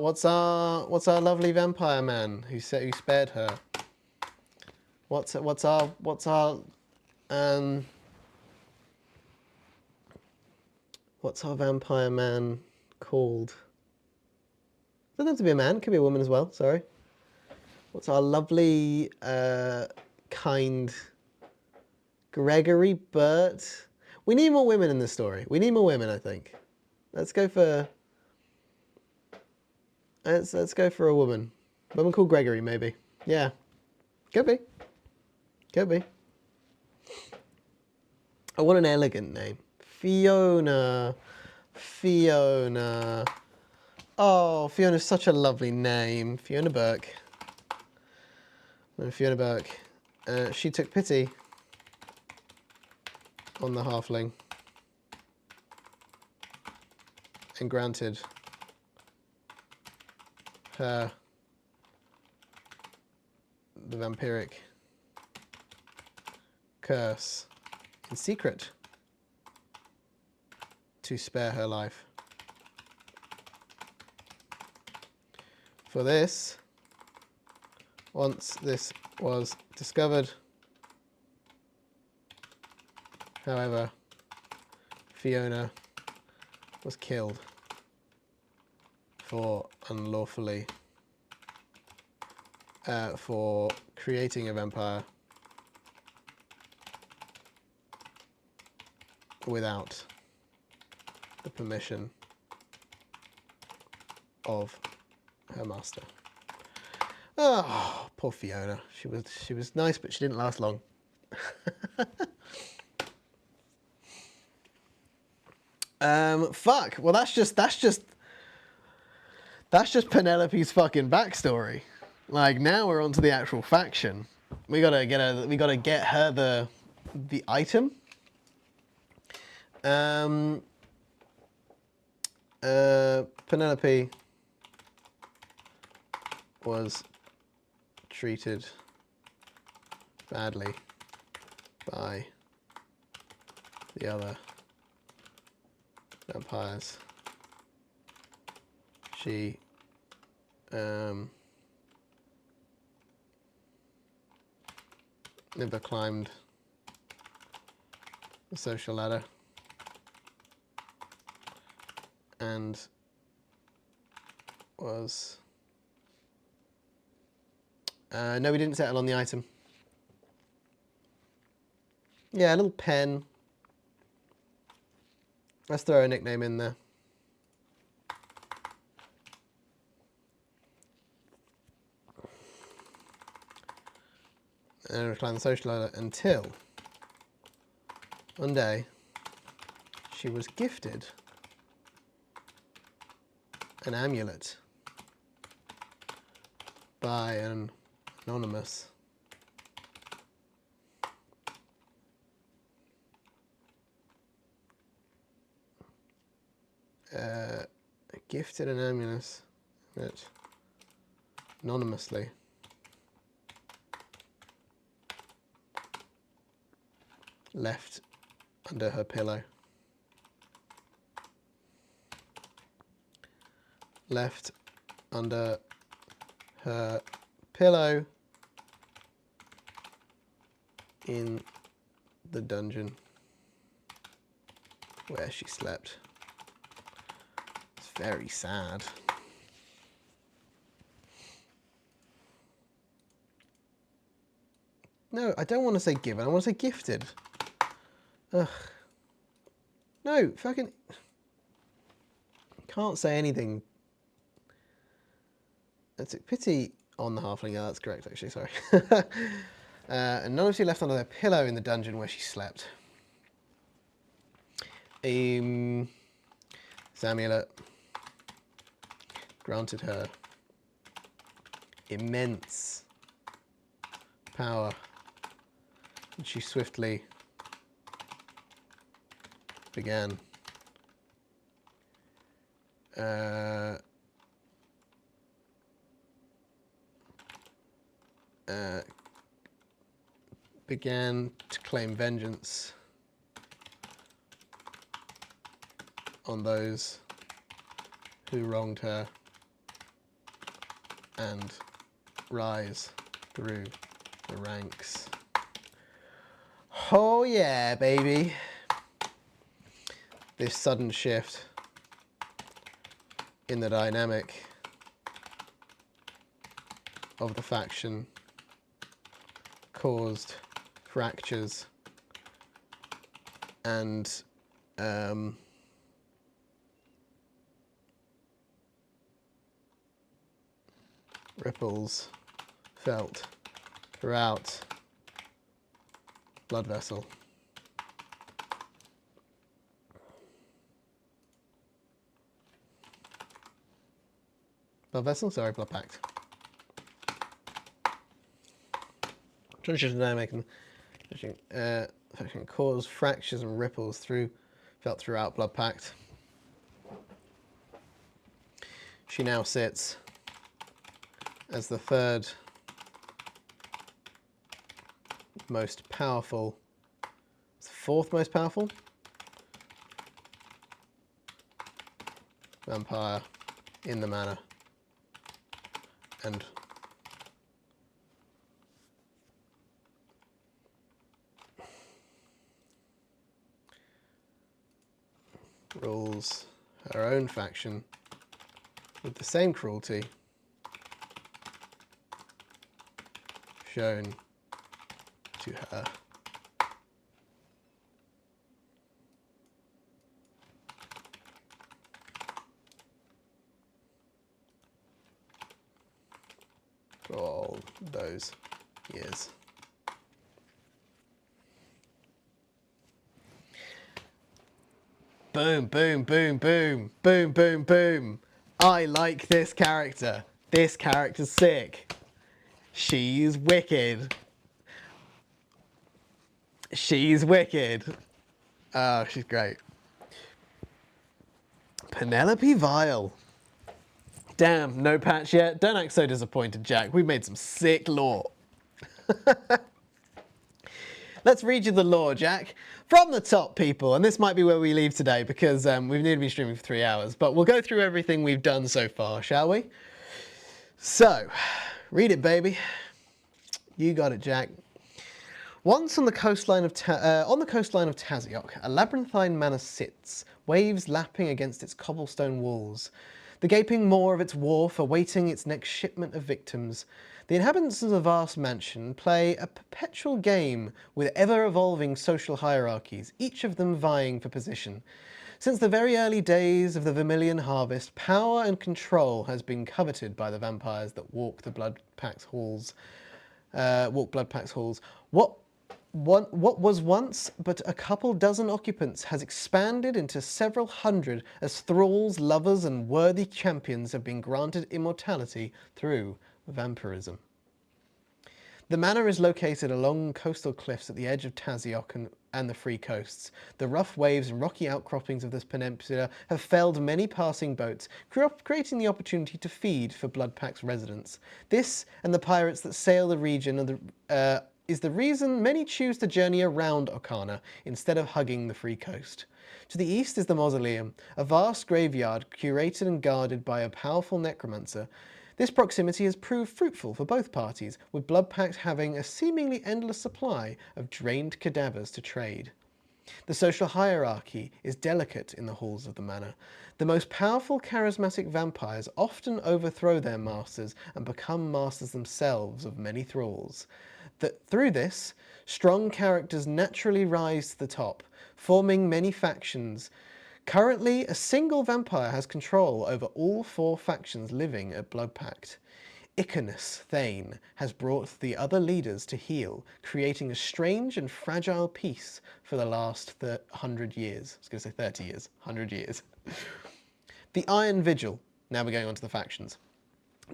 lovely vampire man who spared her? What's our vampire man called? Doesn't have to be a man, could be a woman as well, sorry. What's our lovely, kind Gregory Burt? We need more women in this story. We need more women, I think. Let's go for a woman. A woman called Gregory, maybe. Yeah. Could be. Could be. I want an elegant name. Fiona. Fiona. Oh, Fiona's such a lovely name. Fiona Burke. And Fiona Burke. She took pity on the halfling and granted her the vampiric curse in secret to spare her life. For this, once this was discovered, however, Fiona was killed for unlawfully for creating a vampire without the permission of her master. Oh, poor Fiona. She was nice, but she didn't last long. Fuck. Well, that's just Penelope's fucking backstory. Like, now we're on to the actual faction. We gotta get her the item. Penelope was treated badly by the other vampires. She never climbed the social ladder and was no, we didn't settle on the item. Yeah, a little pen. Let's throw a nickname in there. and recline the social ladder until one day she was gifted an amulet by an anonymous gifted an amulet anonymously left under her pillow. Left under her pillow in the dungeon where she slept. It's very sad. No, I don't want to say given, I want to say gifted. Ugh. No, fucking... Can't say anything. That's a pity on the halfling. Yeah, that's correct, actually, sorry. And none of you left under their pillow in the dungeon where she slept. This amulet granted her immense power, and she swiftly began to claim vengeance on those who wronged her and rise through the ranks. Oh yeah, baby. This sudden shift in the dynamic of the faction caused fractures and ripples felt throughout blood vessel. Blood vessel? Sorry, blood pact. Transition dynamic and cause fractures and ripples felt throughout blood pact. She now sits as the third most powerful, fourth most powerful vampire in the manor, and rules her own faction with the same cruelty shown to her. For all those years. Boom, boom, boom, boom, boom, boom, boom. I like this character. This character's sick. She's wicked. She's wicked. Oh, she's great. Penelope Vile. Damn, no patch yet. Don't act so disappointed, Jack. We've made some sick lore. Let's read you the lore, Jack. From the top, people, and this might be where we leave today because we've nearly been streaming for 3 hours, but we'll go through everything we've done so far, shall we? So, read it, baby. You got it, Jack. Once on the coastline of Taziok, a labyrinthine manor sits, waves lapping against its cobblestone walls, the gaping maw of its wharf awaiting its next shipment of victims. The inhabitants of the vast mansion play a perpetual game with ever-evolving social hierarchies, each of them vying for position. Since the very early days of the Vermilion Harvest, power and control has been coveted by the vampires that walk the Blood Pact halls. walk Bloodpack's halls. What was once but a couple dozen occupants has expanded into several hundred as thralls, lovers, and worthy champions have been granted immortality through vampirism. The manor is located along coastal cliffs at the edge of Taziok and the Free Coasts. The rough waves and rocky outcroppings of this peninsula have felled many passing boats, creating the opportunity to feed for Bloodpack's residents. This, and the pirates that sail the region, is the reason many choose to journey around Okana instead of hugging the Free Coast. To the east is the Mausoleum, a vast graveyard curated and guarded by a powerful necromancer. This proximity has proved fruitful for both parties, with Bloodpact having a seemingly endless supply of drained cadavers to trade. The social hierarchy is delicate in the halls of the manor. The most powerful charismatic vampires often overthrow their masters and become masters themselves of many thralls. Through this, strong characters naturally rise to the top, forming many factions. Currently, a single vampire has control over all 4 factions living at Bloodpact. Icarus Thane has brought the other leaders to heel, creating a strange and fragile peace for the last 100 years. I was going to say 30 years, 100 years. The Iron Vigil. Now we're going on to the factions.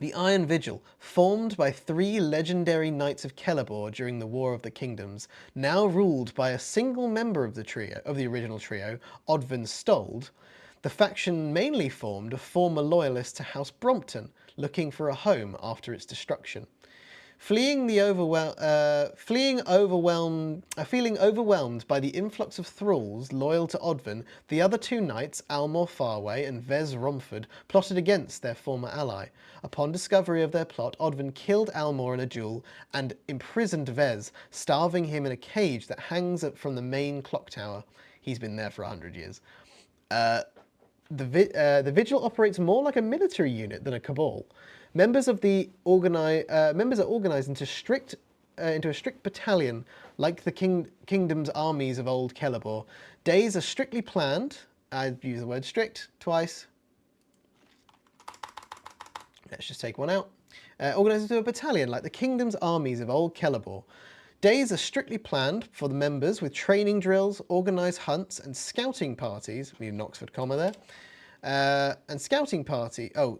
The Iron Vigil, formed by 3 legendary knights of Celeborn during the War of the Kingdoms, now ruled by a single member of the original trio, Odvin Stold. The faction mainly formed of former loyalists to House Brompton, looking for a home after its destruction. Feeling overwhelmed by the influx of thralls loyal to Odvin, the other 2 knights, Almor Farway and Vez Romford, plotted against their former ally. Upon discovery of their plot, Odvin killed Almor in a duel and imprisoned Vez, starving him in a cage that hangs from the main clock tower. He's been there for 100 years. The Vigil operates more like a military unit than a cabal. Members are organised into a strict battalion, like the kingdom's armies of old Celeborn. Days are strictly planned. I use the word strict twice. Let's just take one out. Organised into a battalion, like the kingdom's armies of old Celeborn. Days are strictly planned for the members with training drills, organised hunts, and scouting parties. We need an Oxford comma there. And scouting party. Oh,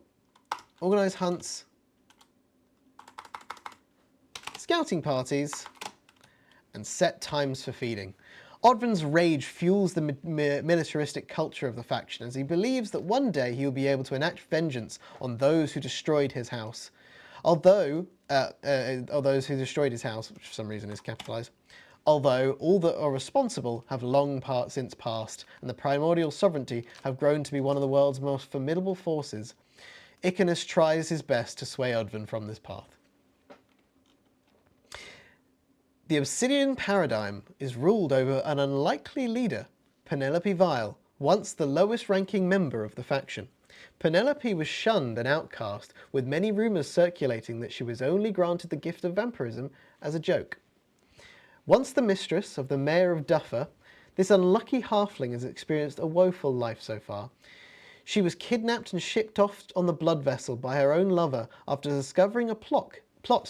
organised hunts, scouting parties, and set times for feeding. Odvin's rage fuels the militaristic culture of the faction, as he believes that one day he will be able to enact vengeance on those who destroyed his house. Or those who destroyed his house, which for some reason is capitalised. Although all that are responsible have long since passed, and the primordial sovereignty have grown to be one of the world's most formidable forces, Icarus tries his best to sway Odvin from this path. The Obsidian Paradigm is ruled over an unlikely leader, Penelope Vile, once the lowest-ranking member of the faction. Penelope was shunned and outcast, with many rumours circulating that she was only granted the gift of vampirism as a joke. Once the mistress of the Mayor of Duffer, this unlucky halfling has experienced a woeful life so far. She was kidnapped and shipped off on the blood vessel by her own lover after discovering a plot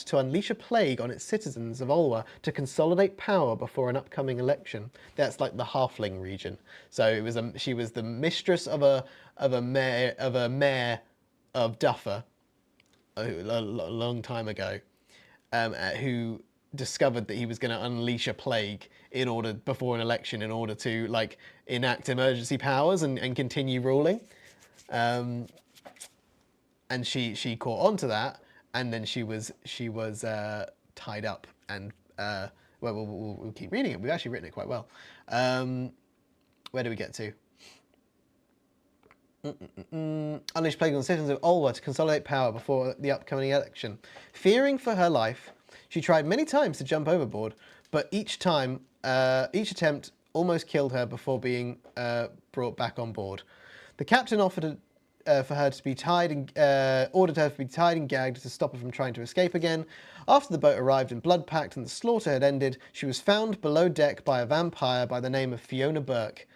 to unleash a plague on its citizens of Olwa to consolidate power before an upcoming election. That's like the halfling region. So she was the mistress of a mayor of Duffer a long time ago, who discovered that he was going to unleash a plague before an election in order to enact emergency powers and continue ruling. And she caught on to that, and then she was tied up, and we'll keep reading it. We've actually written it quite well. Where do we get to? Unleash plague on the citizens of Olwa to consolidate power before the upcoming election. Fearing for her life, she tried many times to jump overboard, but each attempt almost killed her before being brought back on board. The captain ordered her to be tied and gagged to stop her from trying to escape again. After the boat arrived in Bloodpact and the slaughter had ended, she was found below deck by a vampire by the name of Fiona Burke.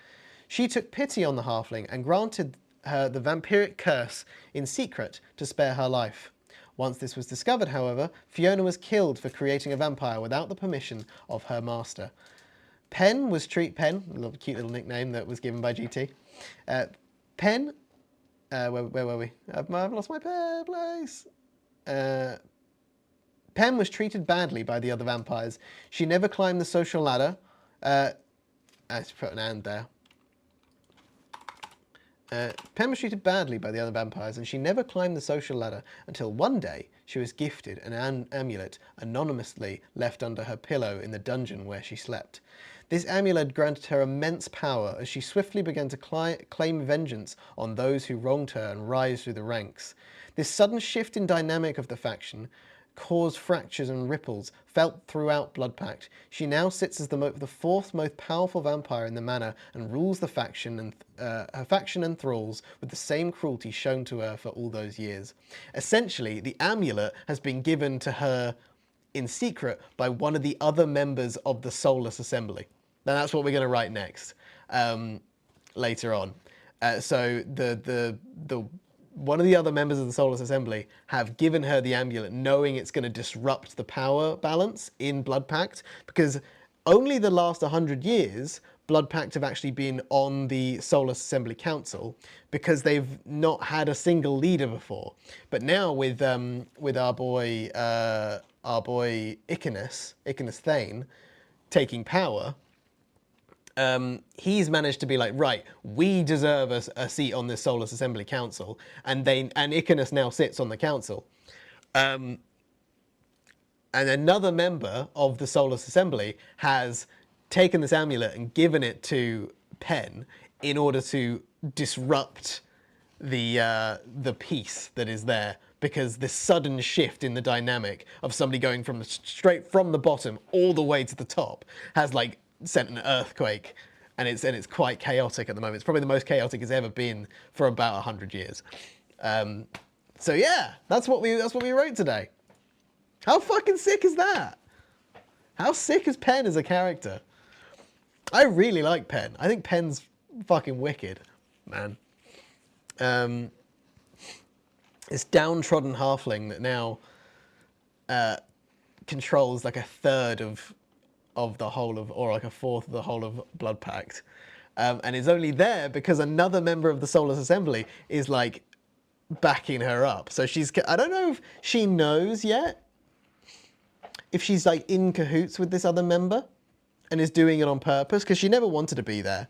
She took pity on the halfling and granted her the vampiric curse in secret to spare her life. Once this was discovered, however, Fiona was killed for creating a vampire without the permission of her master. Pen, a little cute little nickname that was given by GT. Pen, where were we? I've lost my place. Pen was treated badly by the other vampires. She never climbed the social ladder. I have to put an and there. Pen was treated badly by the other vampires, and she never climbed the social ladder until one day she was gifted an amulet anonymously left under her pillow in the dungeon where she slept. This amulet granted her immense power as she swiftly began to claim vengeance on those who wronged her and rise through the ranks. This sudden shift in dynamic of the faction caused fractures and ripples felt throughout Bloodpact. She now sits as the fourth most powerful vampire in the manor and rules the faction and her faction and thralls with the same cruelty shown to her for all those years. Essentially, the amulet has been given to her in secret by one of the other members of the Soulless Assembly. Now that's what we're going to write next, later on. So the one of the other members of the Soulless Assembly have given her the amulet knowing it's going to disrupt the power balance in Bloodpact, because only the last 100 years Bloodpact have actually been on the Soulless Assembly Council, because they've not had a single leader before. But now with our boy Icanus Thane taking power, he's managed to be like, right, we deserve a seat on this Soulless Assembly Council, and Icanus now sits on the council. And another member of the Soulless Assembly has taken this amulet and given it to Pen in order to disrupt the peace that is there, because this sudden shift in the dynamic of somebody going from straight from the bottom all the way to the top has like sent an earthquake, and it's quite chaotic at the moment. It's probably the most chaotic it's ever been for about 100 years. So yeah, that's what we wrote today. How fucking sick is that? How sick is Pen as a character? I really like Pen. I think Pen's fucking wicked, man. This downtrodden halfling that now controls like a third of the whole of, or like a fourth of the whole of Bloodpact, and is only there because another member of the Soulless Assembly is like backing her up. So I don't know if she knows yet if she's like in cahoots with this other member and is doing it on purpose, because she never wanted to be there.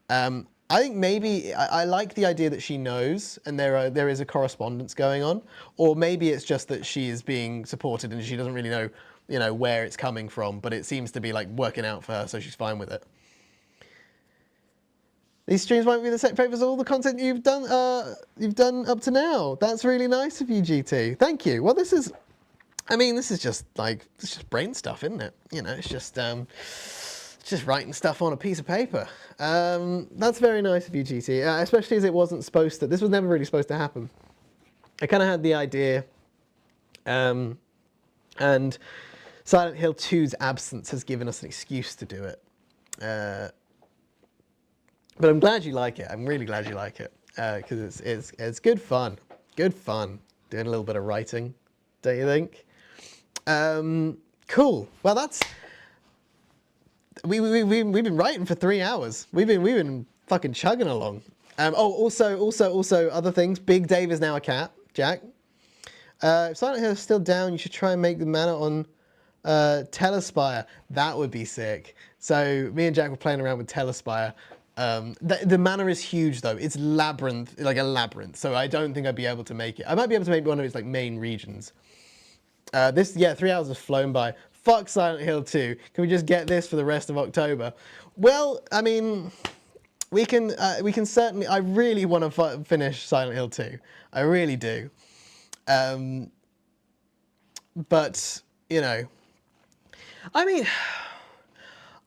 I think maybe, I like the idea that she knows and there is a correspondence going on, or maybe it's just that she is being supported and she doesn't really know, where it's coming from, but it seems to be like working out for her, so she's fine with it. These streams might be the same favours as all the content you've done up to now. That's really nice of you, GT. Thank you. Well, this is just brain stuff, isn't it? It's just writing stuff on a piece of paper. That's very nice of you, GT, especially as it wasn't supposed to. This was never really supposed to happen. I kind of had the idea, and Silent Hill 2's absence has given us an excuse to do it. But I'm glad you like it. I'm really glad you like it, because it's good fun. Good fun doing a little bit of writing, don't you think? Cool. Well, that's. We've been writing for 3 hours. We've been fucking chugging along. Also other things. Big Dave is now a cat. Jack. If Silent Hill is still down, you should try and make the manor on Telespire. That would be sick. So me and Jack were playing around with Telespire. The manor is huge though. It's labyrinth, like a labyrinth. So I don't think I'd be able to make it. I might be able to make one of its like main regions. 3 hours has flown by. Fuck Silent Hill 2. Can we just get this for the rest of October? Well, I mean, we can certainly. I really want to finish Silent Hill 2. I really do. But I mean,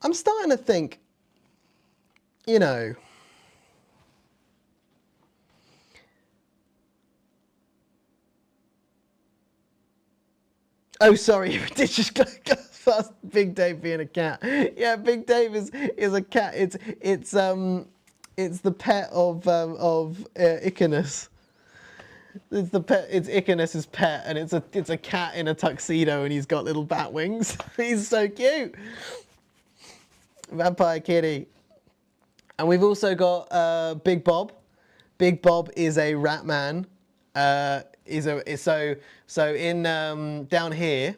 I'm starting to think, Oh, sorry, you did just go past Big Dave being a cat. Yeah, Big Dave is a cat. It's the pet of Icanus. It's the pet. It's Icarus's pet, and it's a cat in a tuxedo, and he's got little bat wings. He's so cute. Vampire kitty. And we've also got Big Bob. Big Bob is a rat man. So in down here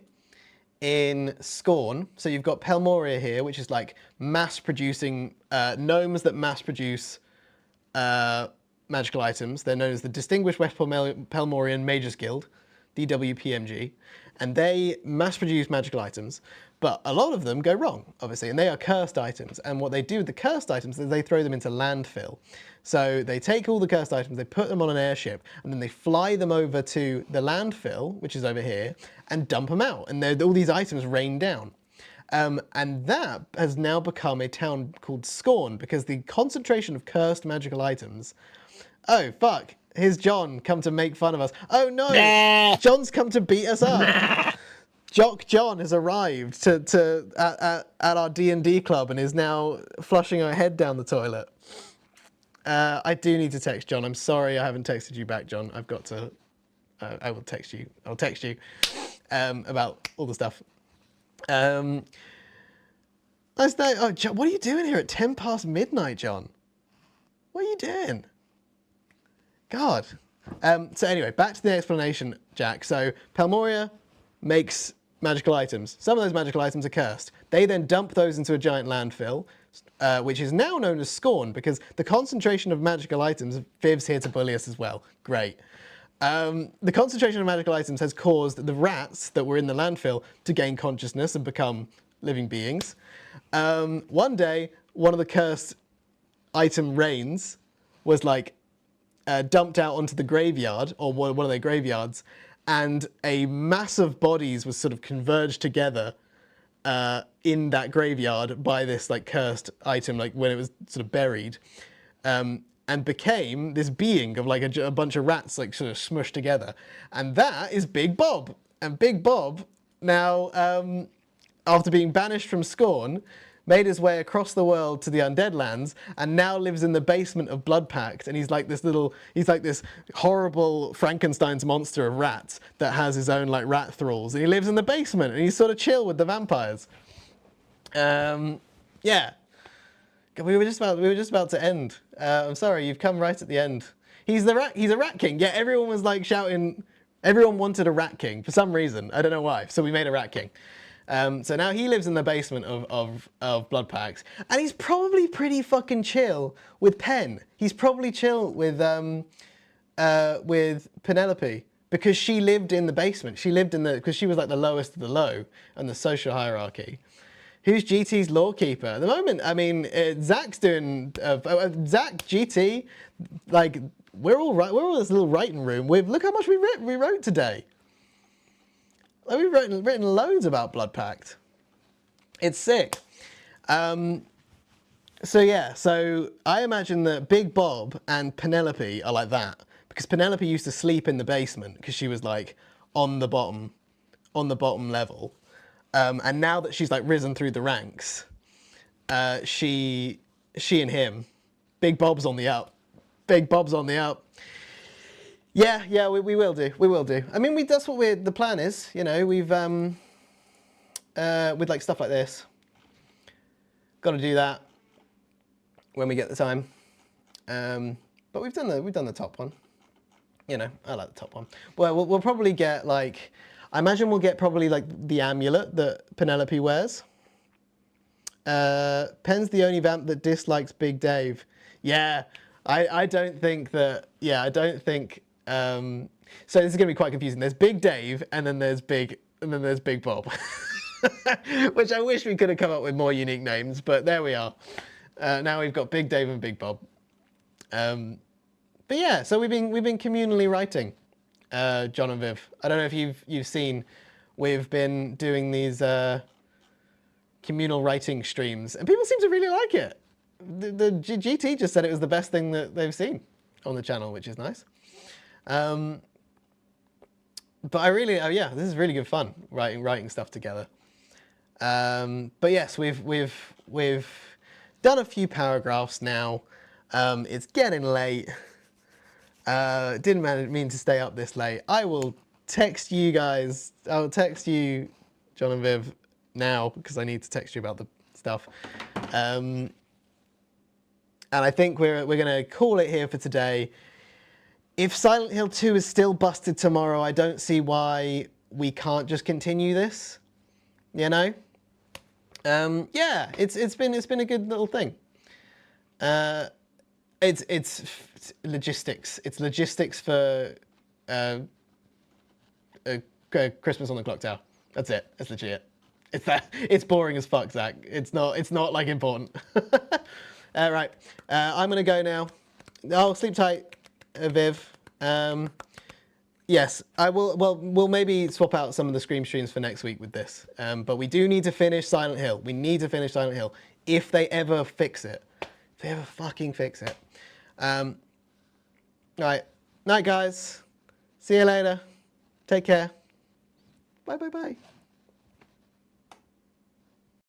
in Scorn. So you've got Pelmoria here, which is like mass producing gnomes that mass produce magical items. They're known as the Distinguished West Pelmorian Mages Guild, DWPMG, and they mass produce magical items. But a lot of them go wrong, obviously, and they are cursed items. And what they do with the cursed items is they throw them into landfill. So they take all the cursed items, they put them on an airship, and then they fly them over to the landfill, which is over here, and dump them out. And all these items rain down. And that has now become a town called Scorn, because the concentration of cursed magical items... Oh, fuck. Here's John, come to make fun of us. Oh, no. Nah. John's come to beat us up. Jock John has arrived at our D&D club and is now flushing her head down the toilet. I do need to text John. I'm sorry I haven't texted you back, John. I've got to... I will text you. I'll text you about all the stuff. John, what are you doing here at 10 past midnight, John? What are you doing? God. So anyway, back to the explanation, Jack. So Pelmoria makes magical items. Some of those magical items are cursed. They then dump those into a giant landfill, which is now known as Scorn, because the concentration of magical items, Viv's here to bully us as well. Great. The concentration of magical items has caused the rats that were in the landfill to gain consciousness and become living beings. One day, one of the cursed item rains was like dumped out onto the graveyard, or one of their graveyards, and a mass of bodies was sort of converged together in that graveyard by this like cursed item, like when it was sort of buried, and became this being of like a bunch of rats like sort of smushed together. And that is Big Bob. And Big Bob now, after being banished from Scorn, made his way across the world to the Undead Lands, and now lives in the basement of Bloodpact. And he's like this horrible Frankenstein's monster of rats that has his own like rat thralls. And he lives in the basement, and he's sort of chill with the vampires. Yeah. We were just about to end. I'm sorry, you've come right at the end. He's a rat king. Yeah, everyone was like shouting. Everyone wanted a rat king for some reason. I don't know why. So we made a rat king. So now he lives in the basement of Bloodpact, and he's probably pretty fucking chill with Pen. He's probably chill with Penelope, because she lived in the basement. She lived because she was like the lowest of the low in the social hierarchy. Who's GT's lawkeeper? At the moment, I mean, Zach's doing... Zach, GT, like, we're all right. We're all in this little writing room. Look how much we wrote today. Like, we've written loads about Bloodpact. It's sick. So yeah, so I imagine that Big Bob and Penelope are like that. Because Penelope used to sleep in the basement because she was like on the bottom level. And now that she's like risen through the ranks, she and him, Big Bob's on the up. Big Bob's on the up. Yeah, we will do. We will do. I mean, that's what the plan is. You know, we've with like stuff like this, got to do that when we get the time. But we've done the top one. You know, I like the top one. Well, we'll probably get like. I imagine we'll get probably like the amulet that Penelope wears. Pen's the only vamp that dislikes Big Dave. Yeah, I don't think that. Yeah, I don't think. So this is gonna be quite confusing. There's Big Dave, and then there's Big Bob, which I wish we could have come up with more unique names, but there we are. Now we've got Big Dave and Big Bob. But yeah, so we've been communally writing. John and Viv. I don't know if you've seen, we've been doing these communal writing streams, and people seem to really like it. The GT just said it was the best thing that they've seen on the channel, which is nice. But I really, yeah, this is really good fun writing stuff together. But yes, we've done a few paragraphs now. It's getting late. Didn't mean to stay up this late. I will text you guys. I'll text you, John and Viv, now because I need to text you about the stuff. And I think we're gonna call it here for today. If Silent Hill 2 is still busted tomorrow, I don't see why we can't just continue this. You know? Yeah, it's been a good little thing. It's logistics. It's logistics for Christmas on the Clock Tower. That's it. It's legit. It's that. It's boring as fuck, Zach. It's not like important. Right. I'm gonna go now. Oh, sleep tight, Viv. Yes, I will. Well, we'll maybe swap out some of the Scream streams for next week with this. But we do need to finish Silent Hill. We need to finish Silent Hill if they ever fix it. If they ever fucking fix it. Right. Night, guys. See you later. Take care. Bye, bye, bye.